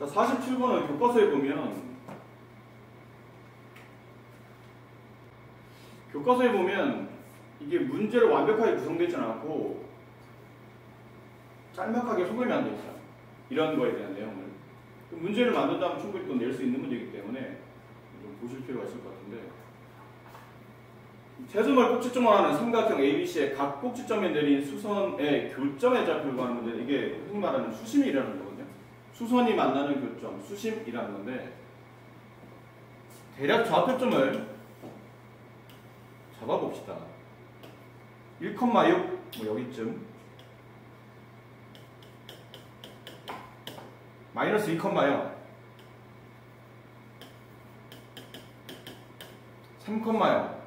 자, 47번은 교과서에 보면 이게 문제를 완벽하게 구성되지 않고 짤막하게 소개가 안 돼 있어요. 이런 거에 대한 내용을. 문제를 만든다면 충분히 또 낼 수 있는 문제이기 때문에 좀 보실 필요가 있을 것 같은데, 세점을 꼭지점으로 하는 삼각형 ABC의 각 꼭지점에 내린 수선의 교점의 좌표를 구하는 문제. 이게 흔히 말하는 수심이라는 거거든요. 수선이 만나는 교점, 수심이라는 건데, 대략 좌표점을 잡아봅시다. 1,6 뭐 여기쯤, 마이너스 2,0, 3,0.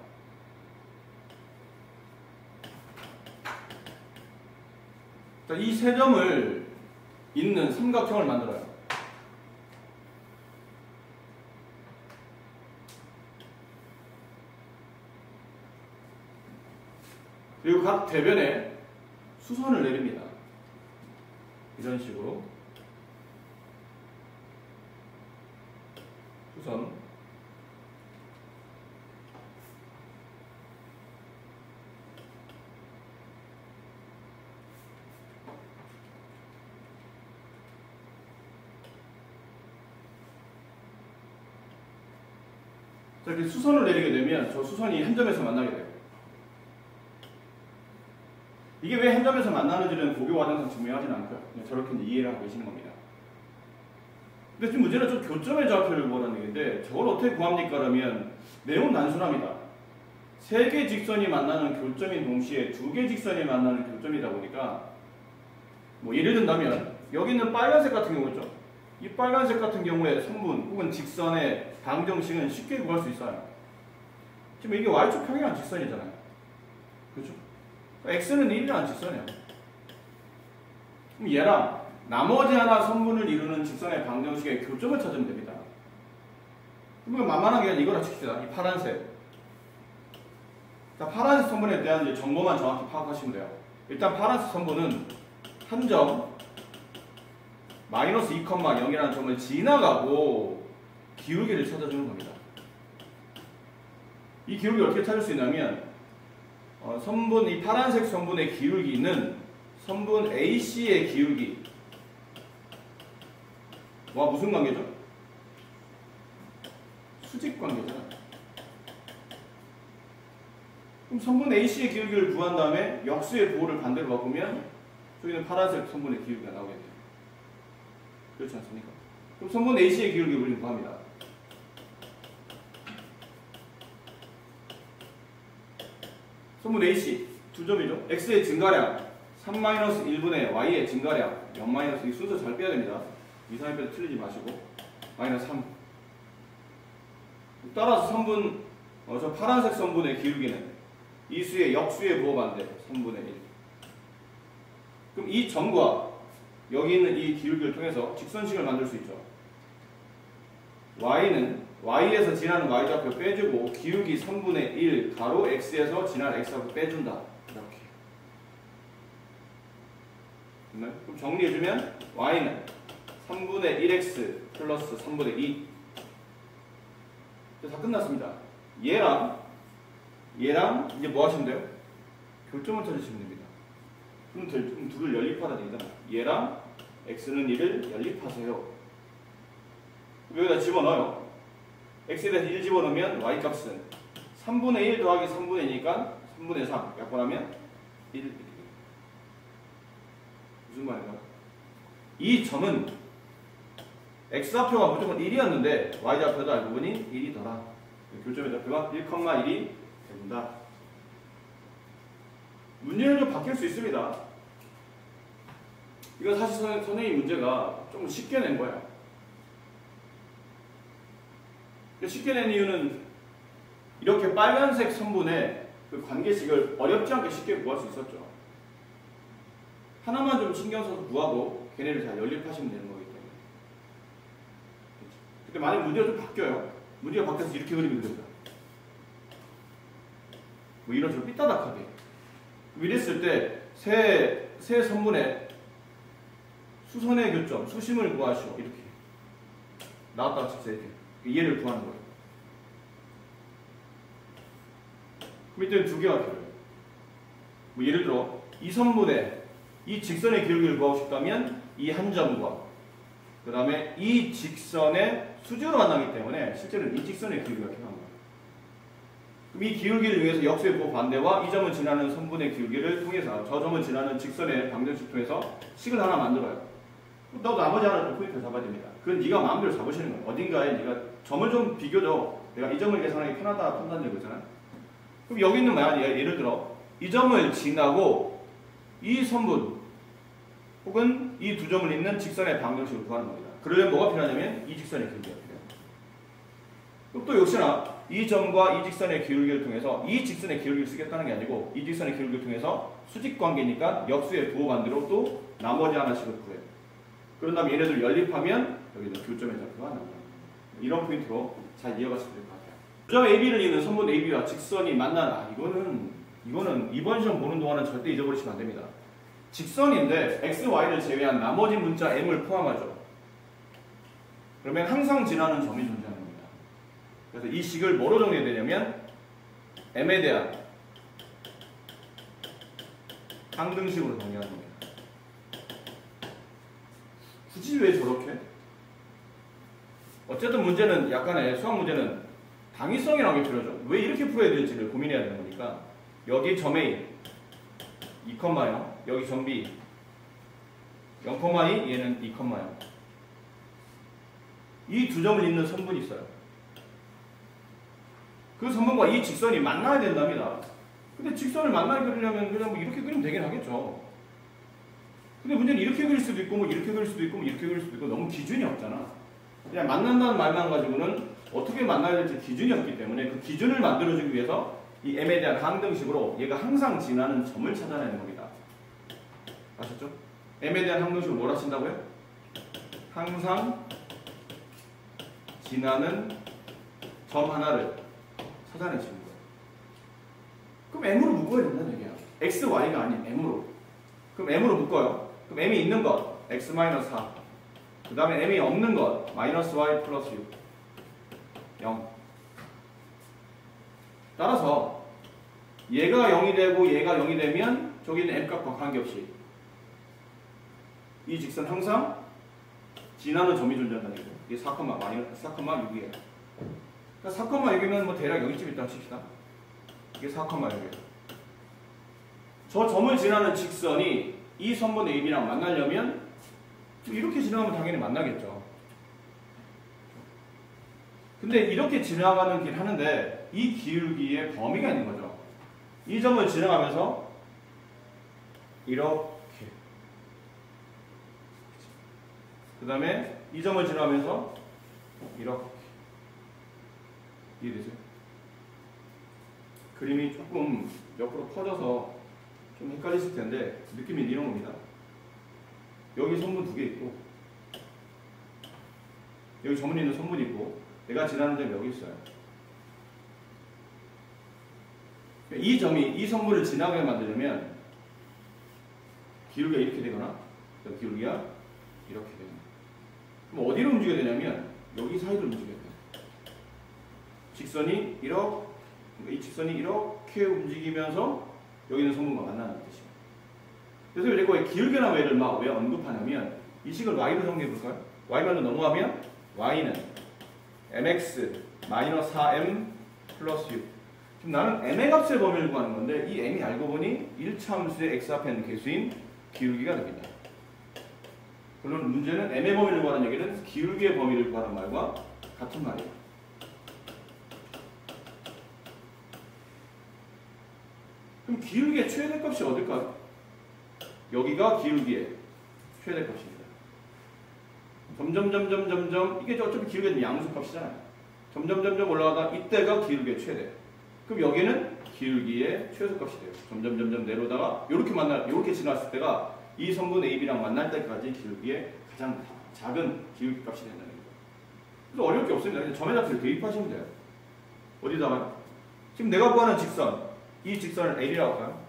자, 이 세 점을 잇는 삼각형을 만들어요. 그리고 각 대변에 수선을 내립니다. 이런 식으로 수선. 자, 이렇게 수선을 내리게 되면 저 수선이 한 점에서 만나게 돼요. 이게 왜 한 점에서 만나는지는 고교 과정에서 증명하지는 않고요. 그냥 저렇게 이해를 하고 계시는 겁니다. 근데 지금 문제는 저 교점의 좌표를 구하라는 얘기인데, 저걸 어떻게 구합니까? 그러면 내용은 단순합니다. 세 개 직선이 만나는 교점인 동시에 두 개 직선이 만나는 교점이다 보니까, 뭐 예를 든다면 여기 있는 빨간색 같은 경우죠. 이 빨간색 같은 경우에 선분 혹은 직선의 방정식은 쉽게 구할 수 있어요. 지금 이게 y축 평행한 직선이잖아요. 그렇죠? x는 1이라는 직선이에요. 그럼 얘랑 나머지 하나 선분을 이루는 직선의 방정식의 교점을 찾으면 됩니다. 그러면 만만하게 이거라 칩시다. 이 파란색. 자, 파란색 선분에 대한 이제 정보만 정확히 파악하시면 돼요. 일단 파란색 선분은 한 점 마이너스 2,0이라는 점을 지나가고 기울기를 찾아주는 겁니다. 이 기울기를 어떻게 찾을 수 있냐면, 선분, 이 파란색 선분의 기울기는 선분 AC의 기울기와 무슨 관계죠? 수직 관계잖아요. 그럼 선분 AC의 기울기를 구한 다음에 역수의 부호를 반대로 바꾸면 저기는 파란색 선분의 기울기가 나오게 돼요. 그렇지 않습니까? 그럼 선분 AC의 기울기를 우리는 구합니다. 선분 AC 두 점이죠. x의 증가량 3-1분의 y의 증가량 0- 이 순서 잘 빼야 됩니다. 이상하게 빼도 틀리지 마시고 마이너스 3. 따라서 선분 저 파란색 선분의 기울기는 이 수의 역수의 부호 반대 3분의 1. 그럼 이 점과 여기 있는 이 기울기를 통해서 직선식을 만들 수 있죠. y는 y에서 지나는 y좌표 빼주고 기울기 3분의 1 가로 x에서 지나는 x좌표 빼준다. 이렇게. 그럼 정리해주면 y는 3분의 1x 플러스 3분의 2. 다 끝났습니다. 얘랑 이제 뭐 하시면 돼요? 교점을 찾으시면 됩니다. 그럼 둘을 연립하라는 얘기잖아. 얘랑 x는 1을 연립하세요. 여기다 집어넣어요. x에 대해서 1 집어넣으면 y값은 3분의 1 더하기 3분의 2니까 3분의 3 약분하면 1. 무슨 말인가요? 이 점은 x좌표가 무조건 1이었는데 y좌표도 알고 보니 1이더라. 교점의 좌표가 1,1이 된다. 문제는 좀 바뀔 수 있습니다. 이건 사실 선생님 문제가 좀 쉽게 낸 거예요. 쉽게 낸 이유는 이렇게 빨간색 선분의 그 관계식을 어렵지 않게 쉽게 구할 수 있었죠. 하나만 좀 신경 써서 구하고 걔네를 잘 연립하시면 되는 거기 때문에. 근데 만약 문제가 좀 바뀌어요. 문제가 바뀌어서 이렇게 그리면 됩니다. 뭐 이런 식으로 삐따닥하게. 이랬을 때 세 선분의 수선의 교점, 수심을 구하시오. 이렇게. 나왔다가 칩사 이렇게 얘를 구하는 거예요. 그럼 이때는 두 개가 필요해요. 뭐 예를 들어 이 선분의 이 직선의 기울기를 구하고 싶다면 이 한 점과 그 다음에 이 직선의 수직으로 만나기 때문에 실제로는 이 직선의 기울기가 필요한 거예요. 그럼 이 기울기를 위해서 역수의 부호 반대와 이 점을 지나는 선분의 기울기를 통해서 저 점을 지나는 직선의 방정식 통해서 식을 하나 만들어요. 너 나머지 하나 좀 포인트를 잡아야 됩니다. 그건 네가 마음대로 잡으시는 거예요. 어딘가에 네가 점을 좀 비교줘. 내가 이 점을 계산하기 편하다 판단되고 있잖아요. 그럼 여기 있는 뭐야? 예를 들어 이 점을 지나고 이 선분 혹은 이 두 점을 잇는 직선의 방정식을 구하는 겁니다. 그러려면 뭐가 필요하냐면 이 직선의 기울기가 필요해요. 그럼 또 역시나 이 점과 이 직선의 기울기를 통해서 이 직선의 기울기를 쓰겠다는 게 아니고 이 직선의 기울기를 통해서 수직 관계니까 역수의 부호 반대로 또 나머지 하나씩을 구해요. 그런 다음에 얘네들 연립하면 여기는 교점의 좌표가 나옵니다. 이런 포인트로 잘 이해갔으면 될 것 같아요. 점 AB를 잇는 선분 AB와 직선이 만나나 이거는 이번 시험 보는 동안은 절대 잊어버리시면 안 됩니다. 직선인데 x, y를 제외한 나머지 문자 m을 포함하죠. 그러면 항상 지나는 점이 존재하는 겁니다. 그래서 이 식을 뭐로 정리해야 되냐면 m에 대한 항등식으로 정리하는 겁니다. 굳이 왜 저렇게? 어쨌든 문제는 약간의 수학 문제는 당위성이라는 게 필요하죠. 왜 이렇게 풀어야 될지를 고민해야 되는 거니까 여기 점 A 2,0 여기 점 B 0,2 얘는 2,0 이 두 점을 잇는 선분이 있어요. 그 선분과 이 직선이 만나야 된답니다. 근데 직선을 만나게 그리려면 그냥 뭐 이렇게 그리면 되긴 하겠죠. 근데 문제는 이렇게 그릴 수도 있고 뭐 이렇게 그릴 수도 있고 뭐 이렇게 그릴 수도 있고 너무 기준이 없잖아. 그냥 만난다는 말만 가지고는 어떻게 만나야 될지 기준이 없기 때문에 그 기준을 만들어주기 위해서 이 m에 대한 항등식으로 얘가 항상 지나는 점을 찾아내는 겁니다. 아셨죠? m에 대한 항등식을 뭐라 친다고요? 항상 지나는 점 하나를 찾아내시는 거예요. 그럼 m으로 묶어야 된다는 얘기야. x, y가 아닌 m으로. 그럼 m으로 묶어요. 그럼 m이 있는 것 x-4 그 다음에 m이 없는 것 -y 플러스 6 0 따라서 얘가 0이 되고 얘가 0이 되면 저기는 m값과 관계없이 이 직선 항상 지나는 점이 존재한다는 얘기죠. 이게 4,6이에요. 그러니까 4,6이면 뭐 대략 여기쯤 있다고 칩시다. 이게 4,6이에요. 저 점을 지나는 직선이 이 선분 AB랑 만나려면 이렇게 지나가면 당연히 만나겠죠. 근데 이렇게 지나가는 길 하는데 이 기울기의 범위가 있는 거죠. 이 점을 지나가면서 이렇게 그 다음에 이 점을 지나가면서 이렇게 이해되세요? 그림이 조금 옆으로 퍼져서 좀 헷갈리실 텐데 느낌이 이런 겁니다. 여기 선분 두 개 있고 여기 점은 있는 선분이 있고 내가 지나는 점이 여기 있어요. 이 점이 이 선분을 지나게 만들려면 기울기가 이렇게 되거나 기울기가 이렇게 되거나 그럼 어디로 움직여야 되냐면 여기 사이로 움직여야 돼요. 직선이 이렇게 이 직선이 이렇게 움직이면서 여기 있는 선분과 만나는 뜻이에요. 그래서 이거 기울기나 외를 막 왜 언급하냐면 이 식을 y로 정리해 볼까요? y만으로 넘어가면 y는 mx 마이너스 4m 플러스 6. 지금 나는 m의 값의 범위를 구하는 건데 이 m이 알고 보니 1차함수의 x 앞에 있는 개수인 기울기가 됩니다. 물론 문제는 m의 범위를 구하는 얘기는 기울기의 범위를 구하는 말과 같은 말이에요. 그럼 기울기의 최대값이 어딜까요? 여기가 기울기의 최대값입니다. 점점 이게 어차피 기울기는 양수값이잖아요. 점점 올라가다 이때가 기울기의 최대. 그럼 여기는 기울기의 최소값이 돼요. 점점 내려오다가 이렇게 지났을 때가 이 선분 AB랑 만날 때까지 기울기의 가장 작은 기울기 값이 된다는 거예요. 그래서 어려울 게 없습니다. 그냥 점의 좌표를 대입하시면 돼요. 어디다가? 지금 내가 구하는 직선, 이 직선을 L이라고 할까요?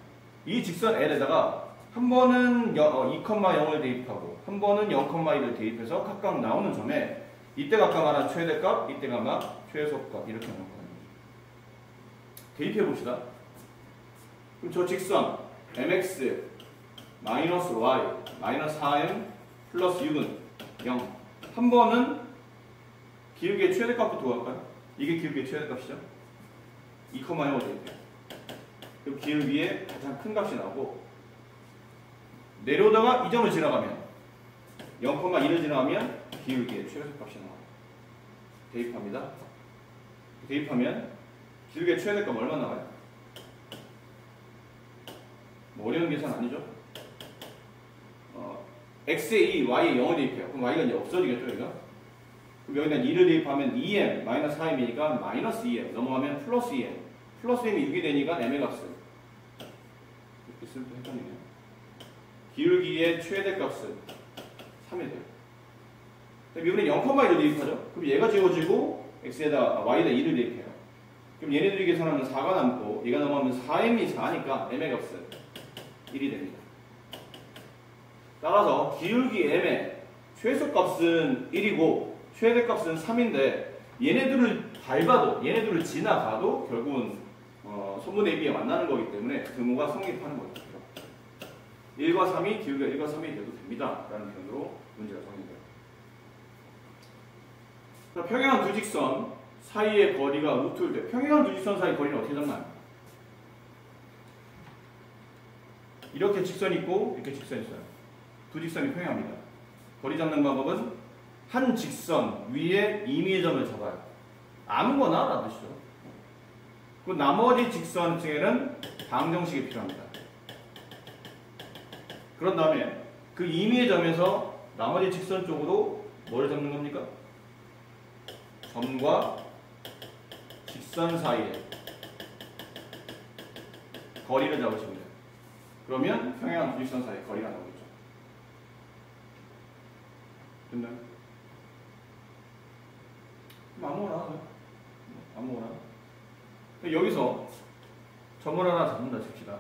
이 직선 L에다가 한 번은 2,0을 대입하고 한 번은 0,1을 대입해서 각각 나오는 점에 이때가 아까 말한 최대값, 이때가 막 최소값 이렇게 나올 거예요. 대입해 봅시다. 그럼 저 직선 mx 마이너스 y 마이너스 4m 플러스 6은 0. 한 번은 기울기의 최대값부터 구할까요? 이게 기울기의 최대값이죠. 2,0을 대입해요. 그럼 기울기의 가장 큰 값이 나오고 내려오다가 이 점을 지나가면 0,1을 지나가면 기울기의 최소값이 나와요. 대입합니다. 대입하면 기울기의 최대값 얼마 나와요? 뭐 어려운 계산 아니죠? x에 2, y에 0을 대입해요. 그럼 y가 이제 없어지겠죠, 여기가? 그럼 여기다 2를 대입하면 2m 마이너스 4m이니까 마이너스 2m 넘어가면 플러스 2m 플러스 m이 6이 되니까 m의 값은 이렇게 쓰면 헷갈리네요. 기울기의 최대값은 3이 돼요. 이번에 0,1을 대입하죠. 그럼 얘가 지워지고 x에다 y에다 2를 대입해요. 그럼 얘네들이 계산하면 4가 남고 얘가 넘어가면 4m이 4니까 m의 값은 1이 됩니다. 따라서 기울기 m의 최소값은 1이고 최대값은 3인데 얘네들을 밟아도 얘네들을 지나가도 결국은 선분의 AB가 만나는 거기 때문에 등호가 성립하는 거죠. 1과 3이 기울기가 1과 3이 돼도 됩니다. 라는 표현으로 문제가 정리돼요. 자, 평행한 두 직선 사이의 거리가 루트일 때 평행한 두 직선 사이의 거리는 어떻게 잡나요? 이렇게 직선이 있고 이렇게 직선이 있어요. 두 직선이 평행합니다. 거리 잡는 방법은 한 직선 위에 임의의 점을 잡아요. 아무거나 라는 뜻이죠. 그 나머지 직선층에는 방정식이 필요합니다. 그런 다음에 그 임의의 점에서 나머지 직선 쪽으로 뭘 잡는 겁니까? 점과 직선 사이에 거리를 잡으시면 돼요. 그러면 평행한 두 직선 사이에 거리가 나오겠죠. 됐나요? 아무거나 하죠. 아무거나. 여기서 점을 하나 잡는다 칩시다.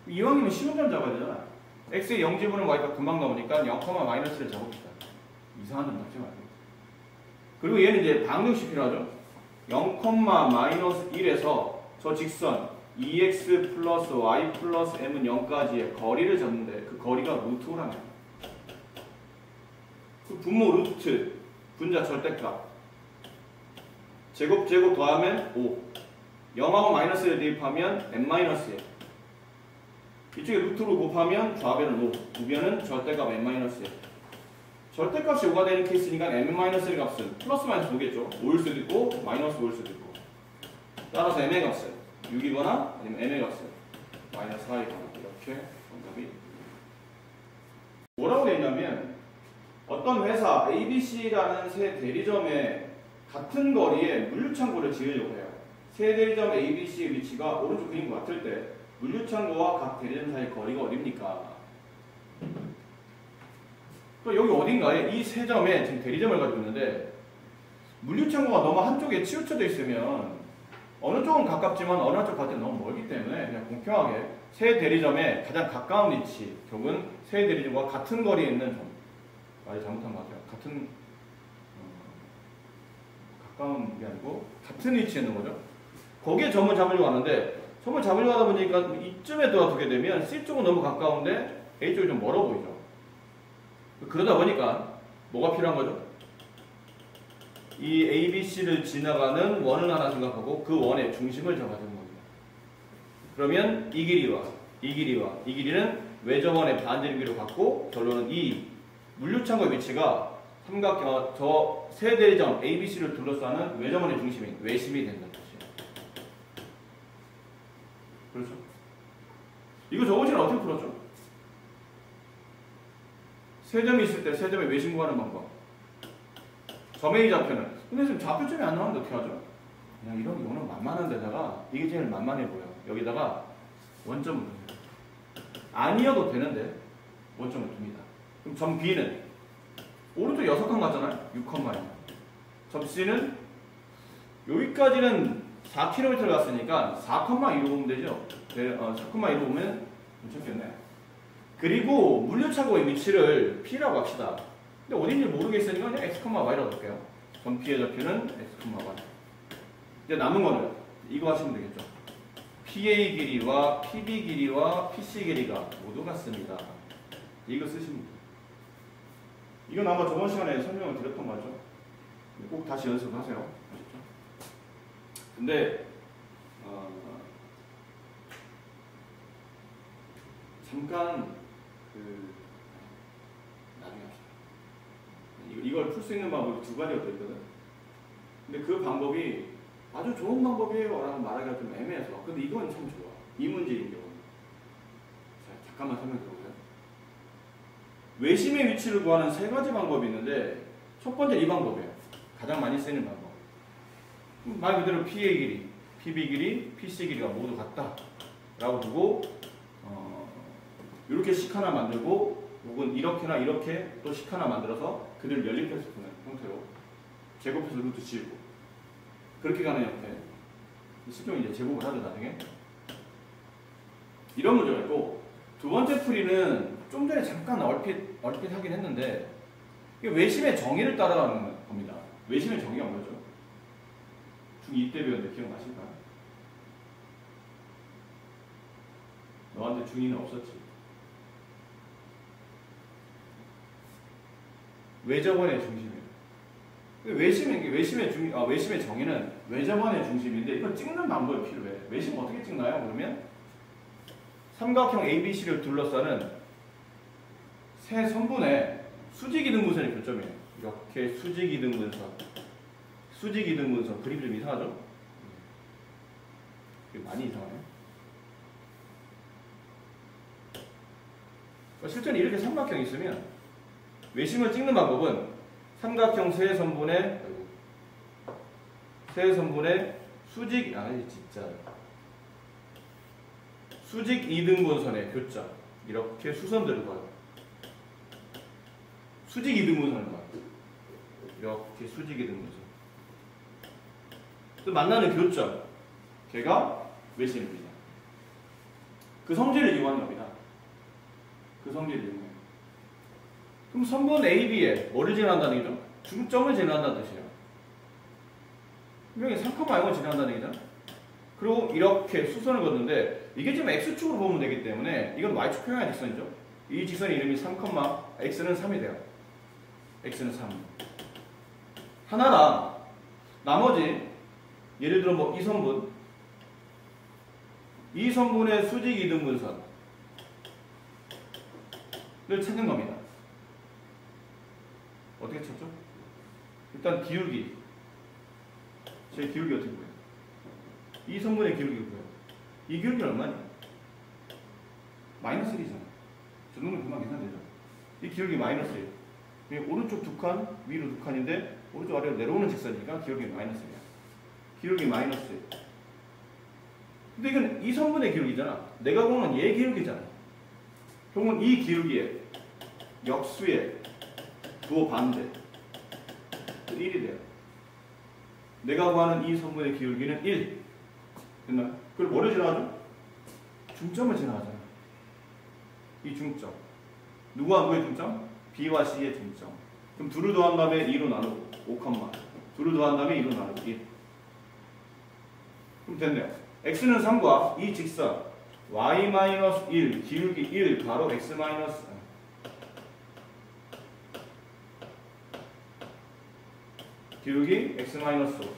이왕이면 신호점 잡아야 되잖아. x의 0지분은 y가 금방 나오니까 0, 마이너스를 잡읍시다. 이상한 점 잡지 말고. 그리고 얘는 이제 방정식 필요하죠. 0, 마이너스 1에서 저 직선 2x 플러스 y 플러스 m은 0까지의 거리를 잡는데 그 거리가 루트 5라면 그 분모 루트 분자 절대값 제곱 더하면 5 0하고 마이너스를 대입하면 n-1 이쪽에 루트로 곱하면 좌변은 5 우변은 절대값 n-1 절대값이 5가 되는 케이스니까 n-1의 값은 플러스 마이너스 5겠죠. 5일 수도 있고 마이너스 5일 수도 있고 따라서 n의 값은 6이거나 아니면 n의 값은 마이너스 4이거나 이렇게 정답이 뭐라고 되어 있냐면 어떤 회사 ABC라는 세 대리점에 같은 거리에 물류창고를 지으려고 해요. 세 대리점 ABC의 위치가 오른쪽 그림과 같을 때 물류창고와 각 대리점 사이 거리가 어딥니까? 또 여기 어딘가에 이 세 점에 지금 대리점을 가지고 있는데 물류창고가 너무 한쪽에 치우쳐져 있으면 어느 쪽은 가깝지만 어느 한쪽 갈 때 너무 멀기 때문에 그냥 공평하게 세 대리점에 가장 가까운 위치 결국은 세 대리점과 같은 거리에 있는 점 말이 잘못한 것 같아요. 가까운 게 아니고 같은 위치에 있는 거죠. 거기에 점을 잡으려고 하는데 점을 잡으려고 하다 보니까 이쯤에 들어두게 되면 C쪽은 너무 가까운데 A쪽이 좀 멀어 보이죠. 그러다 보니까 뭐가 필요한 거죠? 이 ABC를 지나가는 원을 하나 생각하고 그 원의 중심을 잡아야 되는 겁니다. 그러면 이 길이와 이 길이와 이 길이는 외접원의 반지름비로 갖고 결론은 이 물류창고의 위치가 저 세 대리점 ABC를 둘러싸는 외접원의 중심인 외심이 된다는 뜻이에요. 그렇죠? 이거 저번 시간에 어떻게 풀었죠? 세 점이 있을 때 세 점의 외심 구하는 방법. 점 A 좌표는 근데 지금 좌표점이 안 나오는데 어떻게 하죠? 그냥 이런 경우는 만만한 데다가 이게 제일 만만해 보여. 여기다가 원점을 둡니다. 아니어도 되는데 원점을 둡니다. 그럼 점 B는 오른쪽 6칸 같잖아요. 6칸만이에요. 점 C는 여기까지는 4km 갔으니까 4,1로 보면 되죠. 4,1로 보면 괜찮겠네. 그리고 물류창고의 위치를 P라고 합시다. 근데 어딘지 모르겠으니까 그냥 x, y라고 볼게요. 전피의 좌표는 x, y. 이제 남은 거는 이거 하시면 되겠죠. PA 길이와 PB 길이와 PC 길이가 모두 같습니다. 이거 쓰시면 돼요. 이건 아마 저번 시간에 설명을 드렸던 거죠. 꼭 다시 연습하세요. 아셨죠? 근데 잠깐 나중에 합시다. 이걸 풀 수 있는 방법이 두 가지가 더 있거든. 근데 그 방법이 아주 좋은 방법이에요 라고 말하기가 좀 애매해서. 근데 이건 참 좋아. 이 문제인 경우. 자, 잠깐만 설명 들어보세요. 외심의 위치를 구하는 세 가지 방법이 있는데 첫 번째 이 방법이에요. 가장 많이 쓰이는 방법. 말 그대로 PA 길이, PB 길이, PC 길이가 모두 같다 라고 두고 이렇게 식 하나 만들고 혹은 이렇게나 이렇게 또 식 하나 만들어서 그대로 연립해서 푸는 형태로 제곱해서 루트 지우고 그렇게 가는 형태. 실제로 이제 제곱을 하죠 나중에. 이런 문제가 있고, 두 번째 풀이는 좀 전에 잠깐 얼핏 하긴 했는데 이게 외심의 정의를 따라가는 겁니다. 외심의 정의가 뭐죠? 중2 때 배웠는데 기억나실까요? 너한테 중2는 없었지. 외접원의 중심이에요. 외심의 정의는 외접원의 중심인데 이걸 찍는 방법이 필요해. 외심 어떻게 찍나요? 그러면 삼각형 ABC를 둘러싸는 세 선분의 수직이등분선이 교점이에요. 이렇게 수직이등분선 그림이 좀 이상하죠? 많이 이상하네요. 실제로 이렇게 삼각형이 있으면 외심을 찍는 방법은 삼각형 세 선분의 수직 이등분선의 교점 이렇게 수선들을 봐요. 수직 이등분선을 봐요. 이렇게 수직 이등분선. 또 만나는 교점 걔가 외심입니다. 그 성질을 이용하는 겁니다. 그 성질을 이용해요. 그럼 선분 AB에 뭐를 지나간다는 얘기죠? 중점을 지나간다는 뜻이에요. 분명히 3,0을 지나간다는 얘기죠. 그리고 이렇게 수선을 걷는데 이게 지금 X축으로 보면 되기 때문에 이건 Y축 평행한 직선이죠. 이 직선의 이름이 3, X는 3이 돼요. X는 3. 하나랑 나머지 예를 들어 뭐 이 선분의 수직 이등분선을 찾는 겁니다. 어떻게 찾죠? 일단 기울기. 제 기울기 어떻게 보여요? 이 선분의 기울기가 보여요. 이 기울기는 얼마냐? 마이너스 1이잖아. 저 정도면 금방 계산되죠. 이 기울기 마이너스 1. 오른쪽 두 칸, 위로 두 칸인데 오른쪽 아래로 내려오는 직선이니까 기울기 마이너스 1이야. 기울기 마이너스 1. 근데 이건 이 선분의 기울기잖아. 내가 보는 얘 기울기잖아. 그러면 이 기울기에 역수의 부호 반대 1이 돼요. 내가 구하는 이 선분의 기울기는 1. 됐나요? 그걸 뭐를 지나가죠? 중점을 지나가잖아. 이 중점. 누구의 중점? B와 C의 중점. 그럼 2를 더한 다음에 2로 나누고 5, 2를 더한 다음에 2로 나누고 1. 그럼 됐네요. X는 3과 이 직선 Y-1 기울기 1 바로 X- 기울기 X-5.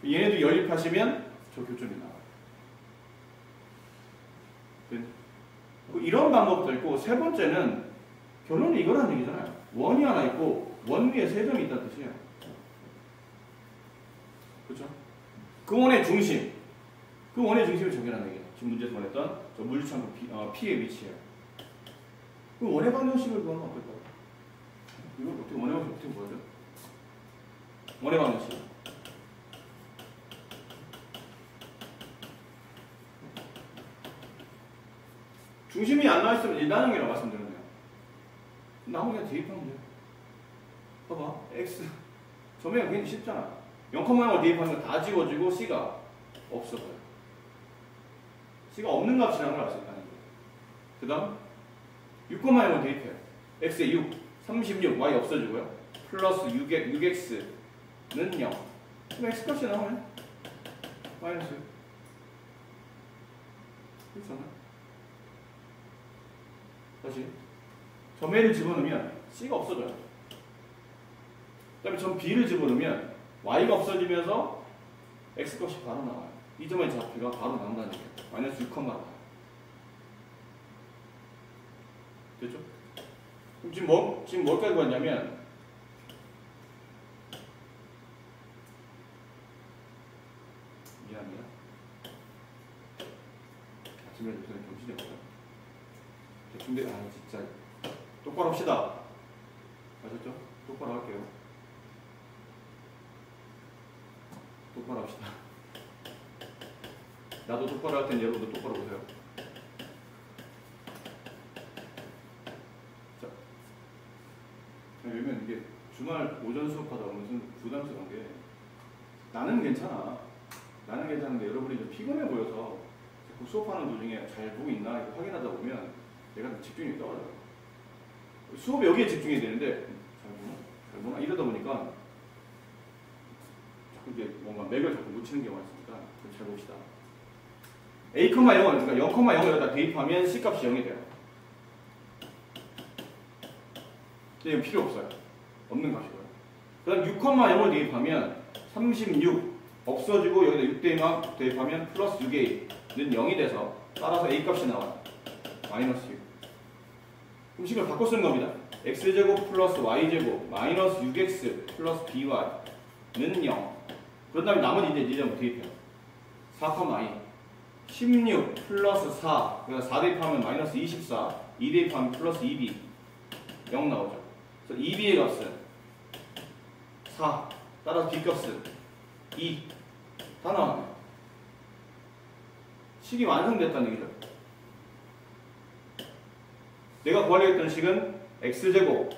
얘네도 연립하시면 저 교점이 나와요. 이런 방법도 있고, 세 번째는 결론이 이거라는 얘기잖아요. 원이 하나 있고 원 위에 세 점이 있다는 뜻이에요. 그렇죠? 그 원의 중심. 그 원의 중심을 정의하는 얘기예요. 지금 문제에서 말했던 저 물리창고 P의 위치예요. 그 원의 방정식을 구하면 어떨까요? 이걸 어떻게 원의 방정식 어떻게 구하죠? 원의 방정식. 중심이 안 나와있으면 1단형이라고 말씀드렸네요. 나머지 그냥 대입하면 돼요. 봐봐. X. 점에가 굉장히 쉽잖아. 0,0을 대입하는 건 다 지워지고 C가 없어져요. C가 없는 값이라는 걸 알 수 있다는 거예요. 그 다음 6,0을 대입해요. X에 6, 36 y 없어지고요. 플러스 6x는 0. 그럼 x값이 나오네. 마이너스. 그렇잖아. 다시 점 A를 집어넣으면 C가 없어져요. 그 다음에 점 B를 집어넣으면 Y가 없어지면서 X값이 바로 나와요. 이 점의 좌표가 바로 나온다는 얘기예요. 마이너스 6, 됐죠? 그럼 지금 뭘까지 구했냐면 미안합니다. 아침에 요새 정신이 없어요. 대충 진짜 똑바로 합시다. 아셨죠? 똑바로 할게요. 똑바로 합시다. 나도 똑바로 할 텐데 여러분도 똑바로 보세요. 자, 왜냐면 이게 주말 오전 수업하다 보면 부담스러운 게 나는 괜찮아. 나는 괜찮은데 여러분이 좀 피곤해 보여서 자꾸 수업하는 도중에 잘 보고 있나 이렇게 확인하다 보면 내가 집중이 떨어져요. 수업에 여기에 집중이 되는데 잘 보나 이러다 보니까 자꾸 이제 뭔가 맥을 자꾸 놓치는 경우가 있으니까 잘 봅시다. A, 0, 그러니까 0, 0에다 대입하면 C값이 0이 돼요. 근데 이거 필요 없어요. 없는 값이고요. 그 다음 6, 0을 대입하면 36 없어지고 여기다 6 대입하면 플러스 6A는 0이 돼서 따라서 A값이 나와요. 마이너스 6. 그럼 식을 바꿔 쓰는 겁니다. X제곱 플러스 Y제곱 마이너스 6X 플러스 BY는 0. 그런 다음에 나머지 이제 니점을 대입해요. 4, 2 16 플러스 4 그러니까 4 대입하면 마이너스 24 2 대입하면 플러스 2B 0 나오죠. 그래서 2B의 값은 4 따라서 B값은 2 다 나왔네요. 식이 완성됐다는 얘기죠. 내가 구하려고 했던 식은 X제곱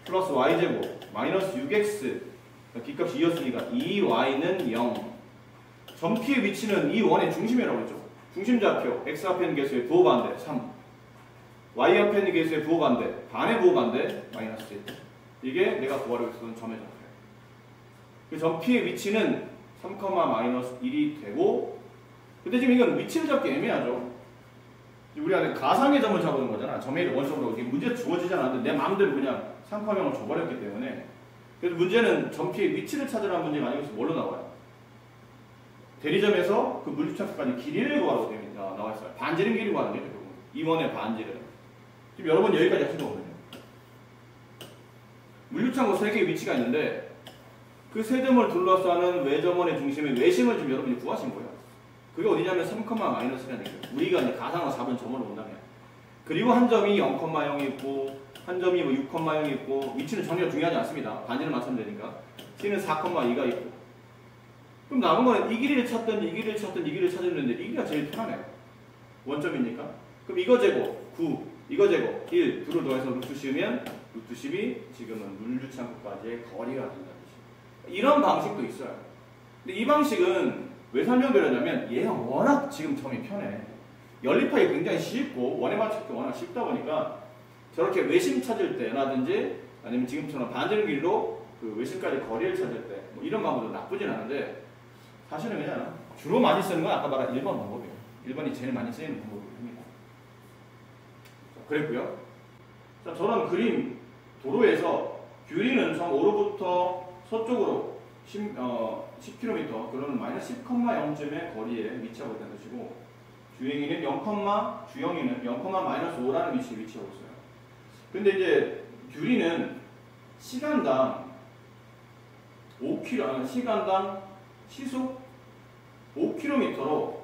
플러스 Y제곱 마이너스 6X B값이 2였으니까 2Y는 0. 점피의 위치는 이 원의 중심이라고 했죠. 중심좌표 X 앞에 있는 개수의 부호반대 3 Y 앞에 있는 개수의 부호반대 반의 부호반대 마이너스 1. 이게 내가 구하려고 했던 점의 좌표예요. 그 점피의 위치는 3, 마이너스 1이 되고 근데 지금 이건 위치를 잡기 애매하죠. 우리가 가상의 점을 잡는 거잖아. 점의 원점으로 문제 주어지지 않았는데 내 마음대로 그냥 3,0을 줘버렸기 때문에 그래서 문제는 점피의 위치를 찾으라는 문제가 아니고 뭘로 나와요? 대리점에서 그 물리차까지 길이를 구하라고 됩니다. 나와 있어요. 반지름 길이 구하는 게 결국 이 원의 반지름. 지금 여러분 여기까지 하신 거거든요. 물류창고 3개의 위치가 있는데 그 세 점을 둘러싸는 외점원의 중심의 외심을 지금 여러분이 구하신 거예요. 그게 어디냐면 3, 마이너스라는 얘기예요. 우리가 이제 가상으로 잡은 점으로 본다면. 그리고 한 점이 0,0이 있고 한 점이 뭐 6,0이 있고 위치는 전혀 중요하지 않습니다. 반지를 맞추면 되니까. C는 4,2가 있고. 그럼 남은 거는 이 길이를 찾든 이 길이를 찾든 이 길이를 찾았는데 이 길이가 제일 편하네요. 원점이니까. 그럼 이거 제곱 9, 이거 제곱 1, 2를 더해서 루트 씌우면 루트 10이 지금은 물류창고까지의 거리가 된다는 뜻이에요. 이런 방식도 있어요. 근데 이 방식은 왜 설명드렸냐면 얘가 워낙 지금 점이 편해. 연립하기 굉장히 쉽고 원에 맞추기 워낙 쉽다 보니까 저렇게 외심 찾을 때라든지 아니면 지금처럼 반지름 길이로 그 외심까지 거리를 찾을 때 뭐 이런 방법도 나쁘진 않은데 사실은 그냥 주로 많이 쓰는 건 아까 말한 1번 방법이에요. 1번이 제일 많이 쓰이는 방법입니다. 그랬고요. 자, 저런 그림 도로에서 규리는 성 5로부터 서쪽으로 10km, 그러면 마이너스 10,0쯤의 거리에 위치하고 있다는 뜻이고 주행이는 0,주영이는 0,-5라는 위치에 위치하고 있어요. 근데 이제 규리는 시간당 5km, 시간당 시속 5km로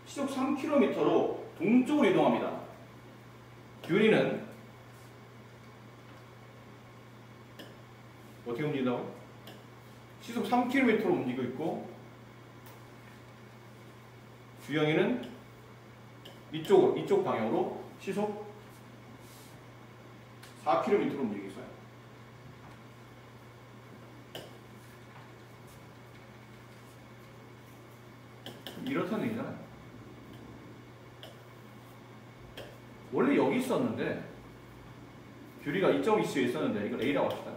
시속 3km로 동쪽으로 이동합니다. 규리는 어떻게 움직인다고? 시속 3km로 움직이고 있고 주영이는 이쪽 방향으로 시속 4km로 움직이고 있어요. 이렇다는 얘기잖아요. 원래 여기 있었는데 뷰리가 2.2c에 있었는데 이걸 A라고 합시다.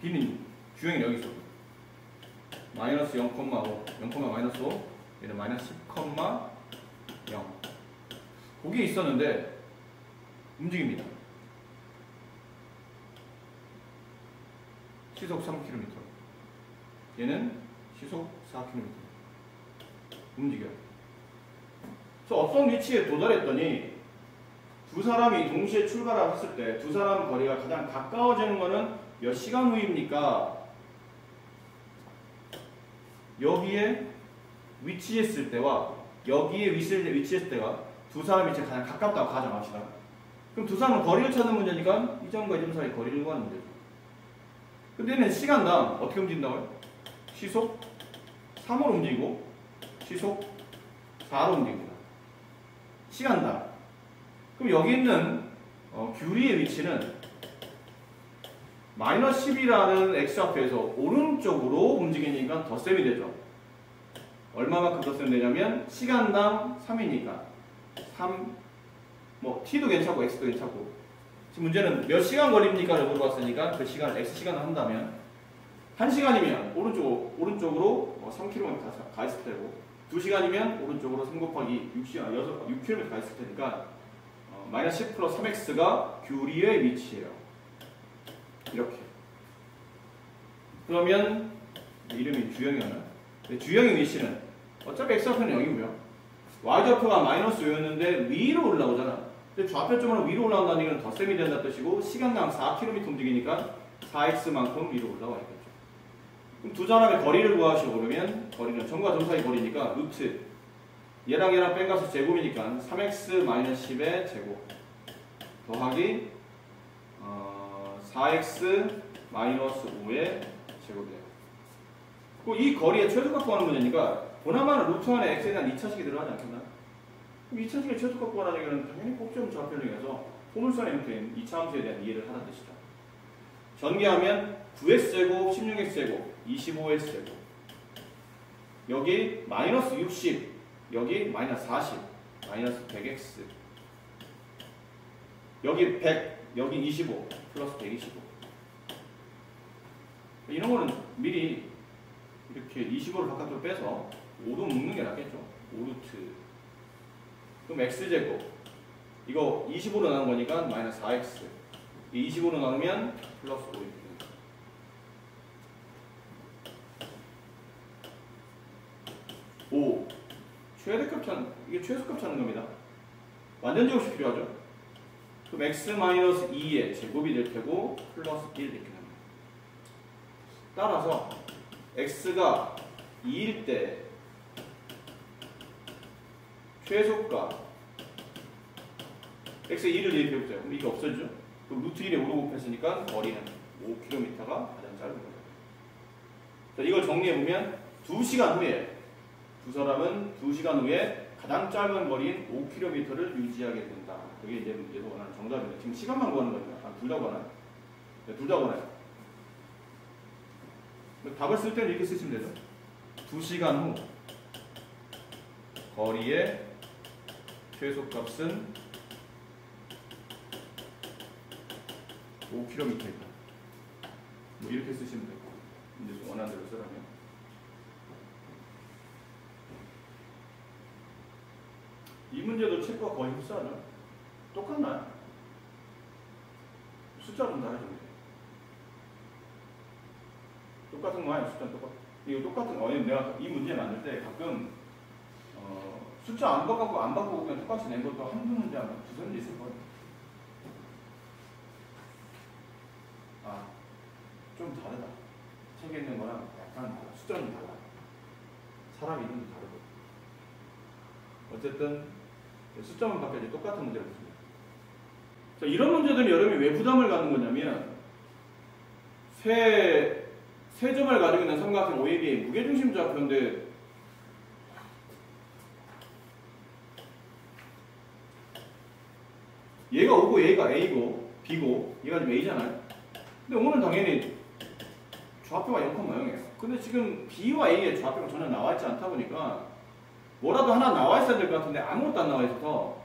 B는 주형이 여기 있어. 마이너스 0,5, 0, 마이너스 5, 얘는 마이너스 10,0. 거기에 있었는데 움직입니다. 시속 3km. 얘는 시속 4km. 움직여요. 그래서 어떤 위치에 도달했더니 두 사람이 동시에 출발을 했을 때 두 사람 거리가 가장 가까워지는 거는 몇 시간 후입니까? 여기에 위치했을 때와 여기에 위치했을 때가 두 사람이 이제 가장 가깝다고 가정합시다. 그럼 두 사람은 거리를 찾는 문제니까 이 점과 이 점 사이 거리를 구하는 문제죠. 근데 얘는 시간당 어떻게 움직인다고요? 시속 3으로 움직이고 시속 4로 움직입니다. 시간당. 그럼 여기 있는 귤이의 위치는 마이너스 10이라는 x좌표에서 오른쪽으로 움직이니까 덧셈이 되죠. 얼마만큼 덧셈 되냐면 시간당 3이니까 3, 뭐 t도 괜찮고 x도 괜찮고. 지금 문제는 몇 시간 걸립니까를 물어봤으니까 그 시간 x시간을 한다면 1시간이면 오른쪽으로 3km 가 있을 테고 2시간이면 오른쪽으로 3 곱하기 6km 가 있을 테니까 마이너스 10 플러스 3x가 귤이의 위치예요. 이렇게. 그러면 이름이 주형이었나? 주형의 위치는 어차피 x좌표는 0이고요. y좌표가 마이너스 5였는데 위로 올라오잖아. 근데 좌표점으로 위로 올라온다는 얘기는 덧셈이 된다는 뜻이고 시간당 4km 움직이니까 4x만큼 위로 올라와 있겠죠. 그럼 두 사람의 거리를 구하시고 그러면 거리는 점과 점 사이 거리니까 루트 얘랑 얘랑 뺀가서 제곱이니까 3x-10의 제곱 더하기 4x-5의 제곱이에요. 이 거리의 최소값 구하는 문제니까 보나마나 루트 안에 x에 대한 2차식이 들어가지 않겠나? 그럼 2차식의 최소값 구하는 얘기는 당연히 꼭지점 좌표를 이용해서 포물선의 형태인 2차 함수에 대한 이해를 하는 뜻이죠. 전개하면 9x제곱, 16x제곱, 25x제곱 여기 마이너스 60 여기 마이너스 40 마이너스 100x 여기 100 여기 25 플러스 125 이런 거는 미리 이렇게 25를 바깥으로 빼서 5로 묶는 게 낫겠죠. 5루트 그럼 x제곱 이거 25로 나눈 거니까 마이너스 4x 이 25로 나누면 플러스 5 이렇게 됩니다. 5 최대값 찾는 이게 최소값 찾는 겁니다. 완전 제곱이 필요하죠. 그럼 x-2의 제곱이 될 테고 플러스 1 이렇게 됩니다. 따라서 x가 2일 때 최소값 x의 2를 대입해보세요. 그럼 이게 없어지죠? 그럼 루트 1에 5로 곱했으니까 거리는 5km가 가장 짧은 거죠. 자, 이걸 정리해보면 2시간 후에 두 사람은 2시간 후에 가장 짧은 거리인 5km를 유지하게 된다. 그게 이제 문제도 원하는 정답입니다. 지금 시간만 구하는 겁니다. 둘 다 구하나요? 네, 둘 다 구하나요? 답을 쓸 때는 이렇게 쓰시면 되죠. 2시간 후 거리의 최소값은 5km이다. 뭐 이렇게 쓰시면 되고 이제 원하는 대로 쓰라면 이 문제도 책과 거의 흡사하죠. 똑같나요? 숫자 좀 다르죠. 똑같은 거 아니에요? 숫자는 똑같. 이거 똑같은 거. 내가 이 문제 만들 때 가끔 숫자 안 바꾸고 그냥 똑같이 낸 것도 한두 문제 하면 두세 문제 있을 거예요. 아, 좀 다르다. 책에 있는 거랑 약간 숫자는 좀 달라. 사람 이름도 다르고. 어쨌든 숫자만 바뀌어도 똑같은 문제가 있습니다. 자, 이런 문제들은 여러분이 왜 부담을 갖는 거냐면 세 점을 가지고 있는 삼각형 OAB의 무게중심 좌표인데 얘가 O고 얘가 A고 B고 얘가 지금 A잖아요. 근데 O는 당연히 좌표가 0,0이에요. 근데 지금 B와 A의 좌표가 전혀 나와 있지 않다 보니까 뭐라도 하나 나와 있어야 될 것 같은데 아무것도 안 나와 있어서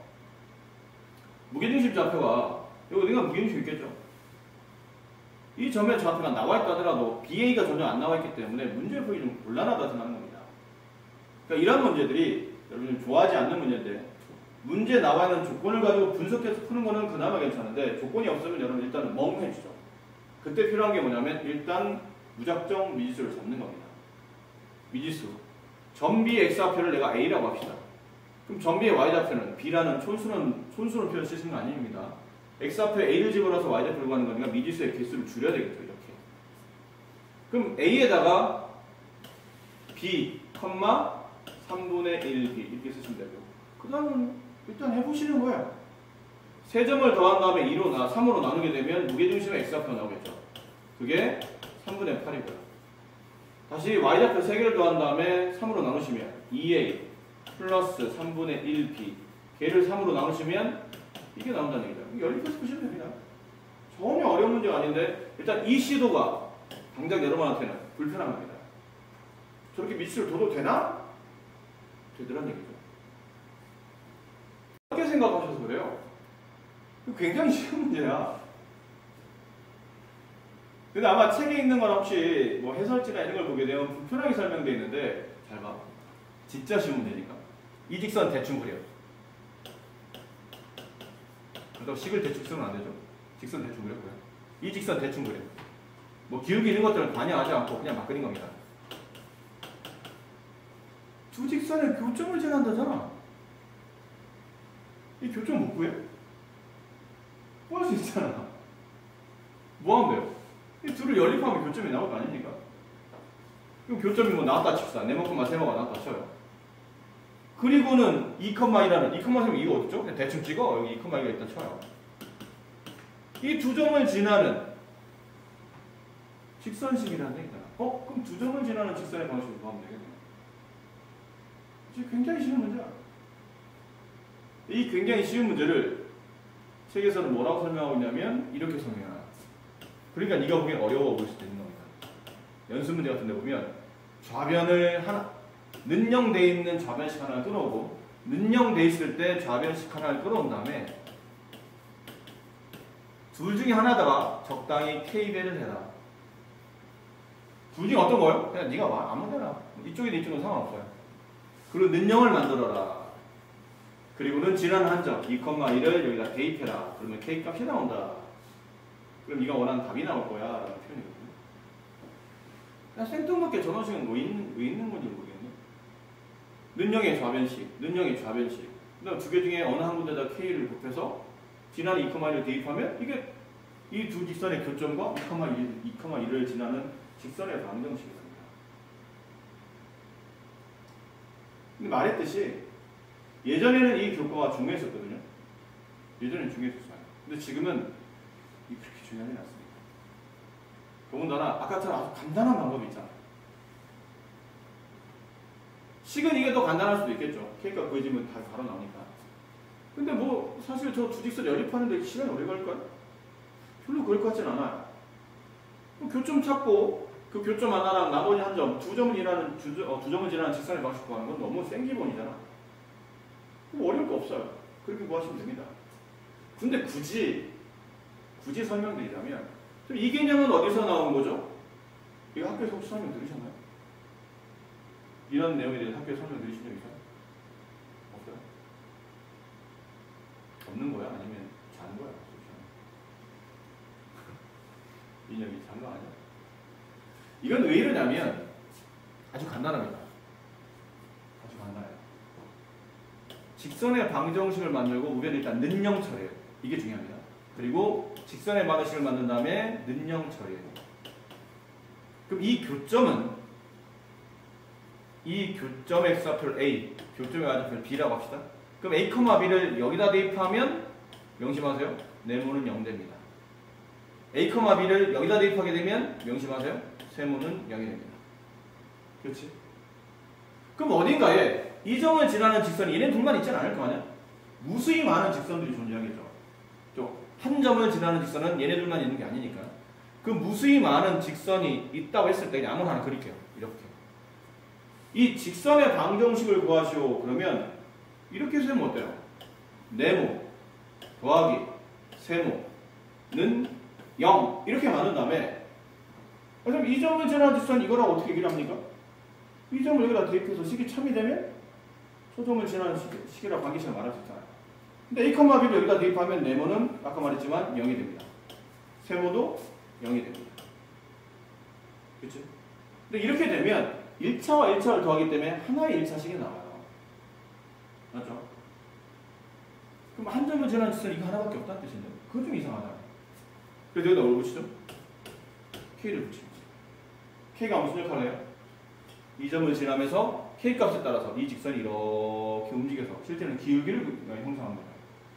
무게중심 좌표가 여기 어딘가 무게중심 있겠죠. 이 점의 좌표가 나와 있다 하더라도 BA가 전혀 안 나와 있기 때문에 문제의 풀이 좀 곤란하다 생각하는 겁니다. 그러니까 이런 문제들이 여러분 좋아하지 않는 문제인데 문제 나와 있는 조건을 가지고 분석해서 푸는 거는 그나마 괜찮은데 조건이 없으면 여러분 일단은 멍해지죠. 그때 필요한 게 뭐냐면 일단 무작정 미지수를 잡는 겁니다. 미지수. 전비의 x좌표를 내가 a라고 합시다. 그럼 전비의 y좌표는 b라는 촌수론 표현 쓰시는 거 아닙니다. x좌표 a를 집어넣어서 y좌표를 구하는 거니까 미지수의 개수를 줄여야 되겠죠. 이렇게. 그럼 a에다가 b, 3분의 1b 이렇게 쓰시면 되고 그 다음은 일단 해보시는 거야. 세 점을 더한 다음에 3으로 나누게 되면 무게중심의 x좌표가 나오겠죠. 그게 3분의 8이고요. 다시 y좌표 3개를 더한 다음에 3으로 나누시면 2a 플러스 3분의 1b 걔를 3으로 나누시면 이게 나온다는 얘기죠. 연립해서 보시면 됩니다. 전혀 어려운 문제가 아닌데 일단 이 시도가 당장 여러분한테는 불편합니다. 저렇게 미지수를 둬도 되나? 되더란 얘기죠. 어떻게 생각하셔서 그래요? 굉장히 쉬운 문제야. 근데 아마 책에 있는 건 혹시 뭐 해설지나 이런 걸 보게 되면 불편하게 설명되어 있는데 잘 봐. 진짜 쉬운 문제니까. 이 직선 대충 그려. 그렇다고 식을 대충 쓰면 안 되죠. 직선 대충 그렸고요. 이 직선 대충 그려. 뭐 기울기 이런 것들은 관여하지 않고 그냥 막 그린 겁니다. 두 직선의 교점을 지난다잖아. 이 교점 못 구해? 구할 수 있잖아. 뭐 하면 돼요? 이 둘을 연립하면 교점이 나올 거 아닙니까? 그럼 교점이 뭐 나왔다 칩시다. 네모콤마 세모가 나왔다 쳐요. 그리고는 2,2라는 2,3 이거 어딨죠? 그냥 대충 찍어. 여기 2,2가 있다 쳐요. 이 두 점을 지나는 직선식이라는 얘기다. 그럼 두 점을 지나는 직선의 방식을 구하면 되겠네요. 굉장히 쉬운 문제야. 이 굉장히 쉬운 문제를 책에서는 뭐라고 설명하고 있냐면 이렇게 설명해요. 그러니까 네가 보기엔 어려워 보일 수도 있는 겁니다. 연습 문제 같은 데 보면 좌변을 는영되어 있는 좌변식 하나를 끌어오고 는영되어 있을 때 좌변식 하나를 끌어온 다음에 둘 중에 하나다가 적당히 K배를 해라. 둘 중에 어떤 거요? 그냥 네가 아무데나 이쪽이든 이쪽은 상관없어요. 그리고 는영을 만들어라. 그리고는 지난 한 점 2,1을 여기다 대입해라. 그러면 K 값이 나온다. 그럼 네가 원하는 답이 나올 거야 라는 표현이거든요. 그냥 생뚱맞게 전원식은 왜 있는 건지 모르겠네. 는영의 좌변식, 는영의 좌변식. 그다음 두 개 중에 어느 한 군데다 K를 곱해서 지난 2,1을 대입하면 이게 이 두 직선의 교점과 2,1을 지나는 직선의 방정식입니다. 근데 말했듯이 예전에는 이 교과가 중요했었거든요. 예전에는 중요했었어요. 근데 지금은 그렇게 중요하지 않습니다. 더군다나 아까처럼 아주 간단한 방법이 있잖아요. 식은 이게 더 간단할 수도 있겠죠. K값 구해지면 다 바로 나오니까. 근데 뭐 사실 저 두 직선 연립하는데 시간이 오래 걸릴까요? 별로 그럴 것 같진 않아요. 교점 찾고 그 교점 하나랑 나머지 한 점, 두 점을 지나는 직선의 방식 구하는 건 너무 생기본이잖아. 어려울 거 없어요. 그렇게 구하시면 됩니다. 근데 굳이 설명드리자면 이 개념은 어디서 나온 거죠? 이거 학교에서 혹시 설명 들으셨나요? 이런 내용에 대해서 학교에서 설명 들으신 적 있어요? 없어요? 없는 거야? 아니면 잔 거야? 인형이 잔 거 아니야? 이건 왜 이러냐면 아주 간단합니다. 아주 간단해요. 직선의 방정식을 만들고 우변을 일단 는영 처리해요. 이게 중요합니다. 그리고 직선의 방정식을 만든 다음에 는영 처리해요. 그럼 이 교점 x좌표를 A, 교점의 y좌표를 B라고 합시다. 그럼 A, B를 여기다 대입하면 명심하세요. 네모는 0됩니다. A, B를 여기다 대입하게 되면 명심하세요. 세모는 0이 됩니다. 그렇지? 그럼 어딘가에 이 점을 지나는 직선이 얘네 둘만 있지 않을 거 아니야? 무수히 많은 직선들이 존재하겠죠. 한 점을 지나는 직선은 얘네 둘만 있는 게 아니니까. 그 무수히 많은 직선이 있다고 했을 때 그냥 아무나 하나 그릴게요. 이렇게. 이 직선의 방정식을 구하시오. 그러면 이렇게 쓰면 어때요? 네모 더하기 세모는 0 이렇게 만든 다음에 그럼 이 점을 지나는 직선 이거랑 어떻게 얘기를 합니까? 이 점을 여기다 대입해서 식이 1000이 되면 저 점을 지나는 식이라고 관계식을 말할 수 있잖아요. 근데 A, B를 여기다 대입하면 네모는 아까 말했지만 0이 됩니다. 세모도 0이 됩니다. 그치? 근데 이렇게 되면 1차와 1차를 더하기 때문에 하나의 1차식이 나와요. 맞죠? 그럼 한 점을 지나는 직선이 이거 하나밖에 없다는 뜻인데 그거 좀 이상하다. 그래서 여기다 뭘 붙이죠? K를 붙입니다. K가 무슨 역할을 해요? 이 점을 지나면서 K 값에 따라서 이 직선이 이렇게 움직여서 실제는 기울기를 형성합니다.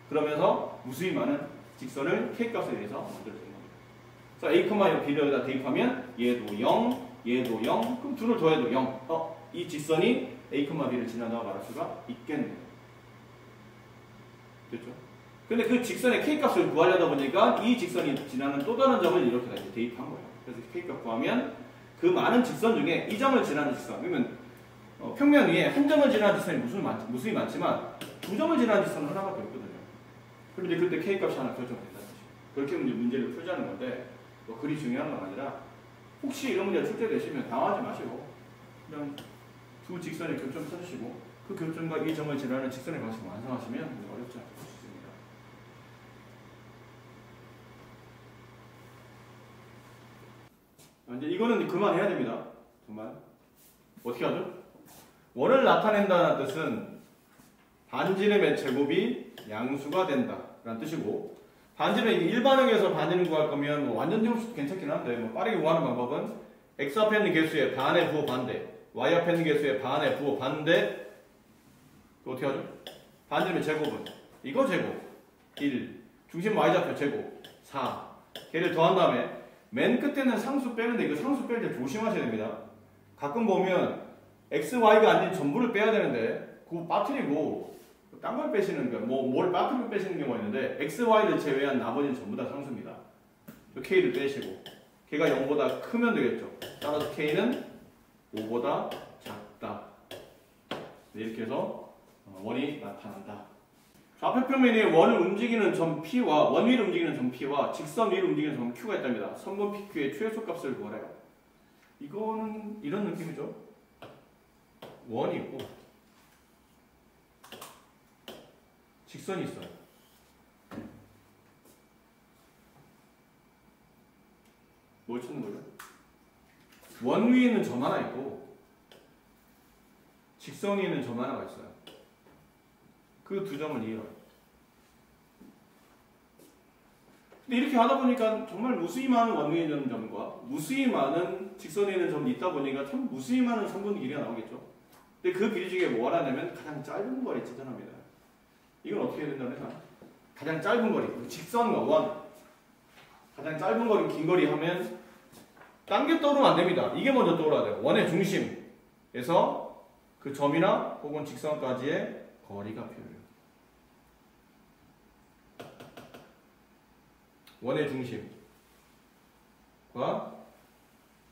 그러면서 무수히 많은 직선을 K 값에 대해서 만들어주는 겁니다. 그래서 A, B를 여기다 대입하면 얘도 0, 얘도 0, 그럼 둘을 더해도 0. 이 직선이 A, B를 지나다가 말할 수가 있겠네요. 됐죠? 근데 그 직선의 K값을 구하려다 보니까 이 직선이 지나는 또 다른 점을 이렇게 다시 대입한 거예요. 그래서 K값 구하면 그 많은 직선 중에 이 점을 지나는 직선, 그러면 평면 위에 한 점을 지나는 직선이 무수히 많지만 두 점을 지나는 직선은 하나밖에 없거든요. 그럼 이제 그때 K값이 하나 결정된다는 거죠. 그렇게 문제를 풀자는 건데 뭐 그리 중요한 건 아니라 혹시 이런 문제가 출제되시면 당하지 마시고 그냥 두 직선의 교점을 찾으시고 그 교점과 이 점을 지나는 직선의 방식을 완성하시면 어렵지 않게 볼 수 있습니다. 이제 이거는 그만해야 됩니다. 그만. 어떻게 하죠? 원을 나타낸다는 뜻은 반지름의 제곱이 양수가 된다 라는 뜻이고, 반지름 일반형에서 반지름 구할 거면 뭐 완전 제곱수도 괜찮긴 한데 뭐 빠르게 구하는 방법은 x 앞에 있는 개수의 반의 부호 반대, y 앞에 있는 개수의 반의 부호 반대. 어떻게 하죠? 반지름의 제곱은 이거 제곱 1, 중심 y좌표 제곱 4. 걔를 더한 다음에 맨 끝에는 상수 빼는데 이거 상수 뺄 때 조심하셔야 됩니다. 가끔 보면 x, y가 아닌 전부를 빼야 되는데 그거 빠뜨리고 딴 걸 빼시는 거, 뭘 빠뜨리고 빼시는 경우가 있는데 x, y를 제외한 나머지는 전부 다 상수입니다. k를 빼시고 걔가 0보다 크면 되겠죠. 따라서 k는 5보다 작다. 이렇게 해서 원이 나타난다. 좌표평면이 원을 움직이는 점 P와 원 위를 움직이는 점 P와 직선 위를 움직이는 점 Q가 있답니다. 선분 PQ의 최소값을 구하래요. 이거는 이런 느낌이죠. 원이 있고 직선이 있어요. 뭘 찾는 거죠? 원 위에는 점 하나 있고 직선 위에는 점 하나가 있어요. 그 두 점을 이해해요. 근데 이렇게 하다 보니까 정말 무수히 많은 원 위에 있는 점과 무수히 많은 직선에 있는 점이 있다 보니까 참 무수히 많은 선분 길이가 나오겠죠. 근데 그 길이 중에 뭐 하냐면 가장 짧은 거리 찾아납니다. 이건 어떻게 해야 된다면 가장 짧은 거리, 직선과 원, 가장 짧은 거리, 긴 거리 하면 딴 게 떠오르면 안 됩니다. 이게 먼저 떠올라야 돼요. 원의 중심에서 그 점이나 혹은 직선까지의 거리가 필요해요. 원의 중심과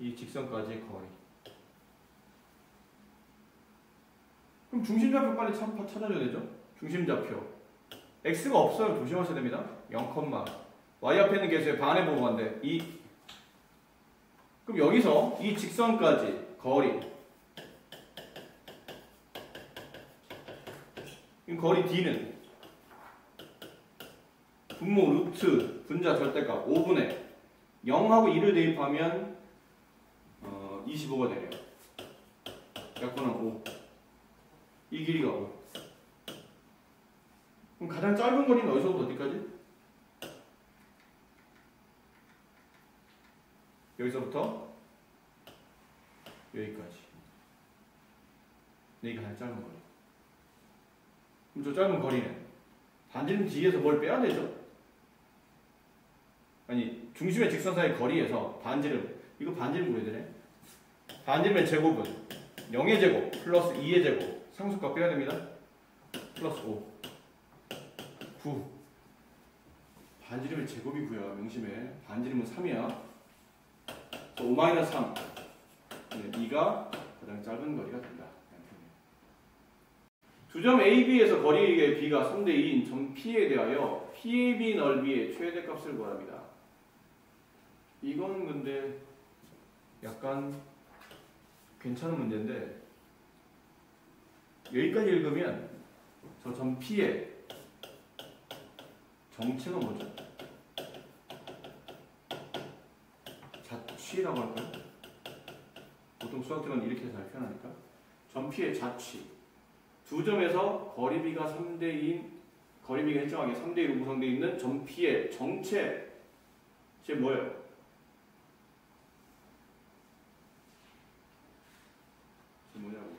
이 직선까지의 거리. 그럼 중심좌표 빨리 찾아줘야 되죠? 중심좌표. x가 없어요. 조심하셔야 됩니다. 0, y 앞에 있는 개수의 반의 부호인데 2. 그럼 여기서 이 직선까지 거리. 거리 d는 분모 루트 분자 절대값 5분의 0하고 2를 대입하면 25가 되네요. 약분은 5. 이 길이가 5. 그럼 가장 짧은 거리는 어디서부터 어디까지? 여기서부터 여기까지. 이게 가장 짧은 거리. 그럼 저 짧은 거리는 반지름 뒤에서 뭘 빼야 되죠? 아니, 중심의 직선 사이 거리에서 반지름, 이거 반지름 구해야 되네. 반지름의 제곱은 0의 제곱 플러스 2의 제곱 상수값 빼야 됩니다. 플러스 5 9. 반지름의 제곱이 9야. 명심해. 반지름은 3이야. 5-3. 2가 가장 짧은 거리가 된다. 두 점 AB에서 거리의 B가 3대 2인 점 P에 대하여 PAB 넓이의 최대값을 구합니다. 이건 근데 약간 괜찮은 문제인데 여기까지 읽으면 저 점 P의 정체가 뭐죠? 자취라고 할까요? 보통 수학자는 이렇게 잘 표현하니까 점 P의 자취 두 점에서 거리비가 3대 2인 거리비가 일정하게 3대 2로 구성되어 있는 점 P의 정체 제 뭐예요? 제 뭐냐고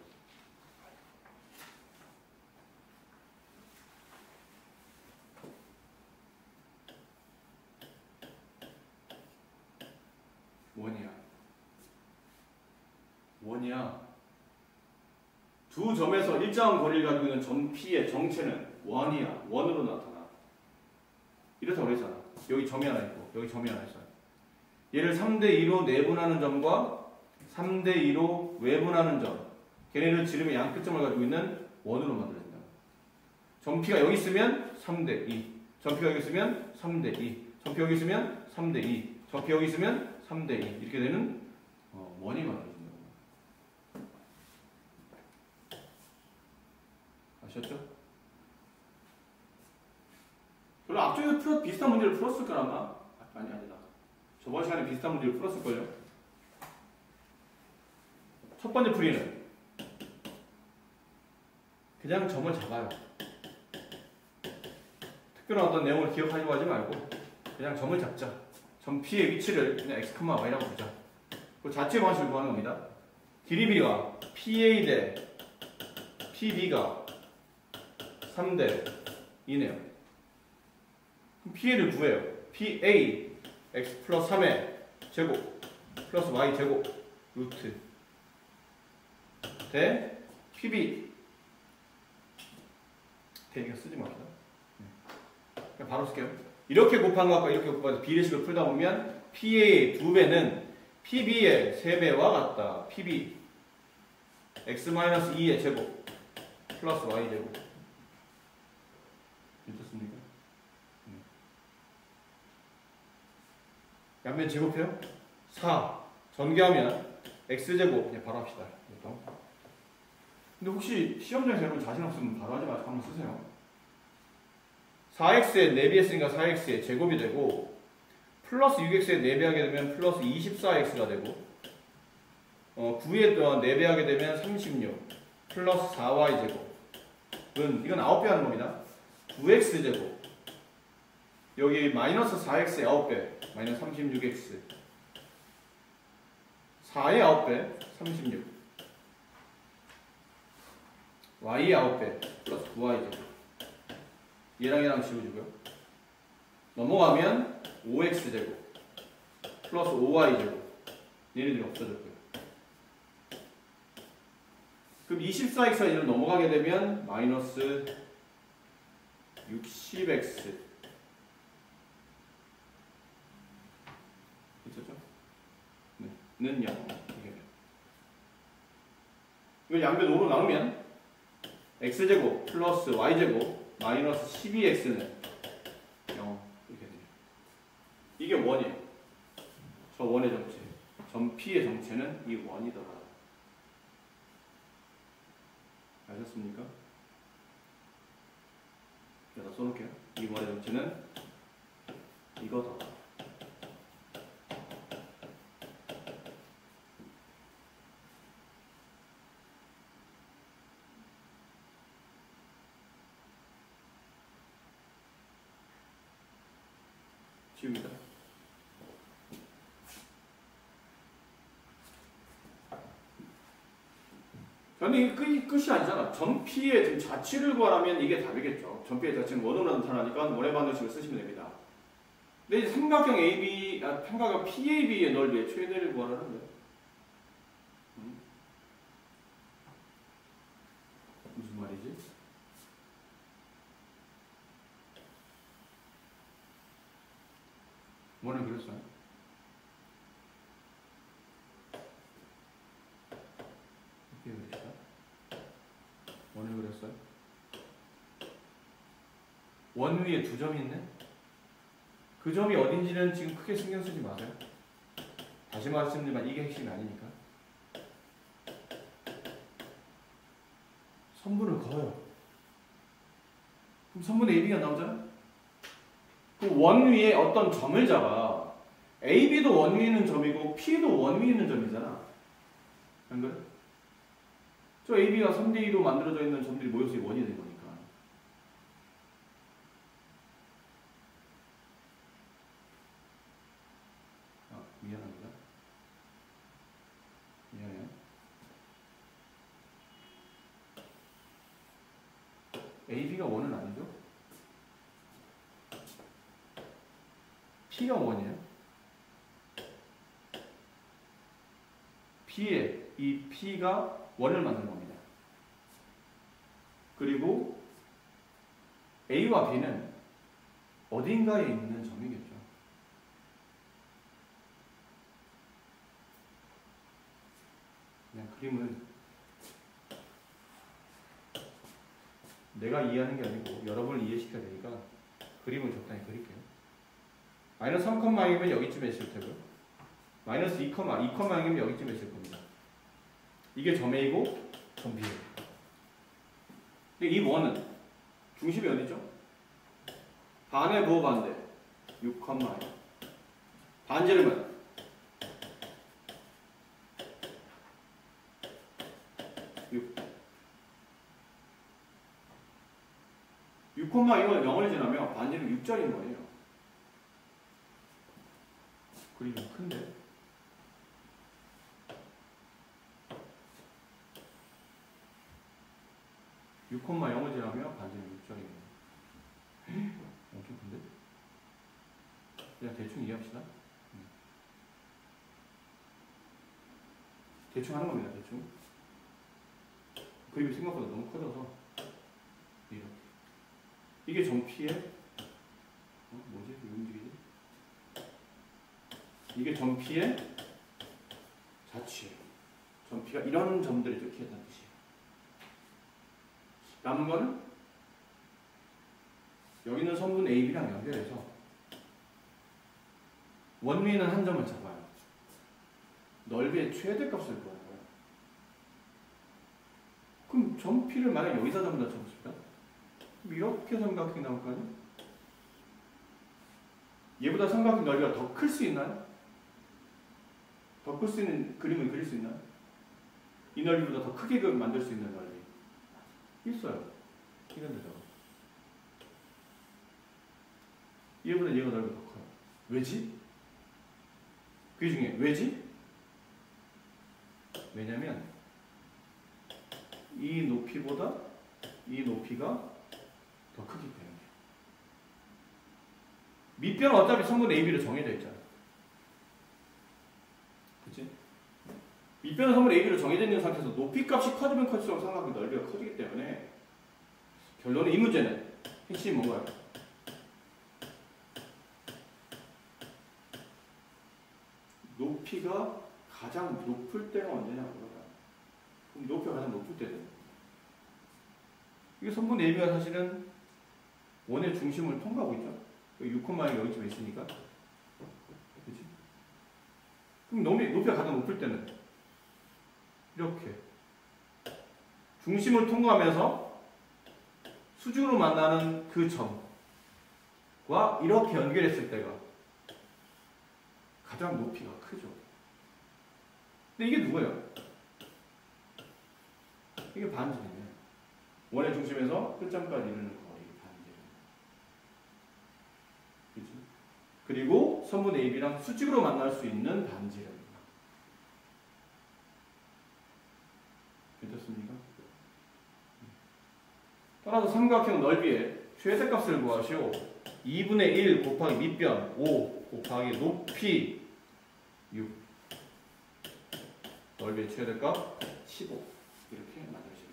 원이야. 두 점에서 일정한 거리를 가지고 있는 점 P의 정체는 원이야. 원으로 나타나. 이렇다고 그랬잖아. 여기 점이 하나 있고 여기 점이 하나 있어요. 얘를 3대 2로 내분하는 점과 3대 2로 외분하는 점 걔네를 지름의 양 끝점을 가지고 있는 원으로 만들어진다. 점 P가 여기 있으면 3대 2 점 P가 여기 있으면 3대 2 점 P 여기 있으면 3대 2 점 P 여기 있으면 3대 2 이렇게 되는 원이 만들어진다. 아셨죠? 별로 앞쪽에서 비슷한 문제를 풀었을 거라나? 아니다. 저번 시간에 비슷한 문제를 풀었을걸요? 첫 번째 풀이는 그냥 점을 잡아요. 특별한 어떤 내용을 기억하려고 하지 말고 그냥 점을 잡자. 점 P의 위치를 그냥 x, y라고 보자. 그 자체 방식을 구하는 겁니다. 길이 B가 PA 대 PB가 3대 2네요. PA를 구해요. PA x 플러스 3의 제곱 플러스 y 제곱 루트 대 PB 대니까 쓰지 맙시다. 그냥 바로 쓸게요. 이렇게 곱한 것과 이렇게 곱해서 비례식을 풀다 보면 PA의 2배는 PB의 3배와 같다. PB x-2의 제곱 플러스 y 제곱 됐습니까? 양면 제곱해요? 4 전개하면 x제곱 그냥 바로 합시다. 근데 혹시 시험장에서 여러분 자신 없으면 바로 하지 말고 한번 쓰세요. 4x에 4배 했으니까 4x의 제곱이 되고 플러스 6x에 4배 하게 되면 플러스 24x가 되고 9에 4배 하게 되면 36 플러스 4y 제곱은 이건 9배 하는 겁니다. 9x 제곱 여기 마이너스 4x의 9배 마이너스 36x 4의 9배 36 y의 9배 플러스 9y 제곱 얘랑 지워주고요. 넘어가면 5x 제곱 플러스 5y 제곱 얘네들이 없어졌고요. 그럼 24x가 얘를 넘어가게 되면 마이너스 60x 있었죠? 네. 는 0 이걸 양변 5로 나누면 x제곱 플러스 y제곱 마이너스 12x는 0 이렇게 돼요. 이게 원이에요. 저 원의 정체 점 P의 정체는 이 원이더라. 아셨습니까? 여기다 써놓을게요. 이 원의 정체는 이거더라. 지웁니다. 근데 이게 끝이 아니잖아. 점 P의 지금 자취를 구하라면 이게 답이겠죠. 점 P의 자취는 원으로 나타나니까 원의 반응식을 쓰시면 됩니다. 근데 이제 삼각형 삼각형 PAB의 넓이의 최대를 구하라는데 무슨 말이지? 원을 그렸어요? 어떻게 그렸어요? 원을 그렸어요? 원 위에 두 점이 있네? 그 점이 어딘지는 지금 크게 신경 쓰지 마세요. 다시 말씀드리지만 이게 핵심이 아니니까. 선분을 그어요. 그럼 선분의 AB가 나오잖아? 그 원 위에 어떤 점을 잡아. AB도 원 위에 있는 점이고 P도 원 위에 있는 점이잖아. 안 그래? 저 AB가 3대2로 만들어져 있는 점들이 모여서 원이 된 거니까. 아, 미안합니다. 미안해요. AB가 원은 아니죠? P가 원이에요. P에 이 P가 원을 만드는 겁니다. 그리고 A와 B는 어딘가에 있는 점이겠죠. 그냥 그림은 내가 이해하는 게 아니고 여러분을 이해시켜야 되니까 그림을 적당히 그릴게요. 마이너스 3,0이면 여기쯤에 있을 테고요. 마이너스 2,0이면 여기쯤에 있을 겁니다. 이게 점 A고 점 B예요. 근데 이 원은 중심이 어디죠? 반의 부호 반대 6,2. 반지름은 6. 6,2가 0을 지나면 반지름 6짜리인 거예요. 그림이 큰데? 을 지나면 반지름 6짜리예요. 엄청 큰데? 그냥 대충 이해합시다. 대충 하는 겁니다. 대충. 그림이 생각보다 너무 커져서 이렇게. 이게 점 P에 뭐지? 왜 움직이지? 이게 점 P의 자취예요. 점 P가 이런 점들이 이렇게 있다는 뜻이에요. 남은 거는 여기 있는 선분 AB랑 연결해서 원위에는 한 점을 잡아요. 넓이의 최대값을 구하는 거예요. 그럼 점 P를 만약 여기다 잡는다 쳐보십시다. 그럼 이렇게 삼각형이 나올 거 아니에요? 얘보다 삼각형 넓이가 더 클 수 있나요? 더 클 수 있는 그림을 그릴 수 있나요? 이 넓이보다 더 크게 만들 수 있는 넓이 있어요. 이런 데다가 얘보다 얘가 넓이가 더 커요. 왜지? 그 중에 왜지? 왜냐면 이 높이보다 이 높이가 더 크기 때문에. 밑변은 어차피 성분 AB로 정해져 있잖아. 그치? 밑변은 성분 AB로 정해져 있는 상태에서 높이 값이 커지면 커질수록 삼각형 넓이가 커지기 때문에 결론은 이 문제는 핵심이 뭔가요? 높이가 가장 높을 때가 언제냐고 물어봐요. 그럼 높이가 가장 높을 때는 이게 성분 AB가 사실은 원의 중심을 통과하고 있죠. 6,0이 여기쯤에 있으니까. 그치? 그럼 높이가 가장 높을 때는 이렇게 중심을 통과하면서 수직으로 만나는 그 점과 이렇게 연결했을 때가 가장 높이가 크죠. 근데 이게 누구예요? 이게 반지름이에요. 원의 중심에서 끝점까지 이르는 거리 반지름. 그렇죠? 그리고 선분 AB랑 수직으로 만날 수 있는 반지름. 괜찮습니까? 따라서 삼각형 넓이의 최대값을 구하시오. 2분의 1 곱하기 밑변 5 곱하기 높이 6 넓이의 최대값 15 이렇게 만들어지네요.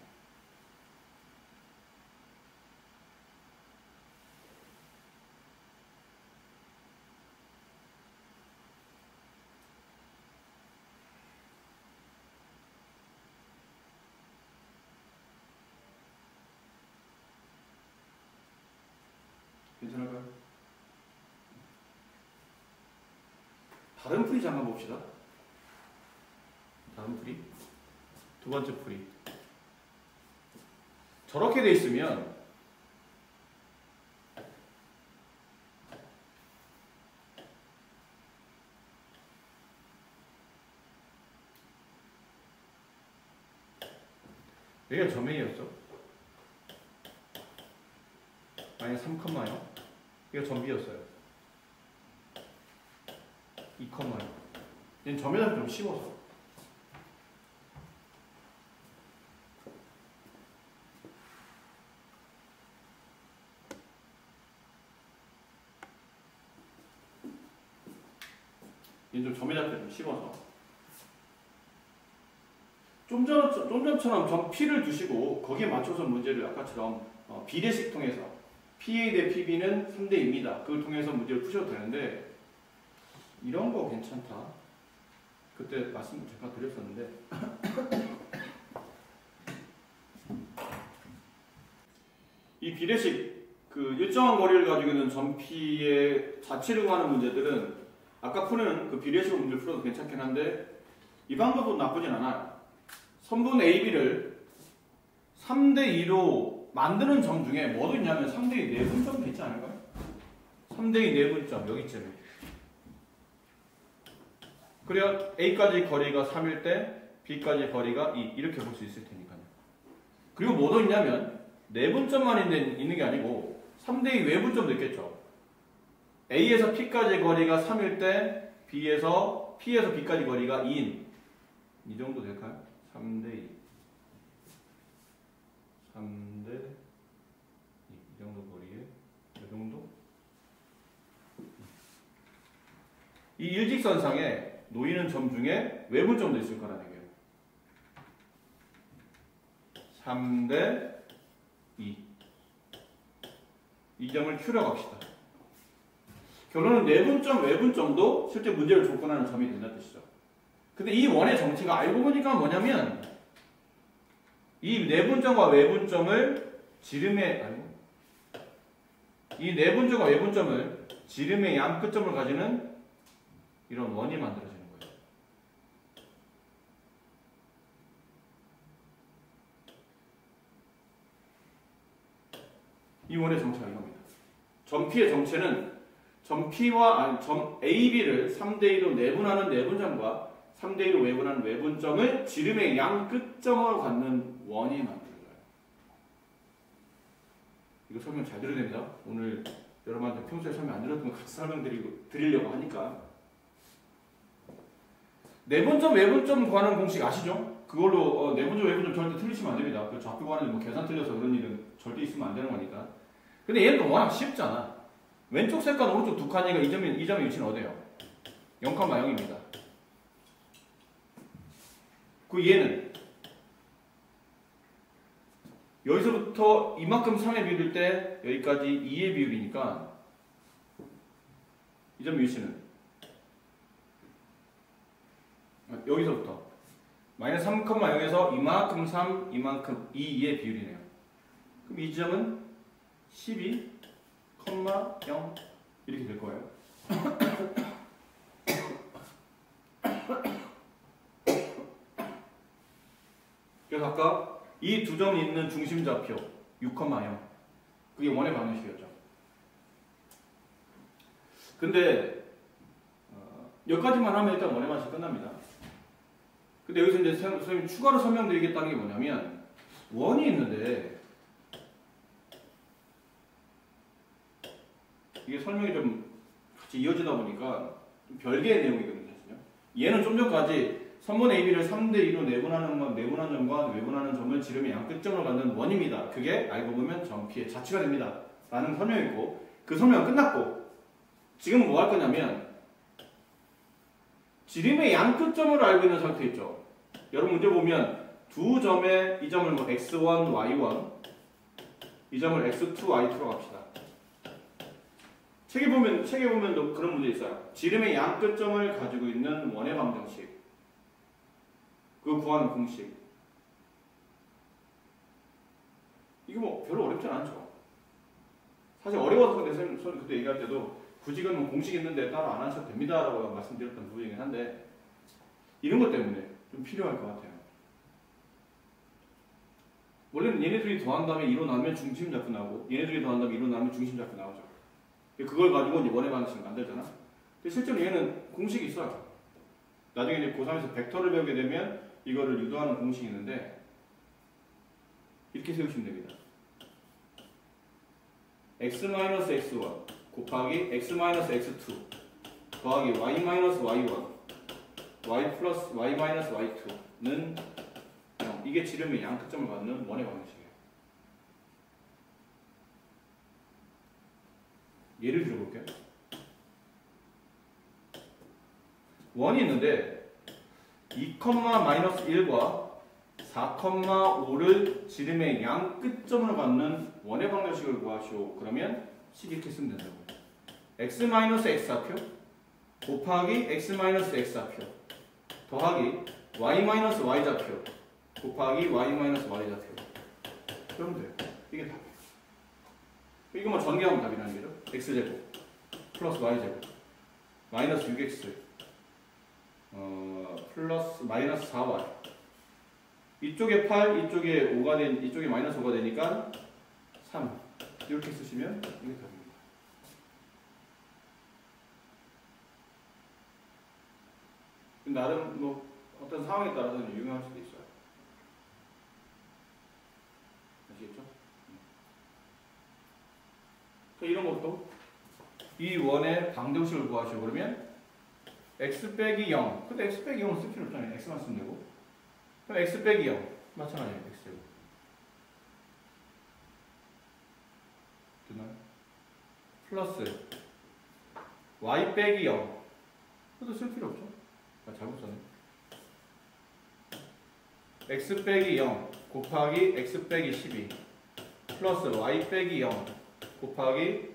다른 풀이 잠깐 봅시다. 다른 풀이. 두 번째 풀이. 저렇게 돼 있으면 여기가 점 A였죠. 마이너스 3,0 이거 점 B였어요. 2,0 얘는 점에다 좀 씹어서 얘는 좀 점에다 좀 씹어서 좀 전처럼 점 P를 두시고 거기에 맞춰서 문제를 아까처럼 비례식 통해서 PA 대 PB는 3대2입니다. 그걸 통해서 문제를 푸셔도 되는데 이런 거 괜찮다. 그때 말씀 잠깐 드렸었는데 이 비례식 그 일정한 거리를 가지고 있는 점 P의 자체를 구하는 문제들은 아까 푸는 그 비례식 문제를 풀어도 괜찮긴 한데 이 방법은 나쁘진 않아요. 선분 AB를 3대2로 만드는 점 중에 뭐도 있냐면 3대2 내분점도 있지 않을까요? 3대2 내분점 여기쯤에. 그래야 A까지 거리가 3일 때 B까지 거리가 2 이렇게 볼 수 있을 테니까요. 그리고 뭐도 있냐면 내분점만 있는 게 아니고 3대2 외분점도 있겠죠. A에서 P까지 거리가 3일 때 B에서 P에서 B까지 거리가 2인 이 정도 될까요? 3대2 3대2 이 정도 거리에 이 정도? 이 일직선상에 놓이는 점 중에 외분점도 있을 거라는 얘기예요. 3대2 이 점을 Q라고 합시다. 결론은 내분점, 외분점도 실제 문제를 조건하는 점이 된다는 뜻이죠. 근데 이 원의 정체가 알고 보니까 뭐냐면 이 내분점과 외분점을 지름의 이 내분점과 외분점을 지름의 양 끝점을 가지는 이런 원이 만들어지는 거예요. 이 원의 정체가 이겁니다. 점 P의 정체는 점 P와 점 AB를 3대2로 내분하는 내분점과 3대2로 외분하는 외분점을 지름의 양 끝점으로 갖는 원이 만드는 거예요. 이거 설명 잘 들어야 됩니다. 오늘 여러분한테 평소에 설명 안 드렸던 거 같이 설명드리려고 하니까. 내분점, 외분점 구하는 공식 아시죠? 그걸로 내분점, 외분점 절대 틀리시면 안 됩니다. 그 좌표 구하는데 뭐 계산 틀려서 그런 일은 절대 있으면 안 되는 거니까. 근데 얘는 또 워낙 쉽잖아. 왼쪽 색깔 오른쪽 두 칸이니까 이 점의 위치는 어디예요? 0,0입니다. 그 얘는 여기서부터 이만큼 3의 비율일 때 여기까지 2의 비율이니까 이 점의 위치는 여기서부터 마이너스 3,0에서 이만큼 3, 이만큼 2의 비율이네요. 그럼 이 점은 12,0 이렇게 될 거예요. 그래서 아까 이 두 점이 있는 중심좌표 6,0 그게 원의 방정식이었죠. 근데 여기까지만 하면 일단 원의 방정식 끝납니다. 근데 여기서 이제 선생님이 추가로 설명드리겠다는 게 뭐냐면 원이 있는데 이게 설명이 좀 같이 이어지다 보니까 좀 별개의 내용이거든요. 사실요. 얘는 좀 전까지 선분 AB를 3대2로 내분하는 점과 외분하는 점을 지름의 양 끝점으로 갖는 원입니다. 그게 알고 보면 점 P의 자취가 됩니다. 라는 설명이고 그 설명은 끝났고 지금 뭐 할 거냐면 지름의 양 끝점으로 알고 있는 상태 있죠. 여러분 문제 보면 두 점에 이 점을 뭐 x1, y1 이 점을 x2, y2로 합시다. 책에 보면 그런 문제 있어요. 지름의 양 끝점을 가지고 있는 원의 방정식 그거 구하는 공식 이거 뭐 별로 어렵지 않죠. 사실 어려워서 근데 선생님 그때 얘기할 때도 굳이 그러면 공식 있는데 따로 안 하셔도 됩니다라고 말씀드렸던 부분이긴 한데 이런 것 때문에 좀 필요할 것 같아요. 원래는 얘네들이 더한 다음에 2로 나누면 중심좌표 나오고 얘네들이 더한 다음에 2로 나누면 중심좌표 나오죠. 그걸 가지고 이제 원의 방정식을 만들잖아. 근데 실제로 얘는 공식이 있어요. 나중에 이제 고3에서 벡터를 배우게 되면 이거를 유도하는 공식이 있는데 이렇게 세우시면 됩니다. x-x1 곱하기 x-x2 더하기 y-y1 y 플러스 y-y2는 0. 이게 지름의 양특점을 갖는 원의 방정식이에요. 예를 들어볼게요. 원이 있는데 2,-1과 4,5를 지름의 양 끝점을 갖는 원의 방정식을 구하시오. 그러면 식 이렇게 쓰면 된다고. x-x좌표 곱하기 x-x좌표 더하기 y-y좌표 곱하기 y-y좌표 그러면 돼요. 이게 답이에요. 이거만 전개하면 답이라는 거죠. x제곱 플러스 y제곱 마이너스 6x 플러스 마이너스 4y 이쪽에 8, 이쪽에 5가 이쪽에 마이너스 5가 되니까 3 이렇게 쓰시면 이게 답입니다. 나름 뭐 어떤 상황에 따라서는 유용할 수도 있어요. 아시겠죠? 이런 것도 이 원의 방정식을 구하시오. 그러면 x 빼기 0 근데 x 빼기 0은 쓸 필요 없잖아요. x만 쓰면 되고 그럼 x 빼기 0 마찬가지예요. x제곱 되나요? 플러스 y 빼기 0 그것도 쓸 필요 없죠. 아, 잘못 썼네. x 빼기 0 곱하기 x 빼기 12 플러스 y 빼기 0 곱하기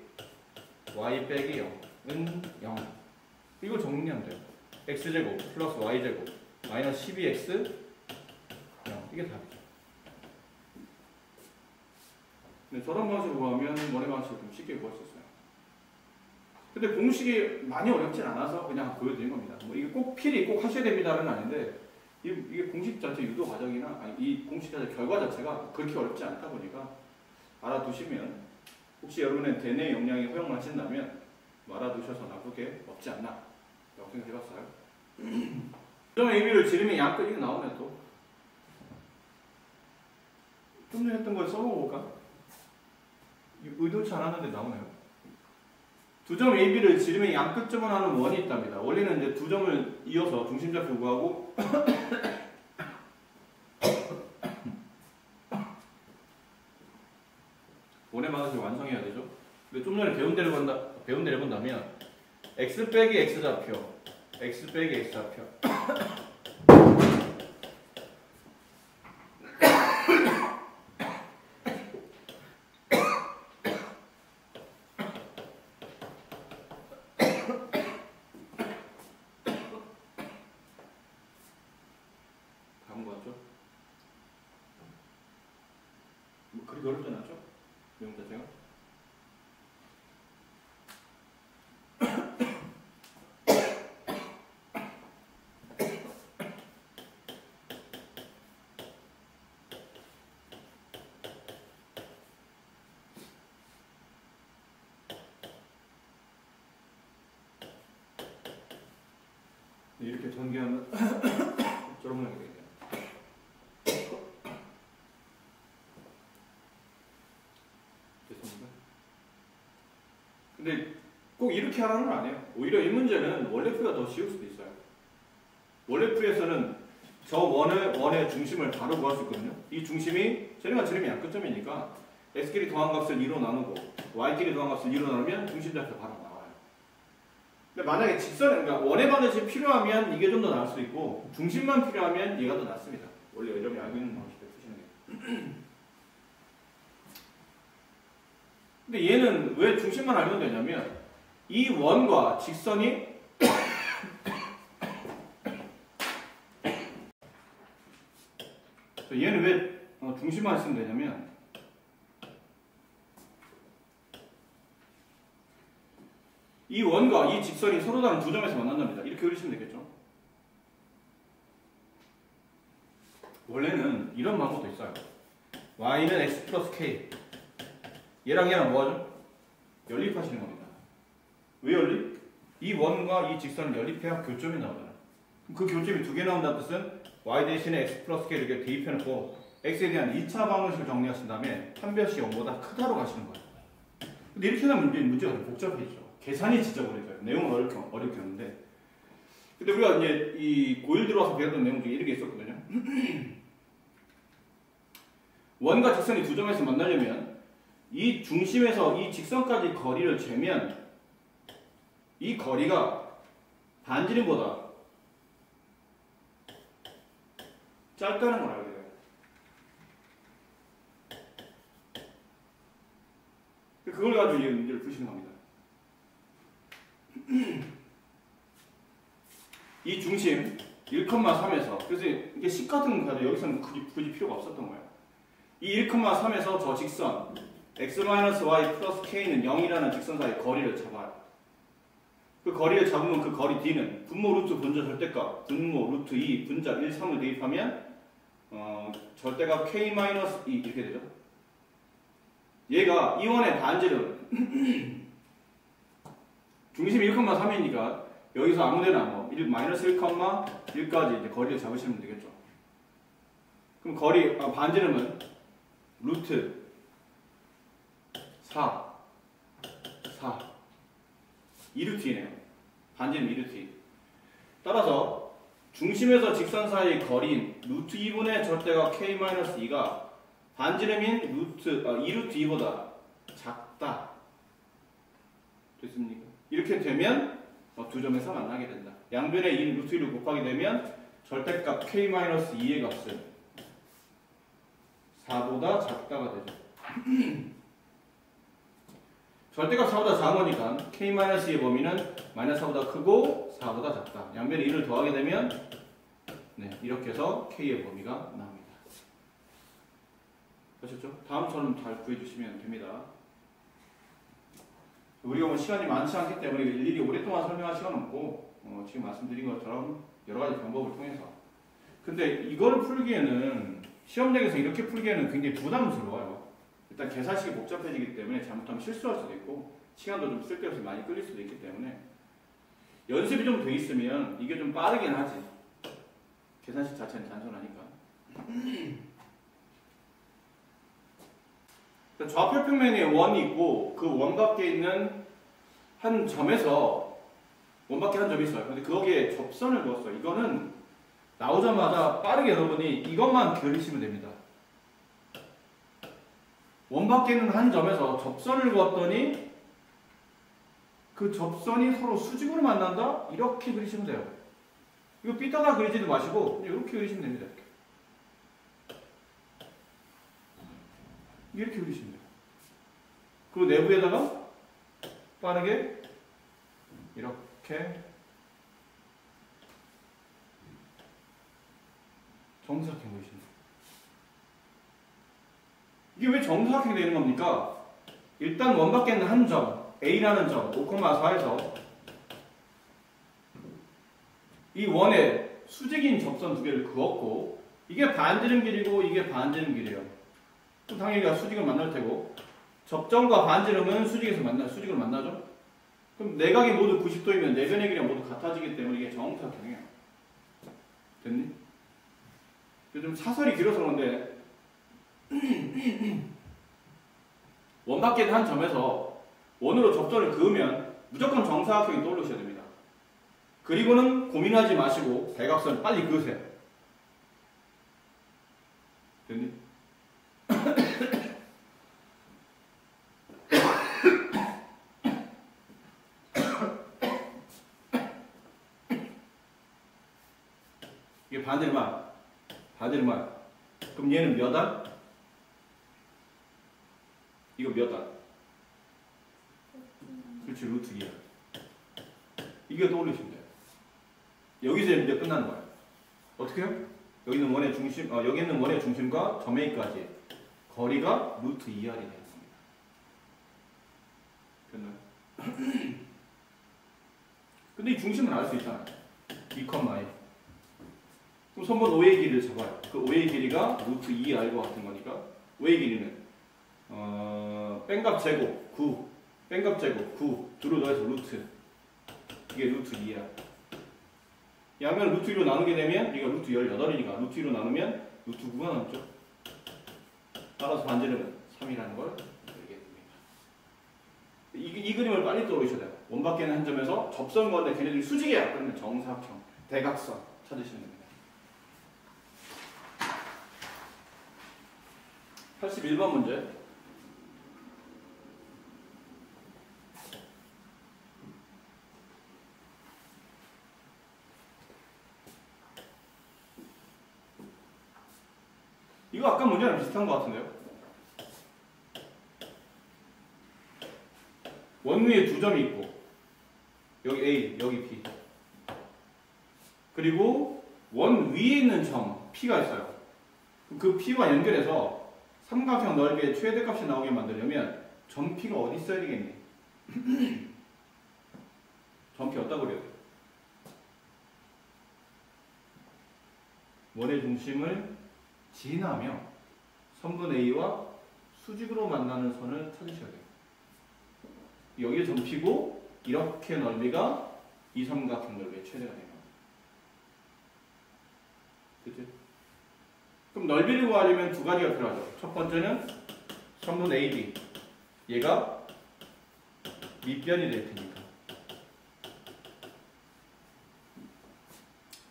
y 빼기 0은 0 이걸 정리하면 돼요. x제곱 플러스 y제곱 마이너스 12x 0 이게 답이죠. 근데 저런 방식으로 구하면 원의 방식을 좀 쉽게 구할 수 있어요. 근데 공식이 많이 어렵진 않아서 그냥 보여드린 겁니다. 뭐 이게 꼭 필히 꼭 하셔야 됩니다는 아닌데 이게 공식 자체 유도 과정이나 아니 이 공식 자체 결과 자체가 그렇게 어렵지 않다 보니까 알아두시면 혹시 여러분의 대뇌 역량이 허용하신다면 알아두셔서 나쁘게 없지 않나 라고 생각해봤어요. 점의 의미를 지름의 양끝이 나오면 또 좀 전에 했던 걸 써볼까? 의도치 않았는데 나오네요. 두 점 AB를 지름의 양끝점을 하는 원이 있답니다. 원래는 이제 두 점을 이어서 중심좌표 구하고 원의 방정식을 완성해야 되죠. 근데 좀 전에 배운 대로 본다면 x 빼기 x좌표 x 빼기 x좌표 그렇게 어렵지 않았죠? 내용 자체가? 이렇게 전개하면 저런 모양이 되겠네요. 근데 꼭 이렇게 하라는 건 아니에요. 오히려 이 문제는 원래풀이가 더 쉬울 수도 있어요. 원래풀이에서는 저 원의 중심을 바로 구할 수 있거든요. 이 중심이 쟤네가 지름이 양끝점이니까 x끼리 더한 값을 2로 나누고 y끼리 더한 값을 2로 나누면 중심좌표 바로 나와요. 근데 만약에 그러니까 원의 방정식이 필요하면 이게 좀 더 나을 수도 있고 중심만 필요하면 얘가 더 낫습니다. 원래 여러분이 알고 있는 방식대로 푸시는 게. 근데 얘는 왜 중심만 알면 되냐면 이 원과 직선이 얘는 왜 중심만 쓰면 되냐면 이 이 원과 이 직선이 서로 다른 두 점에서 만난답니다. 이렇게 그리시면 되겠죠. 원래는 이런 방법도 있어요. y는 x 플러스 k. 얘랑 얘랑 뭐하죠? 연립하시는 겁니다. 왜 연립? 이 원과 이 직선을 연립해야 교점이 나오잖아요. 그 교점이 두 개 나온다는 뜻은 y 대신에 x 플러스 k를 이렇게 대입해놓고 x에 대한 2차 방정식을 정리하신 다음에 한 변씩 0보다 크다로 가시는 거예요. 근데 이렇게 하면 문제가 좀 복잡해지죠. 계산이 진짜 어려워요. 내용은 어렵게 없는데. 근데 우리가 이제 이 고1 들어와서 배웠던 내용 중에 이런 게 있었거든요. 원과 직선이 두 점에서 만나려면 이 중심에서 이 직선까지 거리를 재면 이 거리가 반지름보다 짧다는 걸 알게 돼요. 그걸 가지고 이 문제를 푸시는 겁니다. 이 중심 1,3에서 그래서 이게 식 같은 거 가지고 여기서는 굳이 필요가 없었던 거예요. 이 1,3에서 저 직선 x-y 플러스 k는 0이라는 직선 사이 거리를 잡아요. 그 거리를 잡으면 그 거리 d는 분모 루트 분자 절대값 분모 루트 2 분자 1, 3을 대입하면 절대값 k-2 이렇게 되죠. 얘가 이 원의 반지름 중심이 1,3이니까 여기서 아무데나 뭐 마이너스 1,1까지 이제 거리를 잡으시면 되겠죠. 그럼 반지름은 루트 4 2루트이네요. 반지름 2루트. 따라서 중심에서 직선 사이의 거리인 루트 2분의 절대값 k-2가 반지름인 2루트 2보다 작다. 됐습니까? 이렇게 되면 두 점에서 만나게 된다. 양변에 이 루트 2를 곱하게 되면 절대값 k-2의 값은 4보다 작다가 되죠. 절대값 4보다 작은 거니까 k-2의 범위는 마이너스 4보다 크고 4보다 작다. 양변에 2를 더하게 되면 이렇게 해서 k의 범위가 나옵니다. 아셨죠? 다음처럼 잘 구해주시면 됩니다. 우리가 뭐 시간이 많지 않기 때문에 일일이 오랫동안 설명할 시간 없고 지금 말씀드린 것처럼 여러 가지 방법을 통해서. 근데 이걸 풀기에는 시험장에서 이렇게 풀기에는 굉장히 부담스러워요. 일단 계산식이 복잡해지기 때문에 잘못하면 실수할 수도 있고 시간도 좀 쓸데없이 많이 끌릴 수도 있기 때문에 연습이 좀 돼 있으면 이게 좀 빠르긴 하지. 계산식 자체는 단순하니까. 좌표평면에 원이 있고 그 원 밖에 있는 한 점에서 원 밖에 한 점이 있어요. 근데 거기에 접선을 그었어요. 이거는 나오자마자 빠르게 여러분이 이것만 그리시면 됩니다. 원 밖에 있는 한 점에서 접선을 그었더니 그 접선이 서로 수직으로 만난다? 이렇게 그리시면 돼요. 이거 삐딱하게 그리지도 마시고 이렇게 그리시면 됩니다. 이렇게 그리시면 돼요. 그 내부에다가 빠르게 이렇게 정사각형 그리시면 돼요. 이게 왜 정사각형이 되는 겁니까? 일단 원 밖에 있는 한 점, A라는 점, 5,4에서 이 원에 수직인 접선 두 개를 그었고 이게 반지름 길이고 이게 반지름 길이에요. 그럼 당연히 수직을 만날 테고 접점과 반지름은 수직을 만나죠? 그럼 내각이 모두 90도이면 내변의 길이가 모두 같아지기 때문에 이게 정사각형이에요. 됐니? 좀 사설이 길어서 그런데 원 밖에 있는 한 점에서 원으로 접선을 그으면 무조건 정사각형이 떠오르셔야 됩니다. 그리고는 고민하지 마시고 대각선을 빨리 그으세요. 됐니? 이게 반지름만. 그럼 얘는 몇 알? 이거 몇 알? 그렇지, 루트 2알. 이게 떠올리시면 돼요. 여기서 이제 끝나는 거예요. 어떻게 해요? 여기 있는 원의 중심과 점 A까지 거리가 루트 2R이 되는 겁니다. 됐나요? 근데 이 중심은 알 수 있잖아요. 2, a. 그럼 선분 O의 길이를 잡아요. 그 O의 길이가 루트 2R과 같은 거니까 O의 길이는 뺀값 제곱 9, 뺀값 제곱 9, 두루 더해서 루트. 이게 루트 2야. 양면을 루트 2로 나누게 되면 이거 루트 18이니까 루트 2로 나누면 루트 9가 남죠. 따라서 반지름은 3이라는 걸 알게 됩니다. 이 그림을 빨리 떠오르셔야 돼요. 원밖에는 한 점에서 접선 건데 걔네들이 수직이야. 그러면 정사각형, 대각선 찾으시면 됩니다. 81번 문제. 이거 아까 문제랑 비슷한 것 같은데요? 원 위에 두 점이 있고 여기 A, 여기 B 그리고 원 위에 있는 점 P가 있어요. 그 P와 연결해서 삼각형 넓이의 최대값이 나오게 만들려면 점 P가 어디 있어야 되겠니? 점 P 어디다 그려야 돼? 원의 중심을 지나며 선분 A와 수직으로 만나는 선을 찾으셔야 돼요. 여기에 점 P고 이렇게 넓이가 이 삼각형 넓이의 최대가 돼요. 그치? 그럼 넓이를 구하려면 두 가지가 필요하죠. 첫 번째는 선분 AB 얘가 밑변이 될 테니까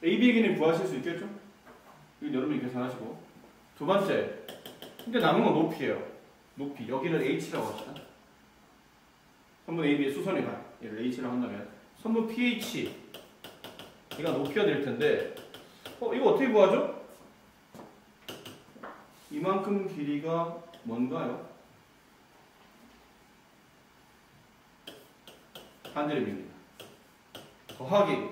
AB의 길이는 구하실 수 있겠죠? 이건 여러분이 계산하시고 두 번째 근데 남은 건 높이에요. 높이 여기를 H라고 합시다. 선분 AB의 수선이가 얘를 H라고 한다면 선분 PH 얘가 높이가 될 텐데 이거 어떻게 구하죠? 이만큼 길이가 뭔가요? 반지름입니다. 더하기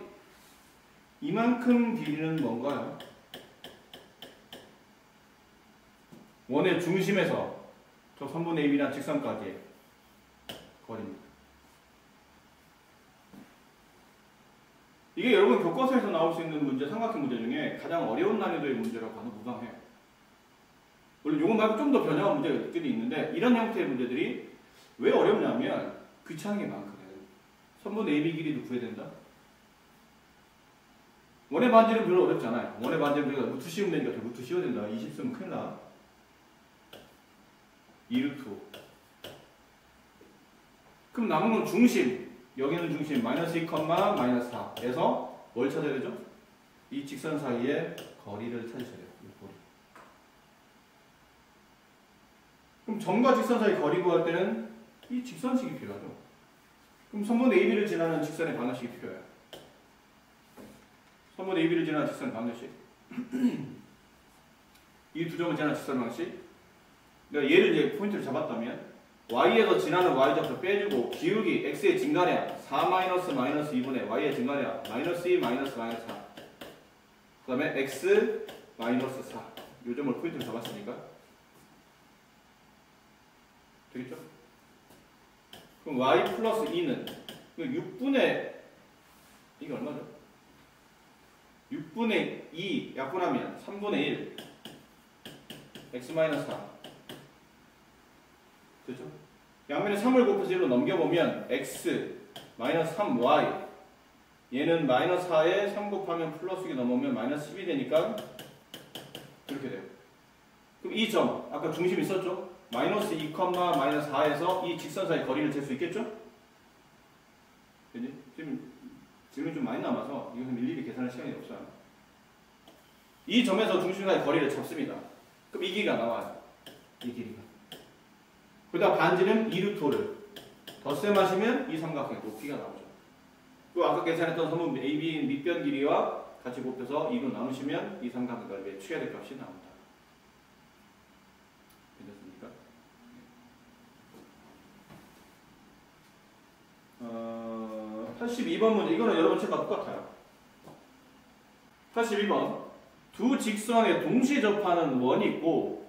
이만큼 길이는 뭔가요? 원의 중심에서 저 선분 AB란 직선까지의 거리입니다. 이게 여러분 교과서에서 나올 수 있는 문제, 삼각형 문제 중에 가장 어려운 난이도의 문제라고 봐도 무방해요. 물론 요거 말고 좀 더 변형한 문제들이 있는데 이런 형태의 문제들이 왜 어렵냐면 귀찮은 게 많거든. 선분 AB 길이도 구해야 된다. 원의 반지름 별로 어렵지 않아요. 원의 반지름 우리가 루트 씌우면 되니까 루트 씌워야 된다. 20 쓰면 큰일 나. 2루트. 그럼 남은 건 중심. 여기는 중심 마이너스 2, 마이너스 4에서 뭘 찾아야 되죠? 이 직선 사이의 거리를 찾으셔야 돼요. 이 거리. 그럼 점과 직선 사이 거리 구할 때는 이 직선식이 필요하죠. 그럼 선분 AB를 지나는 직선의 방정식이 필요해요. 선분 AB를 지나는 직선의 방정식. 이 두 점을 지나는 직선 방식. 내가 얘를 이제 포인트를 잡았다면 y에서 지나는 y좌표 빼주고 기울기 x의 증가량 4 마이너스 2분의 y의 증가량 마이너스 2 마이너스 4. 그 다음에 x 마이너스 4. 요 점을 포인트를 잡았으니까 되겠죠? 그럼 y 플러스 2는 6분의 이게 얼마죠? 6분의 2 약분하면 3분의 1 x 마이너스 4 그렇죠? 양면에 3을 곱해서 1로 넘겨보면 x 마이너스 3y 얘는 마이너스 4에 3 곱하면 플러스 2 넘으면 마이너스 10이 되니까 이렇게 돼요. 그럼 이 점 아까 중심 있었죠? 마이너스 2, 마이너스 4에서 이 직선 사이 거리를 잴 수 있겠죠? 그지? 지금 질문이 좀 많이 남아서 이것은 일일이 계산할 시간이 없어요. 이 점에서 중심 사이 거리를 잡습니다. 그럼 이 길이가 나와요. 이 길이가. 그다음 반지름 2루트를 덧셈하시면 이 삼각형의 높이가 나오죠. 또 아까 계산했던 선분 AB 밑변 길이와 같이 곱해서 2로 나누시면 이 삼각형 넓이의 최대 값이 나옵니다. 괜찮습니까? 82번 문제. 이거는 여러분 책과 똑같아요. 82번. 두 직선에 동시에 접하는 원이 있고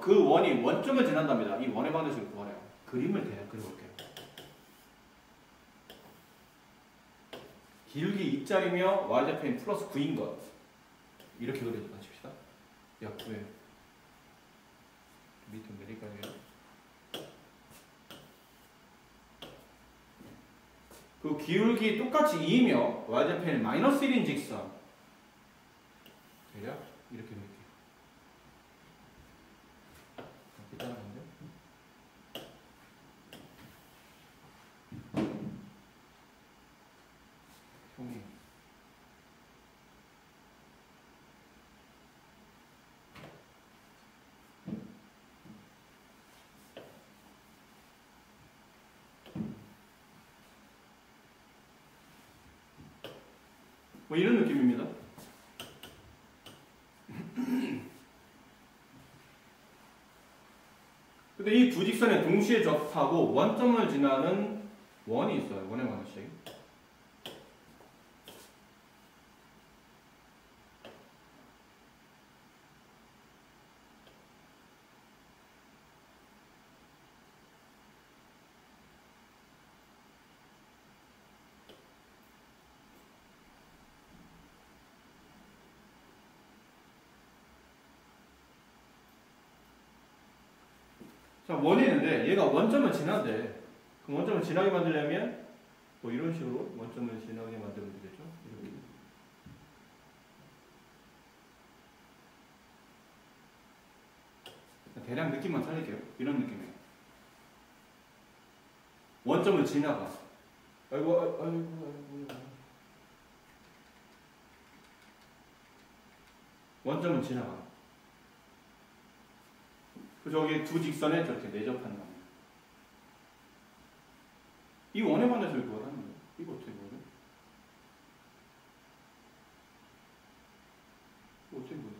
그 원이 원점을 지난답니다. 이 원의 방정식을 구하래요. 그림을 대략 그려볼게요. 기울기 2짜리며 y좌편이 플러스 9인 것. 이렇게 그려서 칩시다. 야, 왜? 밑에 내릴까요? 그 기울기 똑같이 2이며 y좌편이 마이너스 1인 직선. 대략 이렇게 놓을게요. 따라가는데? 형이 뭐 이런 느낌입니다. 근데 이 두 직선에 동시에 접하고 원점을 지나는 원이 있어요. 원의 원씩. 자, 원이 있는데 얘가 원점을 지나대. 그 원점을 지나게 만들려면 뭐 이런 식으로 원점을 지나게 만들면 되겠죠. 이렇게. 대략 느낌만 살릴게요. 이런 느낌이에요. 원점을 지나가. 아이고. 원점을 지나가. 그 저기 두 직선에 저렇게 내접하는 겁니다. 이 원에 관해서 그걸 하는 거예요. 이거 어떻게 보죠? 이거 어떻게 보죠?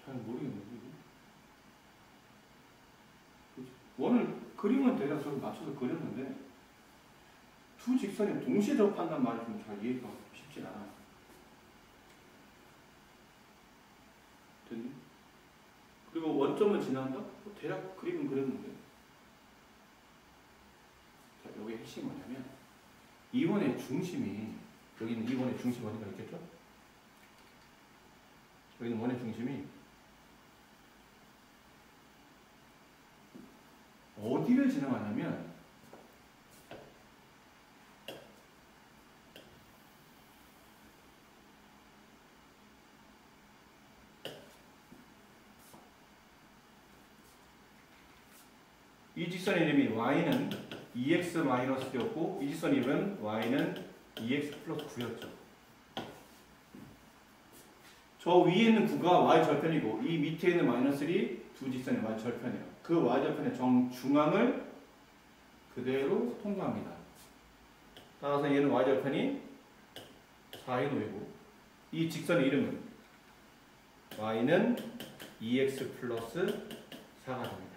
잘 모르겠는데. 원을 그림은 대략 저기 맞춰서 그렸는데 두 직선이 동시에 접한다는 말이 좀 잘 이해가 쉽지 않아요. 됐니? 그리고 원점을 지난다? 뭐 대략 그림은 그렸는데. 자, 여기 핵심이 뭐냐면 이 원의 중심이 여기 있는 이 원의 중심 어디가 있겠죠? 여기 있는 원의 중심이 어디를 지나가냐면 이 직선의 이름이 y는 2x-였고 이 직선의 이름은 y는 2x 플러스 9였죠. 저 위에 있는 9가 y절편이고 이 밑에 있는 마이너스 1이 두 직선의 y절편이에요. 그 y절편의 정중앙을 그대로 통과합니다. 따라서 얘는 y절편이 4인호이고 이 직선의 이름은 y는 2x 플러스 4가 됩니다.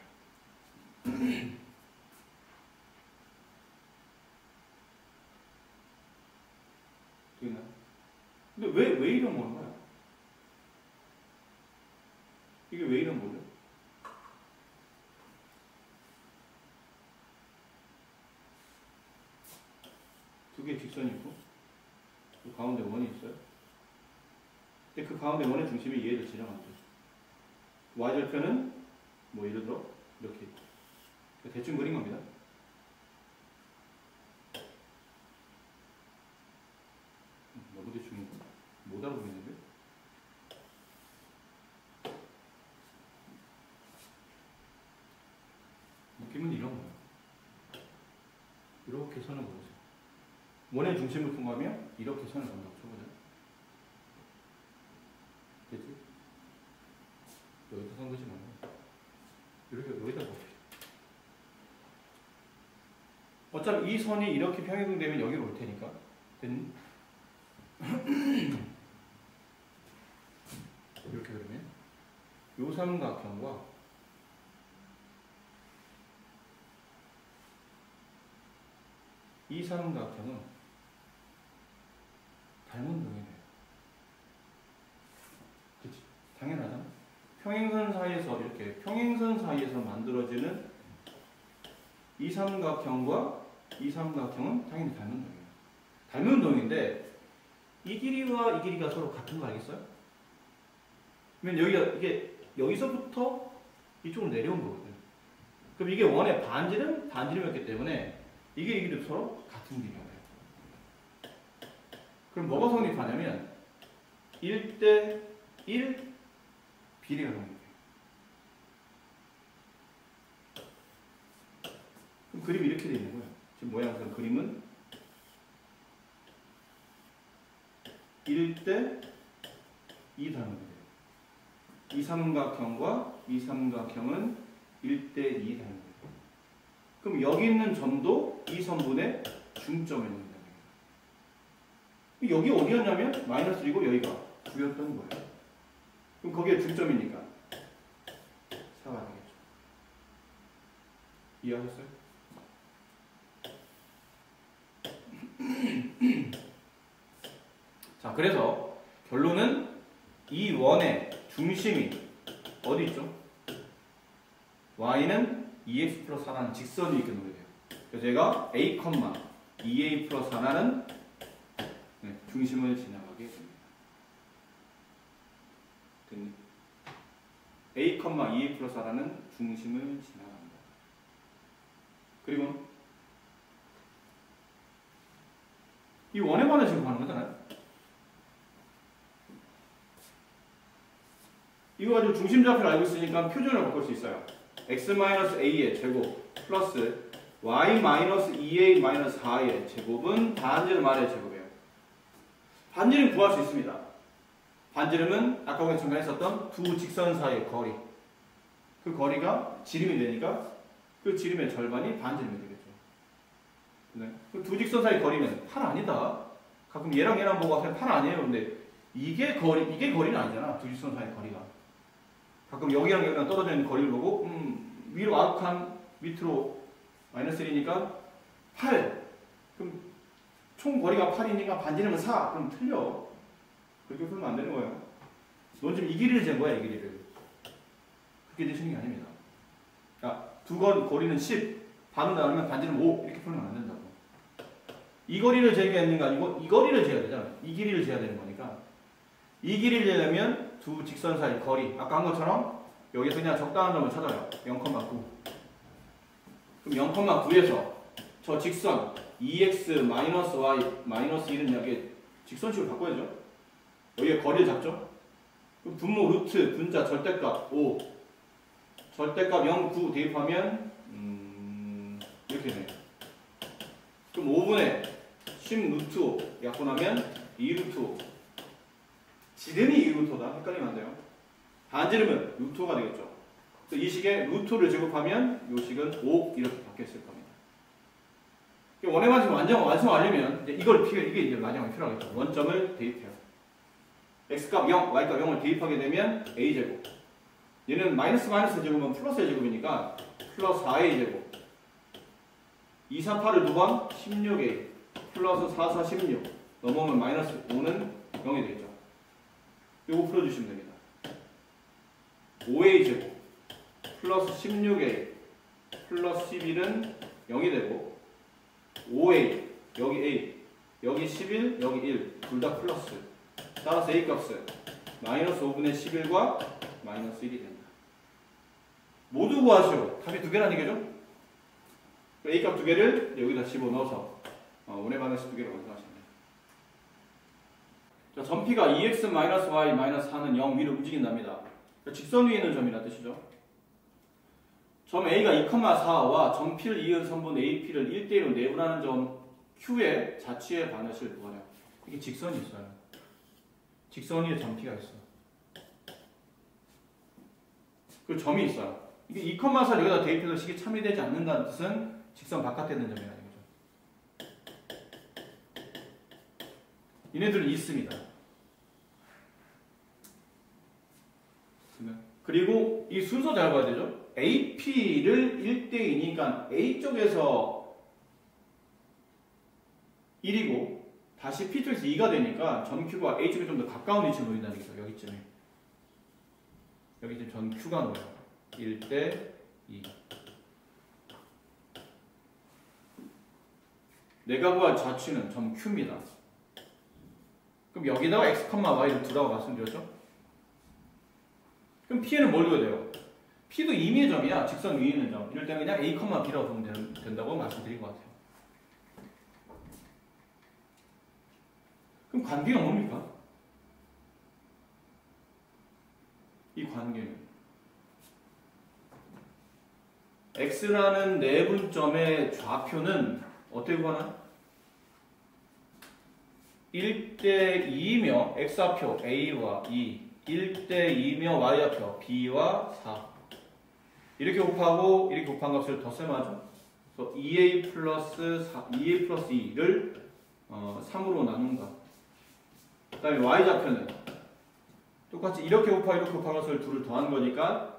근데 왜 이런 거는 거야? 이게 왜 이런 거죠? 두 개의 직선이 있고 그 가운데 원이 있어요. 근데 그 가운데 원의 중심이 얘를 지나가죠. y절편은 뭐 예를 들어 이렇게 있고 대충 그린 겁니다. 너무 대충 못 알아보겠는데? 느낌은 이런 거예요. 이렇게 선을 그어보세요. 원의 중심을 통과하면 이렇게 선을 그린다고 쳐보자. 됐지? 여기다 선 그지 말고 이렇게 여기다 보세요. 어차피 이 선이 이렇게 평행되면 여기로 올 테니까. 됐니? 이렇게 그러면 요 삼각형과 이 삼각형은 닮은 동이네요. 그치? 당연하잖아. 평행선 사이에서 이렇게 평행선 사이에서 만들어지는 이 삼각형과 이 삼각형은 당연히 닮은 동이에요. 닮은 동인데 이 길이와 이 길이가 서로 같은 거 알겠어요? 그러면 이게 여기서부터 이쪽으로 내려온 거거든요. 그럼 이게 원의 반지름이었기 때문에 이게 이 길이도 서로 같은 길이에요. 그럼 뭐가 성립하냐면 1대 1 비례가 성립해요. 그럼 그림이 이렇게 되어 있는 거예요. 지금 모양상 그림은 1대 2 닮은 거예요. 이 삼각형과 이 삼각형은 1대 2 닮은 거예요. 그럼 여기 있는 점도 이 선분의 중점에 있는 거예요. 여기 어디였냐면 마이너스 1이고 여기가 9였던 거예요. 그럼 거기에 중점이니까 4가 되겠죠. 이해하셨어요? 자, 그래서 결론은 이 원의 중심이 어디 있죠? y는 2x 플러스 4라는 직선이 있게 놓게 돼요. 그래서 제가 a, 2a 플러스 4라는 중심을 지나가게 됩니다. 됐니? a, 2a 플러스 4라는 중심을 지나갑니다. 그리고 이 원에 관해 지금 하는 거잖아요. 이거 가지고 중심좌표를 알고 있으니까 표준을 바꿀 수 있어요. x-a의 제곱 플러스 y-2a-4의 제곱은 반지름 아래의 제곱이에요. 반지름 구할 수 있습니다. 반지름은 아까 우리가 잠깐 했었던 두 직선 사이의 거리. 그 거리가 지름이 되니까 그 지름의 절반이 반지름이 되겠죠. 네. 그 두 직선 사이의 거리는 8 아니다. 가끔 얘랑 보고 8 아니에요. 근데 이게 거리는 아니잖아. 두 직선 사이의 거리가. 가끔 여기랑 떨어져 있는 거리를 보고 위로 9칸 밑으로 마이너스 1이니까 8. 그럼 총 거리가 8이니까 반지름은 4. 그럼 틀려. 그렇게 풀면 안 되는 거예요. 넌 지금 이 길이를 잰 거야, 이 길이를. 그렇게 되시는 게 아닙니다. 두 거리는 10. 반을 나누면 반지름 5. 이렇게 풀면 안 된다고. 이 거리를 재게 있는 게 아니고 이 거리를 재야 되잖아. 이 길이를 재야 되는 거니까. 이 길이를 재려면 두 직선 사이 거리. 아까 한 것처럼 여기서 그냥 적당한 점을 찾아요. 0,9. 그럼 0,9에서 저 직선 2x-y-1은 여기 직선식으로 바꿔야죠. 여기에 거리를 잡죠. 그럼 분모 루트 분자 절대값 5. 절대값 0,9 대입하면 이렇게 되네요. 그럼 5분의 10 루트 5 약분하면 2 루트 5. 지름이 2 루트 5다. 헷갈리면 안 돼요. 반지름은 루트 5가 되겠죠. 이 식에 루트 5를 제곱하면 이 식은 5 이렇게 바뀌었을 겁니다. 원의 반지름 완성하려면 이게 이제 마지막에 필요하겠죠. 원점을 대입해요. x값 0, y값 0을 대입하게 되면 a제곱. 얘는 마이너스 제곱은 플러스의 제곱이니까 플러스 4a 제곱. 2, 3, 8을 두 번 16a 플러스 4, 4, 16 넘어오면 마이너스 5는 0이 되겠죠. 요거 풀어주시면 됩니다. 5a 제곱 플러스 16a 플러스 11은 0이 되고 5a 여기 a 여기 11 여기 1 둘 다 플러스. 따라서 a 값은 마이너스 5분의 11과 마이너스 1이 된다. 모두 구하시오. 답이 두 개라는 얘기죠? a 값 두 개를 여기다 집어넣어서 원의 반응식 두 개를 완성하시면 돼요. 자, 점피가 2x-y-4는 0 위로 움직인답니다. 직선 위에 있는 점이란 뜻이죠. 점 A가 2,4와 점 P를 이은 선분 AP를 1대1로 내분하는 점 Q의 자취의 반응식을 구하래요. 이게 직선이 있어요. 직선 위에 점 P가 있어. 그리고 점이 있어요. 이게 2,4를 여기다 대입해서 식이 참여되지 않는다는 뜻은 직선 바깥에 있는 점이라는 거죠. 얘네들은 있습니다. 그리고 이 순서 잘 봐야 되죠. AP를 1대2니까 A쪽에서 1이고 다시 P쪽에서 2가 되니까 점 Q가 A쪽에 좀 더 가까운 위치에 놓인다는 거죠. 여기쯤에. 여기 지금 전 Q가 놓여요. 1대2. 내가 구할 좌측은 점 Q입니다. 그럼 여기다가 x, y를 두라고 말씀드렸죠? 그럼 P에는 뭘 둬야 돼요? P도 임의의 점이야. 직선 위에 있는 점. 이럴 때는 그냥 A, B라고 보면 된다고 말씀드린 것 같아요. 그럼 관계가 뭡니까? 이 관계는 x라는 내분점의 좌표는 어떻게 구하나? 1대2며 x좌표 a와 2, 1대2며 y좌표 b와 4 이렇게 곱하고 이렇게 곱한 값을 덧셈하죠. 그래서 2a 플러스 2를 3으로 나눈다. 그 다음에 y좌표는 똑같이 이렇게 곱하고 이렇게 곱한 것을 둘을 더한 거니까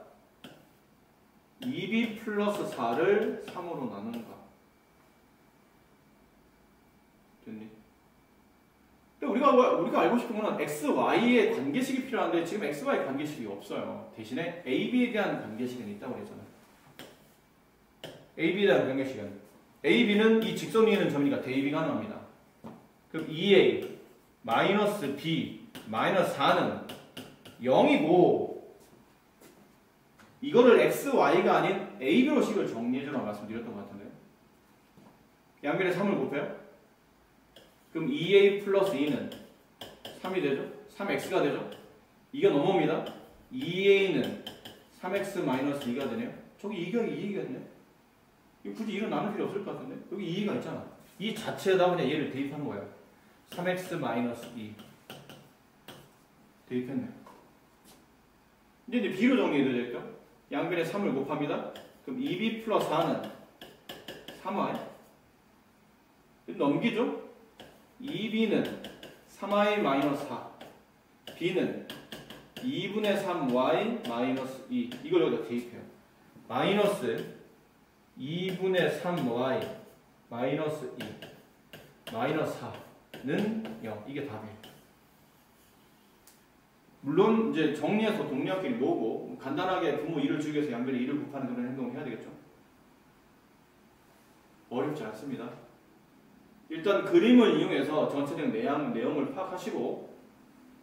2b 플러스 4를 3으로 나눈다. 됐니? 근데 우리가 알고 싶은 거는 x, y의 관계식이 필요한데 지금 x, y 관계식이 없어요. 대신에 a, b에 대한 관계식은 있다고 그랬잖아요. a, b에 대한 관계식은 a, b는 이 직선 위에 있는 점이니까 대입이 가능합니다. 그럼 2a 마이너스 b 마이너스 4는 0이고 이거를 x, y가 아닌 a, b로 식을 정리해주라고 말씀드렸던 것 같은데요. 양변에 3을 곱해요? 그럼 2a 플러스 2는 3이 되죠? 3x가 되죠? 2가 넘어옵니다. 2a는 3x 마이너스 2가 되네요. 저기 2가 2이겠네요. 굳이 2를 나눌 필요 없을 것 같은데? 여기 2가 있잖아. 이 자체에다 그냥 얘를 대입한 거예요. 3x 마이너스 2 대입했네요. 이제 b로 정리해도 되겠죠? 양변에 3을 곱합니다. 그럼 2b 플러스 4는 3y 넘기죠? 2b는 3y 마이너스 4 b는 2분의 3y 마이너스 2 이걸 여기다 대입해요. 마이너스 2분의 3y 마이너스 2 마이너스 4는 0 이게 답이에요. 물론 이제 정리해서 동리학끼리 모으고 간단하게 부모 2를 주기 위해서 양변에 2를 곱하는 그런 행동을 해야 되겠죠. 어렵지 않습니다. 일단 그림을 이용해서 전체적인 내용을 파악하시고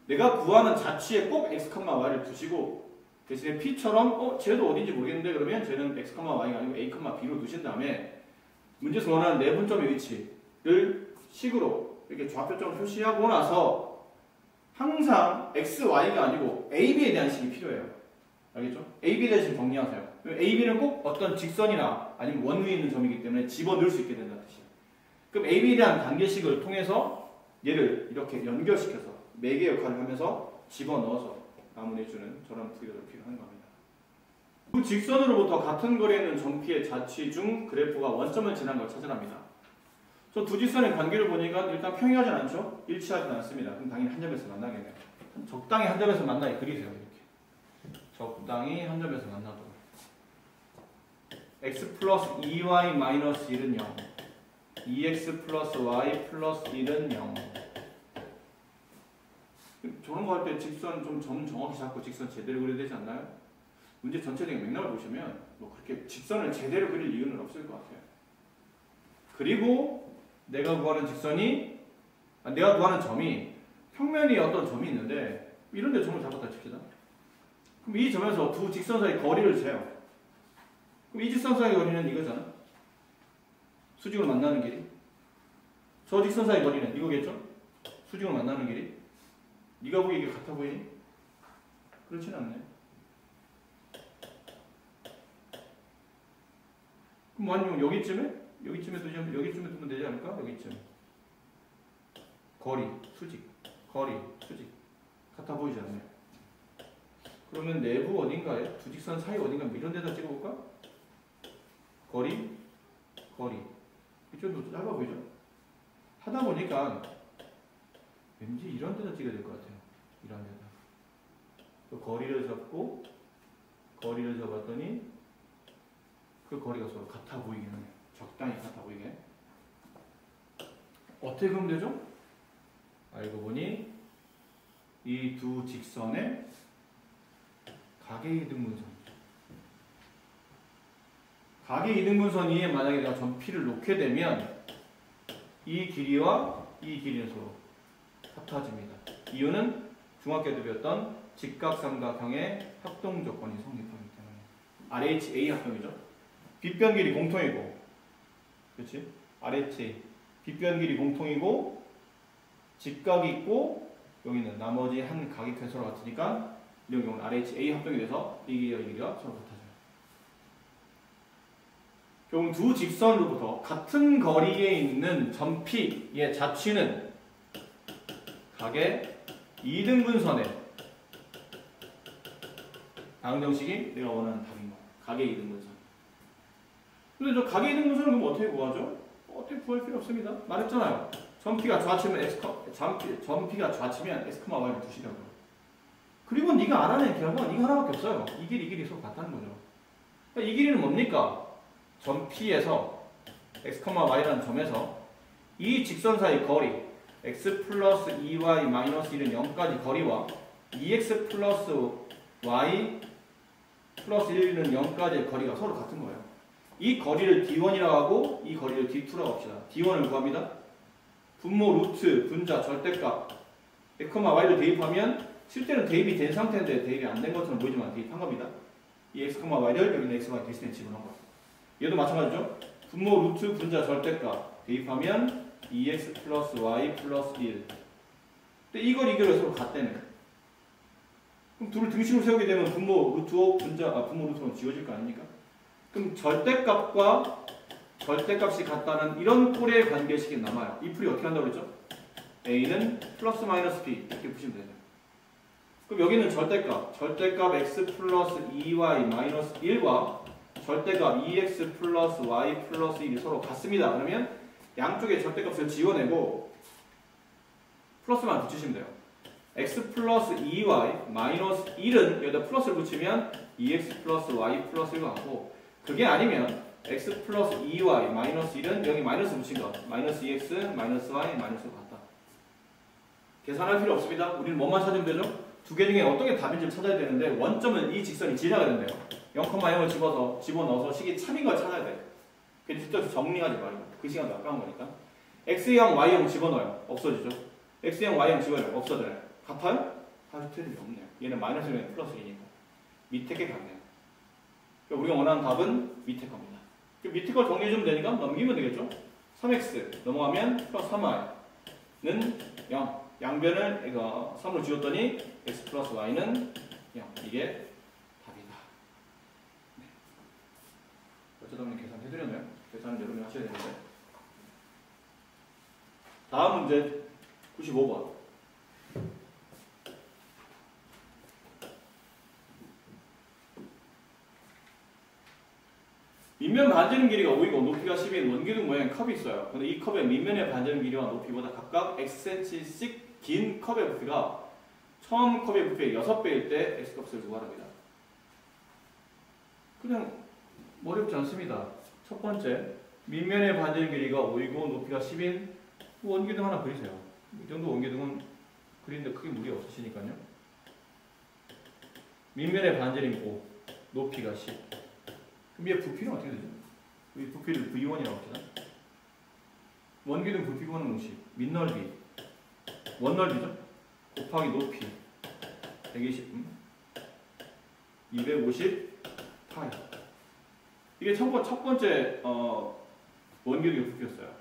내가 구하는 자취에 꼭 x, y를 두시고 대신에 p처럼 쟤도 어딘지 모르겠는데 그러면 쟤는 x, y가 아니고 a, b로 두신 다음에 문제에서 원하는 내분점의 위치를 식으로 이렇게 좌표점을 표시하고 나서 항상 x, y가 아니고 a, b에 대한 식이 필요해요. 알겠죠? a, b에 대한 식 정리하세요. a, b는 꼭 어떤 직선이나 아니면 원 위에 있는 점이기 때문에 집어넣을 수 있게 된다는 뜻이에요. 그럼 a, b에 대한 관계식을 통해서 얘를 이렇게 연결시켜서 매개 역할을 하면서 집어넣어서 나무내주는 저런 부여를 필요한 겁니다. 그 직선으로부터 같은 거리에 있는 점피의 자취 중 그래프가 원점을 지난 걸 찾으랍니다. 저 두 직선의 관계를 보니까 일단 평행하진 않죠? 일치하진 않습니다. 그럼 당연히 한 점에서 만나겠네요. 적당히 한 점에서 만나게 그리세요. 이렇게. 적당히 한 점에서 만나도록. x 플러스 2y 마이너스 1은 0. 2x 플러스 y 플러스 1은 0. 저런 거 할 때 직선 좀 점 정확히 잡고 직선 제대로 그려야 되지 않나요? 문제 전체적인 맥락을 보시면 뭐 그렇게 직선을 제대로 그릴 이유는 없을 것 같아요. 그리고 내가 구하는 점이 평면이 어떤 점이 있는데 이런 데 점을 잡았다 칩시다. 그럼 이 점에서 두 직선 사이 거리를 재요. 그럼 이 직선 사이 거리는 이거잖아. 수직으로 만나는 길이. 저 직선 사이 거리는 이거겠죠? 수직으로 만나는 길이. 네가 보기에 이게 같아 보이니? 그렇진 않네. 그럼 아니면 여기쯤에 두면 되지 않을까? 여기쯤. 거리, 수직. 같아 보이지 않나요? 그러면 내부 어딘가에 두 직선 사이 어딘가 이런 데다 찍어볼까? 거리. 이쪽도 짧아 보이죠? 하다 보니까 왠지 이런 데다 찍어야 될 것 같아요. 이런 데다. 또 거리를 잡고 거리를 잡았더니 그 거리가 서로 같아 보이긴 해요. 적당히 같아 보이게. 어떻게 그러면 되죠? 알고 보니 이 두 직선의 가계이등분선. 가계이등분선 위에 만약에 내가 점 P를 놓게 되면 이 길이와 이 길이는 서로 같아집니다. 이유는 중학교 때 배웠던 직각삼각형의 합동 조건이 성립하기 때문에. RHA 합동이죠. 빗변 길이 공통이고, 그렇지? RHA 빗변 길이 공통이고 직각이 있고 여기는 나머지 한 각이 서로 같으니까 이런 경우는 RHA 합동이 돼서 이 길이와 이 길이가 서로 같아져요. 결국 두 직선으로부터 같은 거리에 있는 점 P의 자취는 각의 2등분선의 방정식이 내가 원하는 답인 거야. 각의 2등분선. 근데 저 각의 2등분선을 그럼 어떻게 구하죠? 어떻게 구할 필요 없습니다. 말했잖아요. 점 P가 좌치면 점 P가 좌치면 x, y를 두시라고요. 그리고 네가 알아낸 결과는 이거 하나밖에 없어요. 이 길이 서로 같다는 거죠. 그러니까 이 길이는 뭡니까? 점 P에서 x, y라는 점에서 이 직선 사이 거리 x 플러스 2y 마이너스 1은 0까지 거리와 2x 플러스 y 플러스 1은 0까지의 거리가 서로 같은 거예요. 이 거리를 D1이라고 하고 이 거리를 D2라고 합시다. D1을 구합니다. 분모 루트 분자 절대값 x, y를 대입하면 실제는 대입이 된 상태인데 대입이 안 된 것처럼 보이지만 대입한 겁니다. 이 x, y를 여기는 x, y 대신에 집어넣은 거예요. 얘도 마찬가지죠. 분모 루트 분자 절대값 대입하면 2x 플러스 y 플러스 1. 근데 이걸 이거를 서로 같다며. 그럼 둘을 등식으로 세우게 되면 분모 루트 5 분모 루트 5는 지워질 거 아닙니까? 그럼 절대값과 절대값이 같다는 이런 꼴의 관계식이 남아요. 이 풀이 어떻게 한다고 그랬죠? a는 플러스 마이너스 b 이렇게 보시면 되죠. 그럼 여기는 절대값 x 플러스 2y 마이너스 1과 절대값 2x 플러스 y 플러스 1이 서로 같습니다. 그러면 양쪽의 절대값을 지워내고 플러스만 붙이시면 돼요. x 플러스 2y 마이너스 1은 여기다 플러스를 붙이면 2x 플러스 y 플러스 1과 같고, 그게 아니면 x 플러스 2y 마이너스 1은 여기 마이너스 붙인 거 마이너스 2x 마이너스 y 마이너스 1과 같다. 계산할 필요 없습니다. 우리는 뭐만 찾으면 되죠? 두 개 중에 어떤 게 답인지를 찾아야 되는데 원점은 이 직선이 지나가야 된대요. 0,0을 집어넣어서 식이 참인 걸 찾아야 돼. 그래서 뒤쪽에서 정리하지 말고 그 시간도 아까운 거니까. x형, y형 집어넣어요. 없어지죠. x형, y형 집어넣어요. 없어져요. 같아요? 다시 틀린 게 없네요. 얘는 마이너스 1은 플러스 1이니까. 밑에 게 같네요. 그러니까 우리가 원하는 답은 밑에 겁니다. 밑에 걸 정리해주면 되니까 넘기면 되겠죠? 3x 넘어가면 플러스 3y는 0. 양변을 이거 3으로 지웠더니 x 플러스 y는 0. 이게 답이다. 네. 어쩌다 보니 계산해드렸네요. 계산은 여러분이 하셔야 되는데. 다음 문제 95번. 밑면 반지름 길이가 5이고 높이가 10인 원기둥 모양의 컵이 있어요. 근데 이 컵의 밑면의 반지름 길이와 높이보다 각각 xcm씩 긴 컵의 부피가 처음 컵의 부피의 6배일 때 x값을 구하랍니다. 그냥 어렵지 않습니다. 첫 번째, 밑면의 반지름 길이가 5이고 높이가 10인 원기둥 하나 그리세요. 이 정도 원기둥은 그리는데 크게 무리 없으시니까요. 밑면의 반지름이 5, 높이가 10. 그럼 얘 부피는 어떻게 되죠? 이 부피를 V1이라고 합시다. 원기둥 부피 구하는 공식, 밑넓이, 원넓이죠? 곱하기 높이, 120, 250 파이. 이게 첫 번째 원기둥의 부피였어요.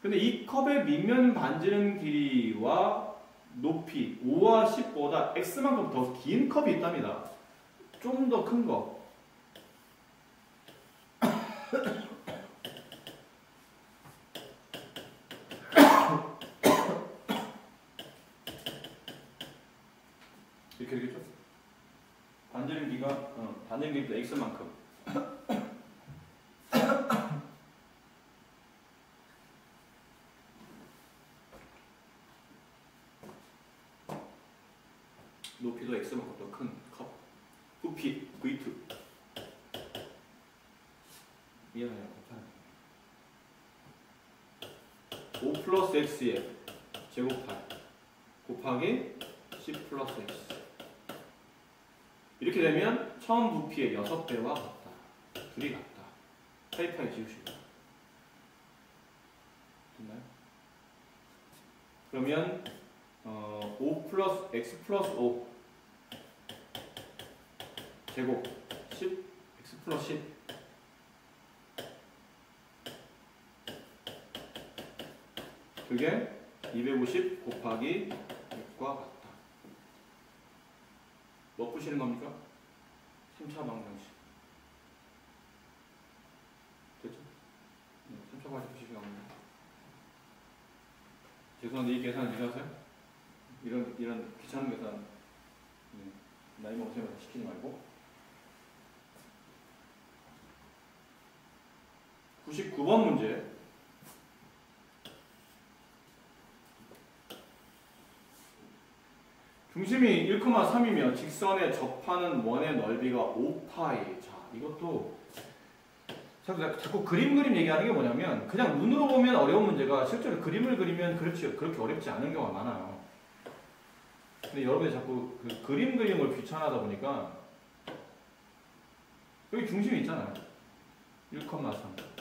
근데 이 컵의 밑면 반지름 길이와 높이 5와 10보다 x만큼 더 긴 컵이 있답니다. 좀 더 큰 거. 이렇게 되겠죠? 반지름 길이도 x만큼. 높이도 x만큼 더 큰 컵. 부피 V2. 미안해요. 5 플러스 x의 제곱할 곱하기 10 플러스 x. 이렇게 되면 처음 부피의 6배와 같다. 둘이 같다. 파이파이 지우시고. 됐나요? 그러면 5 플러스 x 플러스 5 제곱 10 x 플러스 10 그게 250 곱하기 6과 같다. 뭐 푸시는 겁니까? 3차 방정식. 됐죠? 3차 방정식이 나옵니다. 죄송한데 이 계산 이해하세요? 이런 귀찮은 계산 나이 먹으세요 시키지 말고. 99번 문제. 중심이 1,3이면 직선에 접하는 원의 넓이가 5파이. 자, 이것도 자꾸 그림 얘기하는 게 뭐냐면 그냥 눈으로 보면 어려운 문제가 실제로 그림을 그리면 그렇게 어렵지 않은 경우가 많아요. 근데 여러분이 자꾸 그 그림을 귀찮아하다 보니까 여기 중심이 있잖아요. 1,3.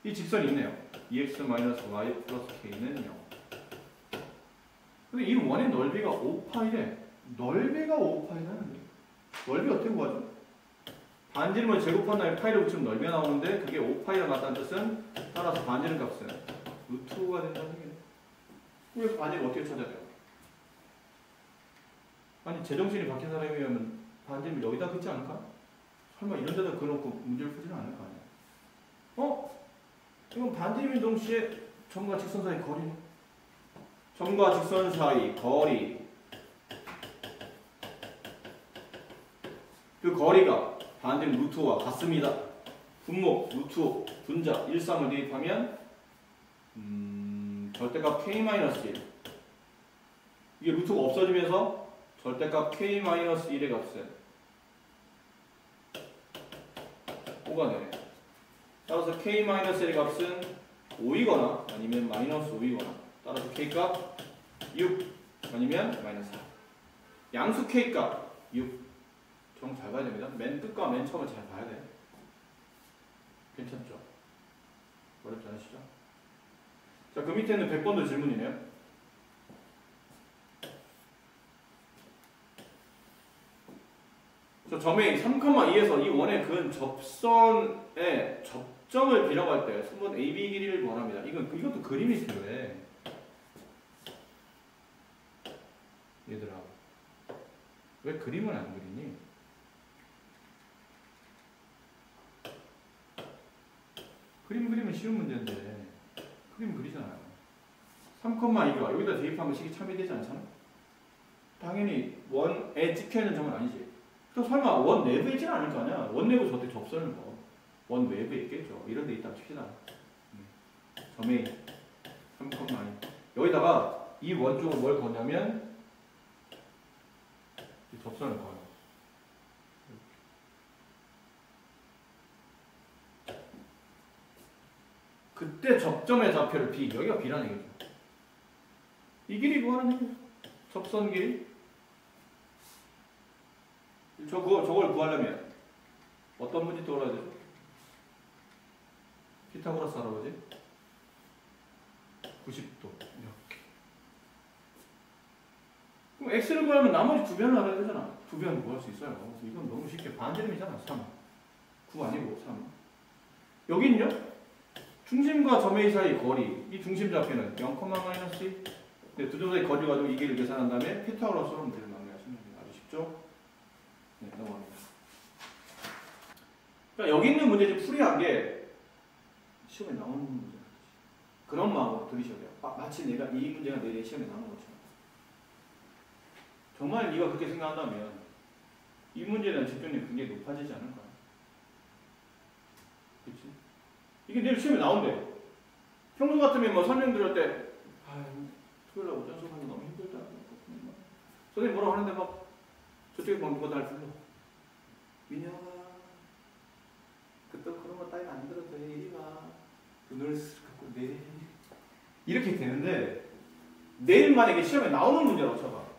이 직선이 있네요. 2x-y 플러스 k는 0. 근데 이 원의 넓이가 5파이래. 넓이가 5파이라는 거예요. 넓이 어떻게 구하죠? 반지름을 제곱한 다음에 파이를 붙이면 넓이가 나오는데 그게 5파이가 맞다는 뜻은 따라서 반지름 값은 루트 5가 된다는 얘기예요. 그럼 반지름 어떻게 찾아야 돼요? 아니 제정신이 박힌 사람이면 반지름을 여기다 긋지 않을까? 설마 이런 데다 그어놓고 문제를 풀지는 않을 거 아니야. 이건 반지름인 동시에 점과 직선 사이 거리네. 점과 직선 사이 거리. 그 거리가 반지름 루트 5와 같습니다. 분모 루트 5 분자 1,3을 대입하면 절대값 k-1 이게 루트 5가 없어지면서 절대값 k-1의 값은 5가 되네. 따라서 k-1의 값은 5이거나 아니면 마이너스 5이거나 따라서 k값 6 아니면 마이너스 4. 양수 k값 6. 정 잘 봐야 됩니다. 맨 끝과 맨 처음을 잘 봐야 돼. 괜찮죠? 어렵지 않으시죠? 자, 그 밑에는 100번도 질문이네요. 저 점의 3,2에서 이 원의 근 접선의 접점을 비려갈 때 선분 AB 길이를 구합니다. 이것도 그림이 필요해. 얘들아, 왜 그림을 안 그리니? 그림 그리면 쉬운 문제인데 그림 그리잖아요. 3,2가 여기다 대입하면 식이 참여되지 않잖아? 당연히 원에 찍혀있는 점은 아니지. 또 설마 원 내부에 있지는 않을 거 아니야. 원 내부 저때 접선을 원 외부에 있겠죠. 이런 데 있다 칩시다. 점에 3,2 여기다가 이 원 쪽을 뭘 거냐면 접선을 거요. 그때 접점의 좌표를 B, 여기가 B라는 얘기죠. 이 길이 구하는 얘기예요. 접선 길이. 저걸 구하려면 어떤 문제 떠올라야 되죠? 피타고라스 할아버지? 90도. 이렇게. 그럼 X를 구하면 나머지 두 변을 알아야 되잖아. 두 변 구할 수 있어요. 그래서 이건 너무 쉽게 반지름이잖아. 3. 9 아니고 3. 여기는요? 중심과 점의 사이 거리, 이 중심 좌표는 0,-2. 네, 두 점 사이 거리 가지고 이 길을 계산한 다음에 피타고라스로 문제를 마무리하시면 됩니다. 아주 쉽죠? 네, 넘어갑니다. 그러니까 여기 있는 문제 좀 풀이한 게 시험에 나오는 문제. 그런 마음으로 들으셔야 돼요. 마치 내가 이 문제가 내 시험에 나오는 것처럼. 정말 네가 그렇게 생각한다면 이 문제에 대한 집중력이 굉장히 높아지지 않을까? 그렇지? 이게 내일 시험에 나온대. 평소 같으면 뭐 설명 들을 때, 토요일에 오전 수업하기 너무 힘들다. 선생님 뭐라고 하는데 막 저쪽에 막 누가 날 불러. 민영아, 그때 그런 거 따위 안 들어도 돼. 이리 와. 눈을 쓱 감고 내일. 이렇게 되는데 내일 만약에 시험에 나오는 문제라고 쳐봐.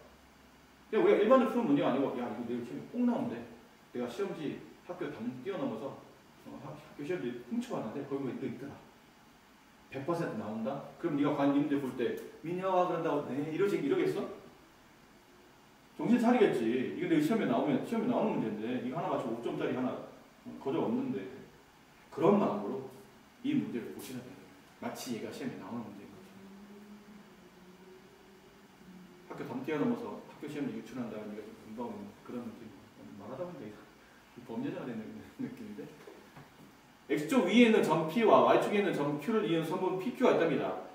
그냥 우리가 일반적으로 푸는 문제가 아니고 야 이거 내일 시험에 꼭 나오는데 내가 시험지 학교 뛰어넘어서 학교 시험지 훔쳐봤는데 거기 뭐 있더라. 100% 나온다? 그럼 네가 과연 이 문제 볼 때 민혁아 그런다고 네 이러겠어? 정신 차리겠지. 이거 내 시험에 나오는 문제인데 이거 하나 맞추고 5점짜리 하나 거저 없는데 그런 마음으로 이 문제를 보시는 거예요. 마치 얘가 시험에 나오는 문제인 거죠. 학교 담 뛰어넘어서 학교 시험에 유출한다는 얘가 좀 금방 그런 느낌. 말하다 보니까 범죄자가 되는 느낌인데 X축 위에 있는 점 P와 Y축에 있는 점 Q를 이은 선분 PQ가 있답니다.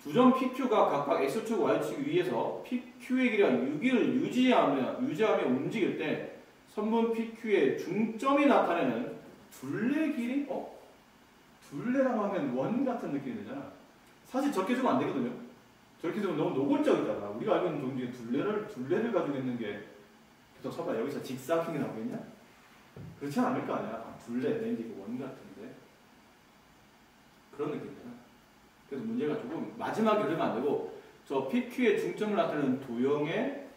두 점 PQ가 각각 X축, Y축 위에서 PQ의 길이가 6을 유지하며 움직일 때 선분 PQ의 중점이 나타내는 둘레 길이? 둘레라고 하면 원 같은 느낌이 들잖아. 사실 저렇게 주면 안 되거든요. 저렇게 주면 너무 노골적이잖아. 우리가 알고 있는 종류에 둘레를 가지고 있는 게 계속 쳐봐. 여기서 직사각형이 나오겠냐? 그렇지 않을 거 아니야. 둘레, 렌즈, 원 같은데. 그런 느낌이잖아. 그래서 문제가 조금 마지막에 그러면 안 되고 저 PQ의 중점을 나타내는 도형의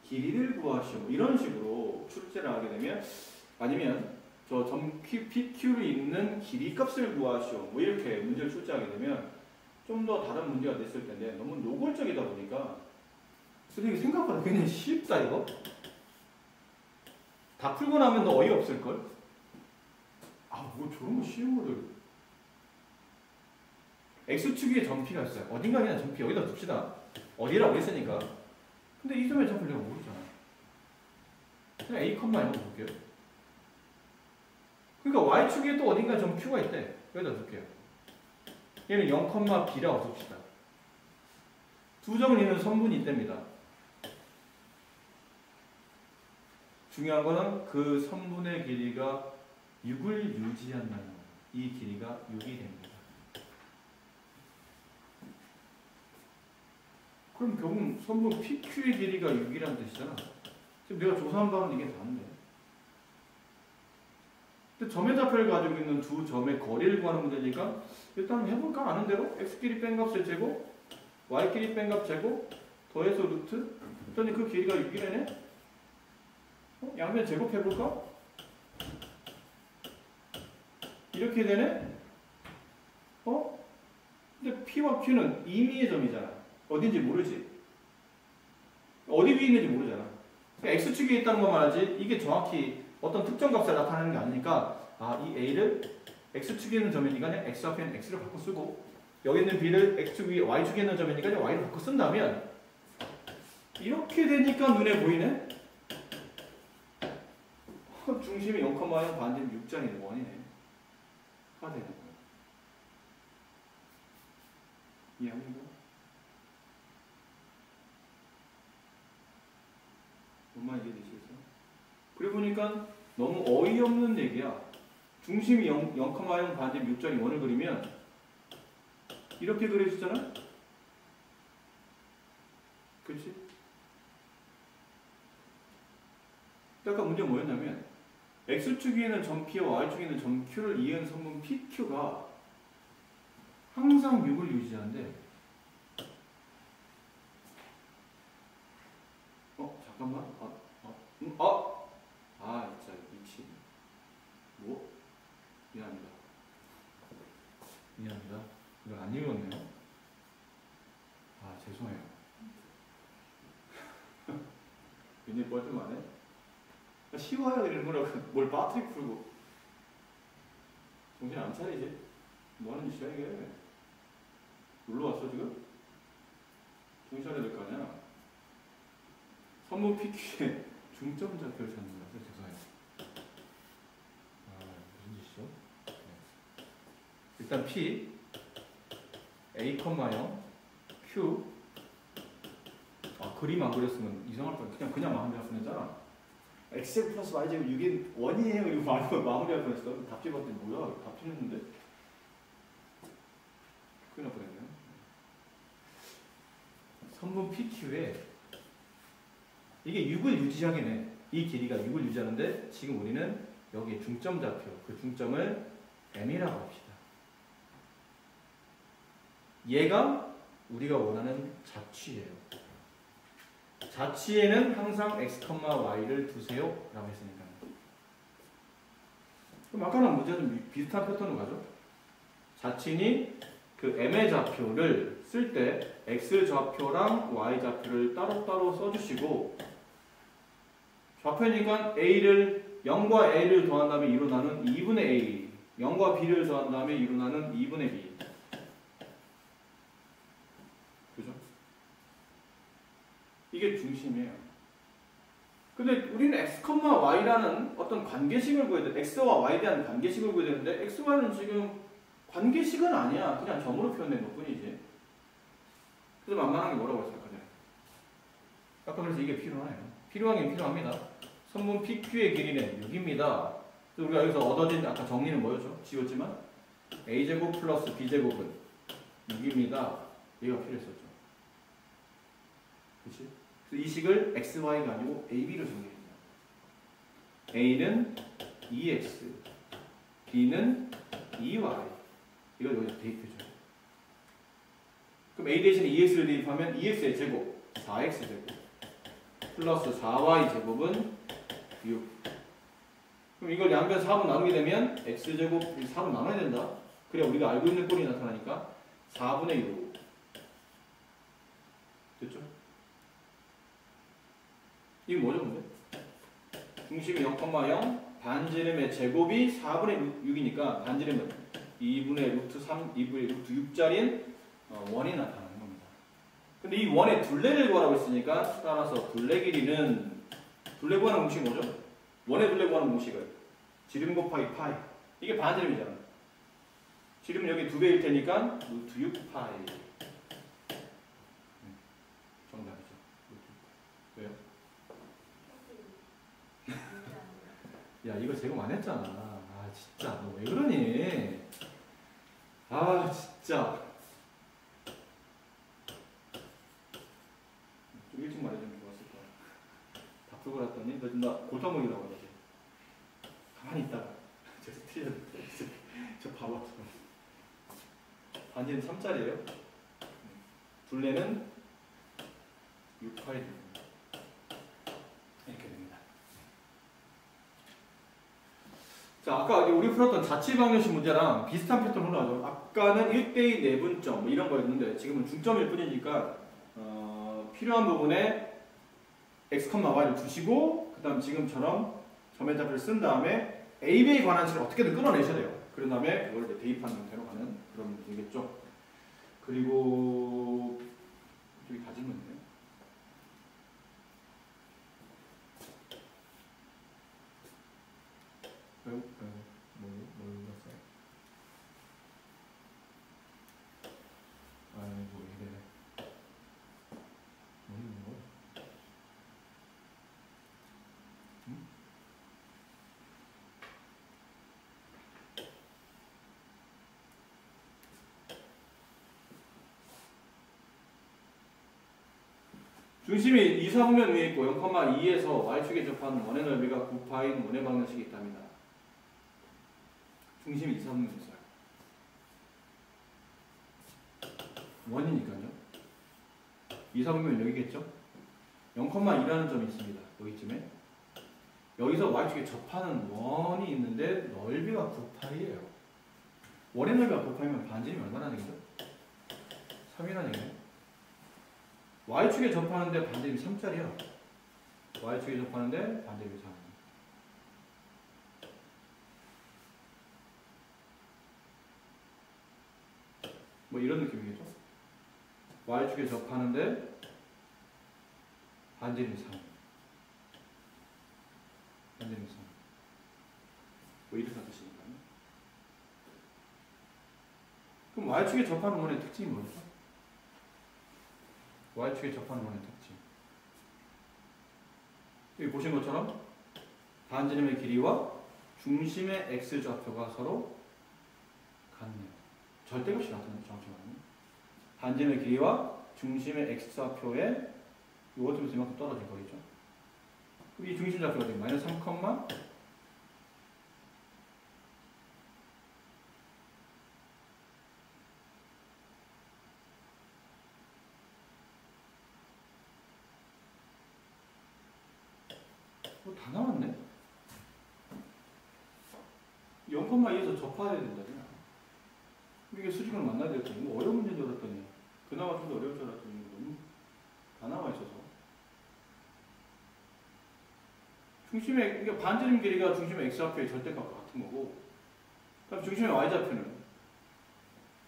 길이를 구하시오. 이런 식으로 출제를 하게 되면 아니면 저 점 PQ를 있는 길이 값을 구하시오. 뭐 이렇게 문제를 출제하게 되면 좀 더 다른 문제가 됐을 텐데 너무 노골적이다 보니까 선생님 생각보다 굉장히 쉽다 이거. 다 풀고 나면 너 어이없을걸? 뭐 저런 거 쉬운 거를. X축 위에 점 P가 있어요. 어딘가 그냥 점 P 여기다 둡시다. 어디라고 했으니까. 근데 이 점의 점을 내가 모르잖아. 그냥 A, 이런 거 볼게요. 그러니까 Y축 위에 또 어딘가 점 Q가 있대. 여기다 둘게요. 얘는 0,B라고 둡시다. 두 점을 이루는 선분이 있답니다. 중요한 거는 그 선분의 길이가 6을 유지한다는 거. 이 길이가 6이 됩니다. 그럼 결국 선분 PQ의 길이가 6이라는 뜻이잖아. 지금 내가 조사한 바는 이게 다른데. 근데 점의 좌표를 가지고 있는 두 점의 거리를 구하는 문제니까 일단 해볼까? 아는 대로 x끼리 뺀 값의 제곱, y끼리 뺀 값 제곱, 더해서 루트. 그랬더니 그 길이가 6이라네? 양변 제곱해볼까? 이렇게 되네? 근데 P와 Q는 임의의 점이잖아. 어딘지 모르지. 어디 위에 있는지 모르잖아. 그러니까 X축 위에 있다는 것만 알지 이게 정확히 어떤 특정 값을 나타내는 게 아니니까 이 A를 X축에 있는 점이니까 X 앞에는 X를 바꿔 쓰고 여기 있는 B를 X축 위에 Y축에 있는 점이니까 Y를 바꿔 쓴다면 이렇게 되니까 눈에 보이네? 중심이 0,0 반지름 6장이 원이네. 가 되는 거야. 이해합니까? 뭔 말인지 이해되시겠어요? 그래 보니까 너무 어이없는 얘기야. 중심이 0,0 반지름 6장이 원을 그리면 이렇게 그려지잖아? 그렇지? 아까 문제 뭐였냐면 X축 위에는 점 P와 Y축 위에는 점 Q를 이은 선분 PQ가 항상 6을 유지하는데 잠깐만 진짜 미친 뭐? 미안합니다. 이걸 안 읽었네요. 죄송해요. 굉장히 뻘쭘하네. 쉬워요 이런 거라고 뭘 빠트릭 풀고 정신 안 차리지? 뭐 하는 짓이야 이게? 놀러 왔어 지금? 정신 차려야 될 거 아니야? 선분 PQ의 중점 좌표를 찾는 거야. 죄송해요. 무슨 짓이죠? 네. 일단 P A, 0 Q 그림 안 그렸으면 이상할 뻔. 그냥 마무리할 뻔했잖아. X 플러스 Y 제곱 6이 원이에요. 이거 마무리할 뻔했어. 답지 봤더니 뭐야? 답지 했는데 큰일 날 뻔했네요. 선분 PQ에 이게 6을 유지하긴 해. 이 길이가 6을 유지하는데 지금 우리는 여기 중점 좌표, 그 중점을 M이라고 합시다. 얘가 우리가 원하는 자취예요. 자취에는 항상 x, y를 두세요 라고 했으니까. 그럼 아까랑 문제는 비슷한 패턴으로 가죠. 자친이 그 m의 좌표를 쓸 때 x 좌표랑 y 좌표를 따로따로 써주시고 좌표니까 a를 0과 a를 더한 다음에 2로 나눈 2분의 a 0과 b를 더한 다음에 2로 나눈 2분의 b 그죠? 이게 중심이에요. 근데 우리는 x, y라는 어떤 관계식을 구해야 돼. x와 y에 대한 관계식을 구해야 되는데 x, y는 지금 관계식은 아니야. 그냥 점으로 표현된 것 뿐이지. 그래서 만만한 게 뭐라고 했었거든. 아까 그래서 이게 필요하네요. 필요하긴 필요합니다. 선분 PQ의 길이는 6입니다. 우리가 여기서 얻어진 아까 정리는 뭐였죠? 지웠지만 A제곱 플러스 B제곱은 6입니다. 얘가 필요했었죠. 그치? 그래서 이 식을 XY가 아니고 AB로 정리했어요. A는 2X, B는 2Y. 이걸 여기서 대입해줘요. 그럼 A 대신에 2X를 대입하면 2X의 제곱, 4X제곱. 플러스 4Y 제곱은 6. 그럼 이걸 양변 4분 나누게 되면 X제곱 4분 나눠야 된다. 그래야 우리가 알고 있는 꼴이 나타나니까 4분의 6. 됐죠? 이게 뭐죠, 근데? 중심이 0,0, 반지름의 제곱이 4분의 6이니까 반지름은 2분의 루트 3, 2분의 루트 6짜리인 원이 나타나는 겁니다. 근데 이 원의 둘레를 구하라고 했으니까 따라서 둘레 길이는 둘레 구하는 공식이 뭐죠? 원의 둘레 구하는 공식을 지름 곱하기 파이. 이게 반지름이잖아. 지름은 여기 2배일 테니까 루트 6파이. 정답이죠. 루트 6파이. 왜요? 야, 이거 제곱 안 했잖아. 아, 진짜. 너 왜 그러니? 아, 진짜. 좀 일찍 말해주면 좋았을 거야. 다 풀고 났더니, 나 골타먹이라고 하지. 가만히 있다가. 저 스트리트. 저 바보처럼. 반지는 3짜리예요. 둘레는 6파이 됩니다. 이렇게 됩니다. 자, 아까 우리 풀었던 자취방정식 문제랑 비슷한 패턴으로 하죠. 아까는 1대2 내분점 뭐 이런 거였는데 지금은 중점일 뿐이니까 필요한 부분에 x, y를 두시고 그 다음 지금처럼 점의 좌표를 쓴 다음에 a, b에 관한 식을 어떻게든 끌어내셔야 돼요. 그런 다음에 그걸 이제 대입하는 형태로 가는 그런 문제겠죠. 그리고 저기 다 질문이네요. 뭘 눌렀어요? 아이고 이래. 뭐 있는 거야? 응? 중심이 2, 4분면 위에 있고 0,2에서 y축에 접하는 원의 넓이가 9파인 원의 방정식이 있답니다. 중심이 2, 4분면 있어요. 원이니까요. 2, 4분면 여기겠죠? 0,2라는 점이 있습니다. 여기쯤에. 여기서 y축에 접하는 원이 있는데 넓이가 9파이예요. 원의 넓이가 9파이면 반지름이 얼마나 되겠죠? 3이라는 얘기예요. y축에 접하는데 반지름이 3짜리야. y축에 접하는데 반지름이 3. 뭐 이런 느낌이겠죠? y축에 접하는데 반지름이 3. 반지름이 3. 뭐 이렇게 뜻이니까요. 그럼 y축에 접하는 원의 특징이 뭐죠? y축에 접하는 원의 특징. 여기 보신 것처럼 반지름의 길이와 중심의 x좌표가 서로 같네요. 절대값이 나타나죠. 정확히 말하면. 반지름의 길이와 중심의 x좌표에 이것쯤에서 이만큼 떨어질 거겠죠. 그럼 이 중심좌표가 되면 마이너스 3, 다 나왔네. 0,2에서 접해야 된다잖아. 이게 수직으로 만나야 됐더니 뭐 어려운 문제인 줄 알았더니 그나마 좀 더 어려울 줄 알았더니 너무 다 나와 있어서 중심의 그러니까 반지름 길이가 중심의 x좌표의 절대값과 같은 거고 그다음 중심의 y좌표는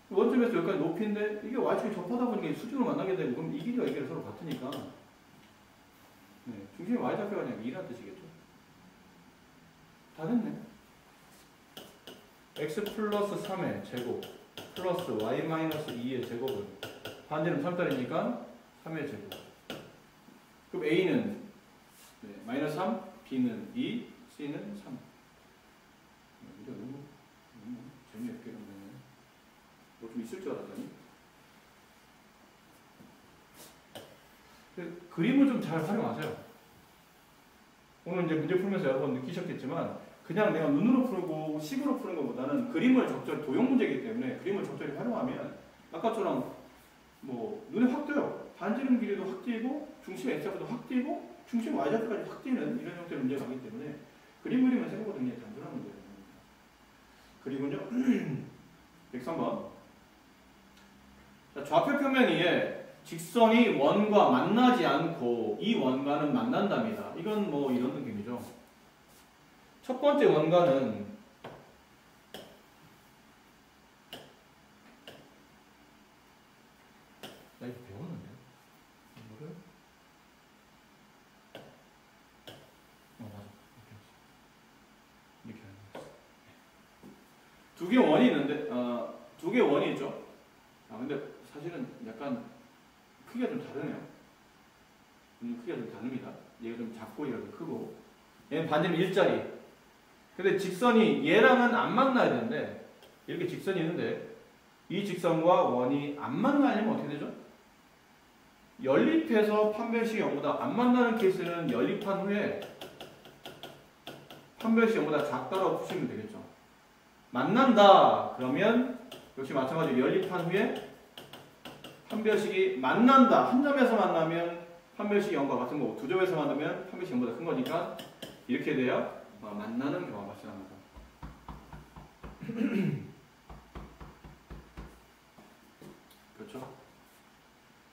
원점에서 여기까지 높이인데 이게 y축이 접하다 보니까 수직으로 만나게 되고 그럼 이 길이와 이 길이가 서로 같으니까 네, 중심의 y좌표가 그냥 2라는 뜻이겠죠. 다 됐네. x 플러스 3의 제곱 플러스 y 마이너스 2의 제곱은 반지름 3달이니까 3의 제곱. 그럼 a는 네, 마이너스 3, b는 2, c는 3. 이제 너무 재미없게 그러면 뭐 좀 있을 줄 알았더니 그림을 좀 잘 활용하세요. 오늘 이제 문제 풀면서 여러 번 느끼셨겠지만 그냥 내가 눈으로 풀고 식으로 푸는 것보다는 그림을 적절히 도형 문제이기 때문에 그림을 적절히 활용하면 아까처럼 뭐 눈에 확 띄어요. 반지름 길이도 확 띄고 중심의 x좌표도 확 띄고 중심 y좌표까지 확 띄는 이런 형태의 문제가 나기 때문에 그림 그리면 생각보다 굉장히 단순한 문제입니다. 그리고요 103번 자, 좌표 표면 위에 직선이 원과 만나지 않고 이 원과는 만난답니다. 이건 뭐 이런 느낌이죠. 첫 번째 원과는 나 이거 배웠는데 이거를 맞아 이렇게 하는 거였어. 두 개 원이 있는데 두 개 원이 있죠. 근데 사실은 약간 크기가 좀 다르네요. 크기가 좀 다릅니다. 얘가 좀 작고 얘가 좀 크고 얘는 반지름 1짜리. 근데 직선이 얘랑은 안 만나야 되는데 이렇게 직선이 있는데 이 직선과 원이 안 만나려면 어떻게 되죠? 연립해서 판별식이 0보다 안 만나는 케이스는 연립한 후에 판별식이 0보다 작다라고 푸시면 되겠죠. 만난다 그러면 역시 마찬가지로 연립한 후에 판별식이 만난다. 한 점에서 만나면 판별식이 0과 같은 거고 두 점에서 만나면 판별식이 0보다 큰 거니까 이렇게 돼야 만나는 경우가 발생합니다. 그렇죠?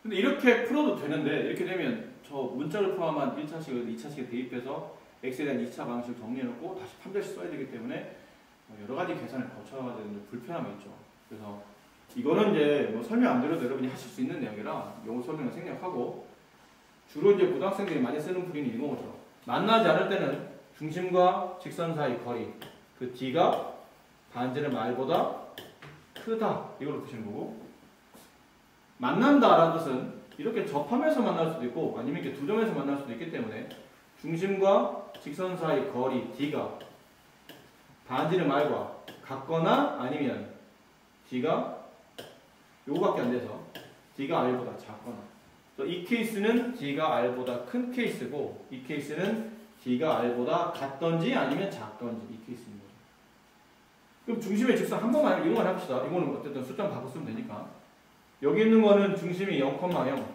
근데 이렇게 풀어도 되는데 이렇게 되면 저 문자를 포함한 1차식을 2차식에 대입해서 x에 대한 2차 방식을 정리해놓고 다시 판별식 써야 되기 때문에 여러 가지 계산을 거쳐야 되는 불편함이 있죠. 그래서 이거는 이제 뭐 설명 안 드려도 여러분이 하실 수 있는 내용이라 용어 설명을 생략하고 주로 이제 고등학생들이 많이 쓰는 풀이는 이런 거죠. 만나지 않을 때는 중심과 직선 사이 거리 그 d가 반지름 r보다 크다 이걸로 보시는 거고 만난다라는 뜻은 이렇게 접하면서 만날 수도 있고 아니면 이렇게 두 점에서 만날 수도 있기 때문에 중심과 직선 사이 거리 d가 반지름 r과 같거나 아니면 d가 요거밖에 안 돼서 d가 r보다 작거나 이 케이스는 d가 r보다 큰 케이스고 이 케이스는 d가 r보다 같던지 아니면 작던지 이 케이스입니다. 그럼 중심의 직선 한 번만 이런 걸 합시다. 이거는 어쨌든 숫자만 바꿔 쓰면 되니까 여기 있는 거는 중심이 0,0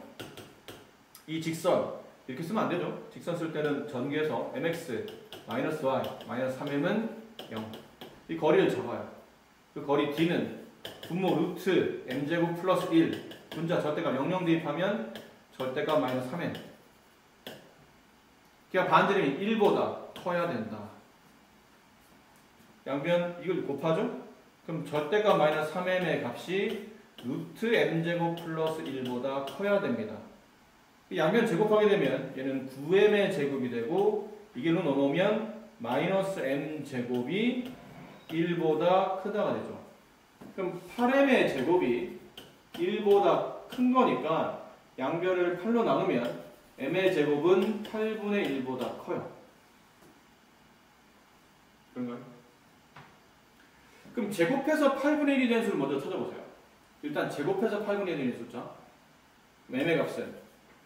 이 직선 이렇게 쓰면 안 되죠. 직선 쓸 때는 전개해서 mx 마이너스 y 마이너스 3m은 0 이 거리를 잡아요. 그 거리 d는 분모 루트 m제곱 플러스 1 분자 절대값 00 대입하면 절대값 마이너스 3n 그냥 반지름이 1보다 커야 된다. 양변 이걸 곱하죠? 그럼 절대값 마이너스 3n의 값이 루트 m제곱 플러스 1보다 커야 됩니다. 양변 제곱하게 되면 얘는 9m의 제곱이 되고 이길로 넘어오면 마이너스 m제곱이 1보다 크다가 되죠. 그럼 8m의 제곱이 1보다 큰 거니까 양변을 8로 나누면 m의 제곱은 8분의 1보다 커요. 그런가요? 그럼 제곱해서 8분의 1이 된 수를 먼저 찾아보세요. 일단 제곱해서 8분의 1이 된 숫자 m의 값은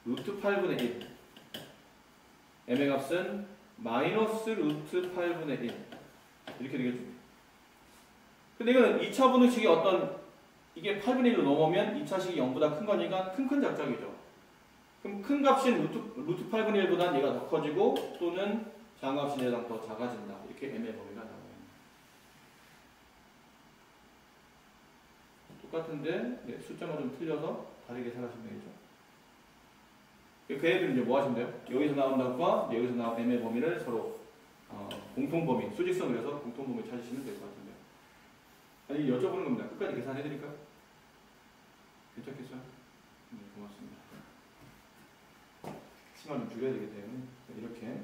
루트 8분의 1 m의 값은 마이너스 루트 8분의 1 이렇게 되겠죠. 근데 이거는 2차 분식이 이게 8분의 1로 넘어오면 2차식이 0보다 큰 거니까 큰 작작이죠. 그럼 큰 값인 루트 8분의 1보다는 얘가 더 커지고 또는 작은 값인 얘가 더 작아진다. 이렇게 m의 범위가 나와요. 똑같은데 네, 숫자만 좀 틀려서 다르게 생각하시면 되겠죠. 그 애들은 이제 뭐 하시면 돼요? 여기서 나온 답과 여기서 나온 m의 범위를 서로 공통범위, 수직선을 해서 공통범위 찾으시면 될 것 같은데요. 아니 여쭤보는 겁니다. 끝까지 계산해드릴까요? 괜찮겠어요? 네, 고맙습니다. 시간 좀 줄여야 되기 때문에 이렇게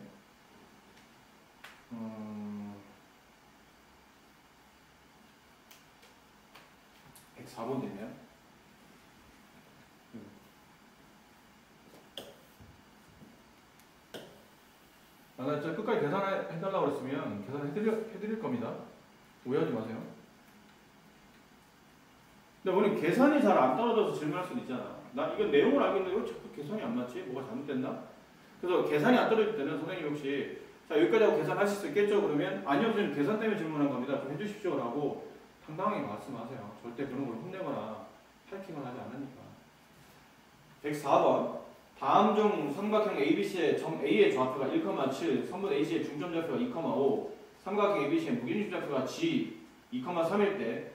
104번 되네요. 나 진짜 끝까지 계산해달라고 그랬으면 계산해드릴 겁니다. 오해하지 마세요. 근데 우리는 계산이 잘 안 떨어져서 질문할 수는 있잖아. 나 이거 내용을 알겠는데 왜 자꾸 계산이 안 맞지? 뭐가 잘못됐나? 그래서 계산이 안 떨어질 때는 선생님이 혹시 자 여기까지 하고 계산하실 수 있겠죠? 그러면 아니요 선생님 계산 때문에 질문한 겁니다. 좀 해주십시오 라고 당당하게 말씀하세요. 절대 그런 걸 혼내거나 파이팅을 하지 않으니까. 104번 다음 중 삼각형 ABC의 점 A의 좌표가 1,7, 선분 AC의 중점 좌표가 2,5, 삼각형 ABC의 무게중심 좌표가 G 2,3일 때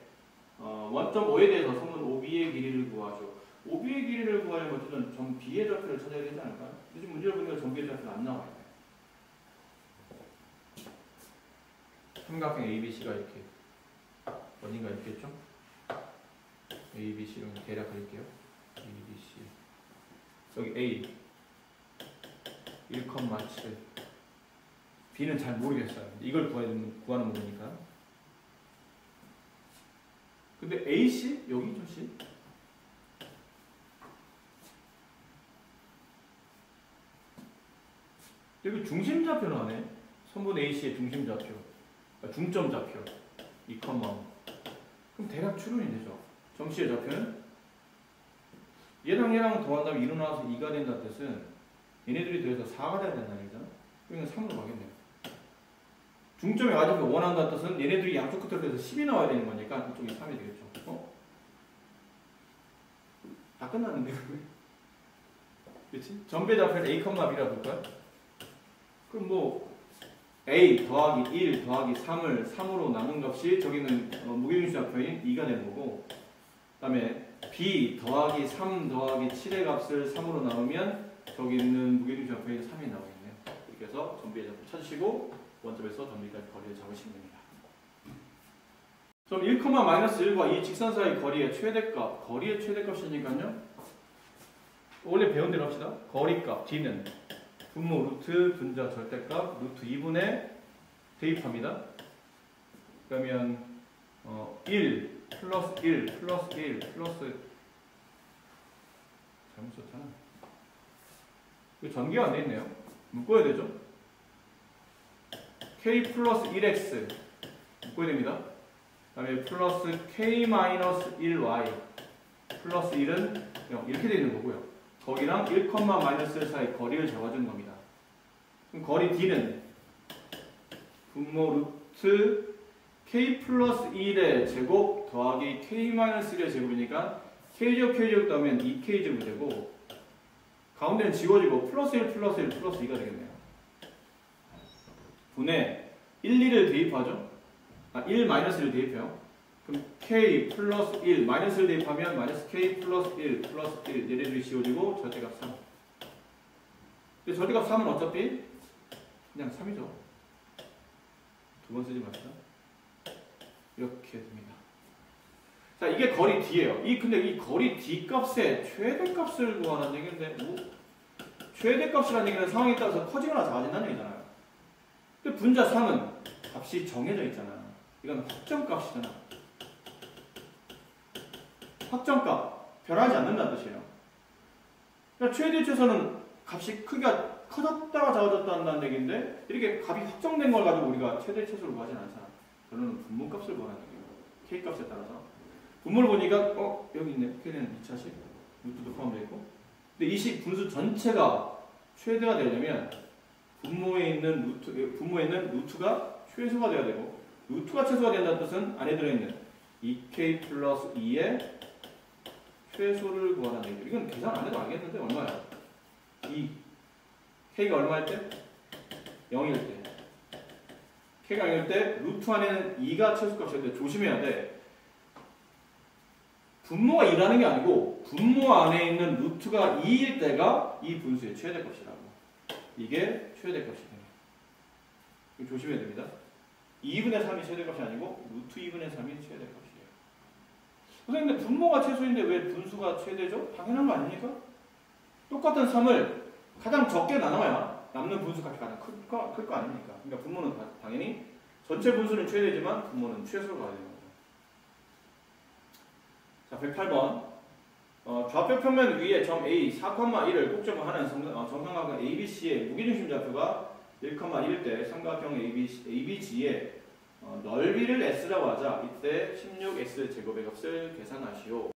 원점 O에 대해서 선분 OB의 길이를 구하죠. OB의 길이를 구하려면 어쨌든 점 B의 좌표를 찾아야 되지 않을까요? 근데 지금 문제를 보니까 점 B의 좌표가 안 나와요. 삼각형 ABC가 이렇게 어딘가 있겠죠? ABC로 대략 그릴게요. ABC 여기 A 1,7 B는 잘 모르겠어요. 이걸 구하는 거니까. 근데 AC? 여기 좀 C? 여기 중심 좌표는 하네. 선분 AC의 중심 좌표, 중점 좌표 2,5. 그럼 대략 추론이 되죠. 정씨의 좌표는 얘랑 더한다면 1로 나와서 2가 된다는 뜻은 얘네들이 더해서 4가 돼야 된다는 얘기잖아. 그러니까 3으로 가겠네요. 중점의 y좌표가 원한다는 뜻은 얘네들이 양쪽 끝으로 해서 10이 나와야 되는 거니까 이쪽이 3이 되겠죠. 다 끝났는데 그렇지? 전배 좌표는 a, b라 볼까요? 그럼 뭐 a 더하기 1 더하기 3을 3으로 나눈 값이 저기는 무게중심 좌표인 2가 되는 거고, 그 다음에 b 더하기 3 더하기 7의 값을 3으로 나누면 저기 있는 무게중심 좌표인 3이 나오겠네요. 이렇게 해서 전비의 좌표 찾으시고 원점에서 전비까지 거리를 잡으시면 됩니다. 그럼 1,-1과 이 직선 사이 거리의 최대값, 거리의 최대값이니까요. 원래 배운 대로 합시다. 거리값 d는 분모 루트 분자 절대값 루트 2분의 대입합니다. 그러면 1 플러스 1 플러스 1 플러스 잘못 썼잖아. 이거 전개가 안 돼 있네요. 묶어야 되죠. k 플러스 1x 묶어야 됩니다. 그 다음에 플러스 k 마이너스 1y 플러스 1은 0 이렇게 되어 있는 거고요. 거기랑 1,-1 사이 거리를 잡아준 겁니다. 그럼 거리 d는 분모 루트 k 플러스 1의 제곱 더하기 k 마이너스 1의 제곱이니까 k제곱 k제곱 더하면 2k제곱이 되고 가운데는 지워지고 플러스 1 플러스 1 플러스 2가 되겠네요. 분에 1, 2를 대입하죠. 1 마이너스를 대입해요. 그럼 k 플러스 1 마이너스를 대입하면 마이너스 k 플러스 1 플러스 1 얘네들이 지워지고 절대값 3. 근데 절대값 3은 어차피 그냥 3이죠. 두 번 쓰지 맙시다. 이렇게 됩니다. 자, 이게 거리 d예요. 근데 이 거리 d 값의 최대값을 구하는 얘기인데 최대값이라는 얘기는 상황에 따라서 커지거나 작아진다는 얘기잖아요. 근데 분자 3은 값이 정해져 있잖아. 이건 확정값이잖아. 확정값, 변하지 않는다는 뜻이에요. 그러니까 최대 최소는 값이 크기가 커졌다가 작아졌다 한다는 얘기인데 이렇게 값이 확정된 걸 가지고 우리가 최대 최소를 구하진 않잖아. 그러는 분모값을 구하는 얘기예요. k값에 따라서. 분모를 보니까 여기 있네. k는 2차식 루트도 포함되어 있고. 근데 이 식 분수 전체가 최대가 되려면 분모에 있는 루트가 최소가 돼야 되고, 루트가 최소가 된다는 뜻은 안에 들어있는 2k 플러스 2의 최소를 구하는 얘기죠. 이건 계산 안 해도 알겠는데 얼마야? 2. k가 얼마일 때? 0일 때. k가 0일 때 루트 안에는 2가 최소값이었는데 조심해야 돼. 분모가 2라는 게 아니고 분모 안에 있는 루트가 2일 때가 이 분수의 최대값이라고. 이게 최대값이에요. 이거 조심해야 됩니다. 2분의 3이 최대값이 아니고 루트 2분의 3이 최대값이에요. 선생님, 근데 분모가 최소인데 왜 분수가 최대죠? 당연한 거 아닙니까? 똑같은 3을 가장 적게 나눠야 남는 분수 값이 가장 클 거 아닙니까? 그러니까 분모는 당연히 전체 분수는 최대지만 분모는 최소로 가야 되는 거죠. 자, 108번. 좌표 평면 위에 점 A 4,1을 꼭점을 하는 정삼각형 ABC의 무게중심 좌표가 1,1일 때 삼각형 ABG의 넓이를 S라고 하자. 이때 16X 제곱의 값을 계산하시오.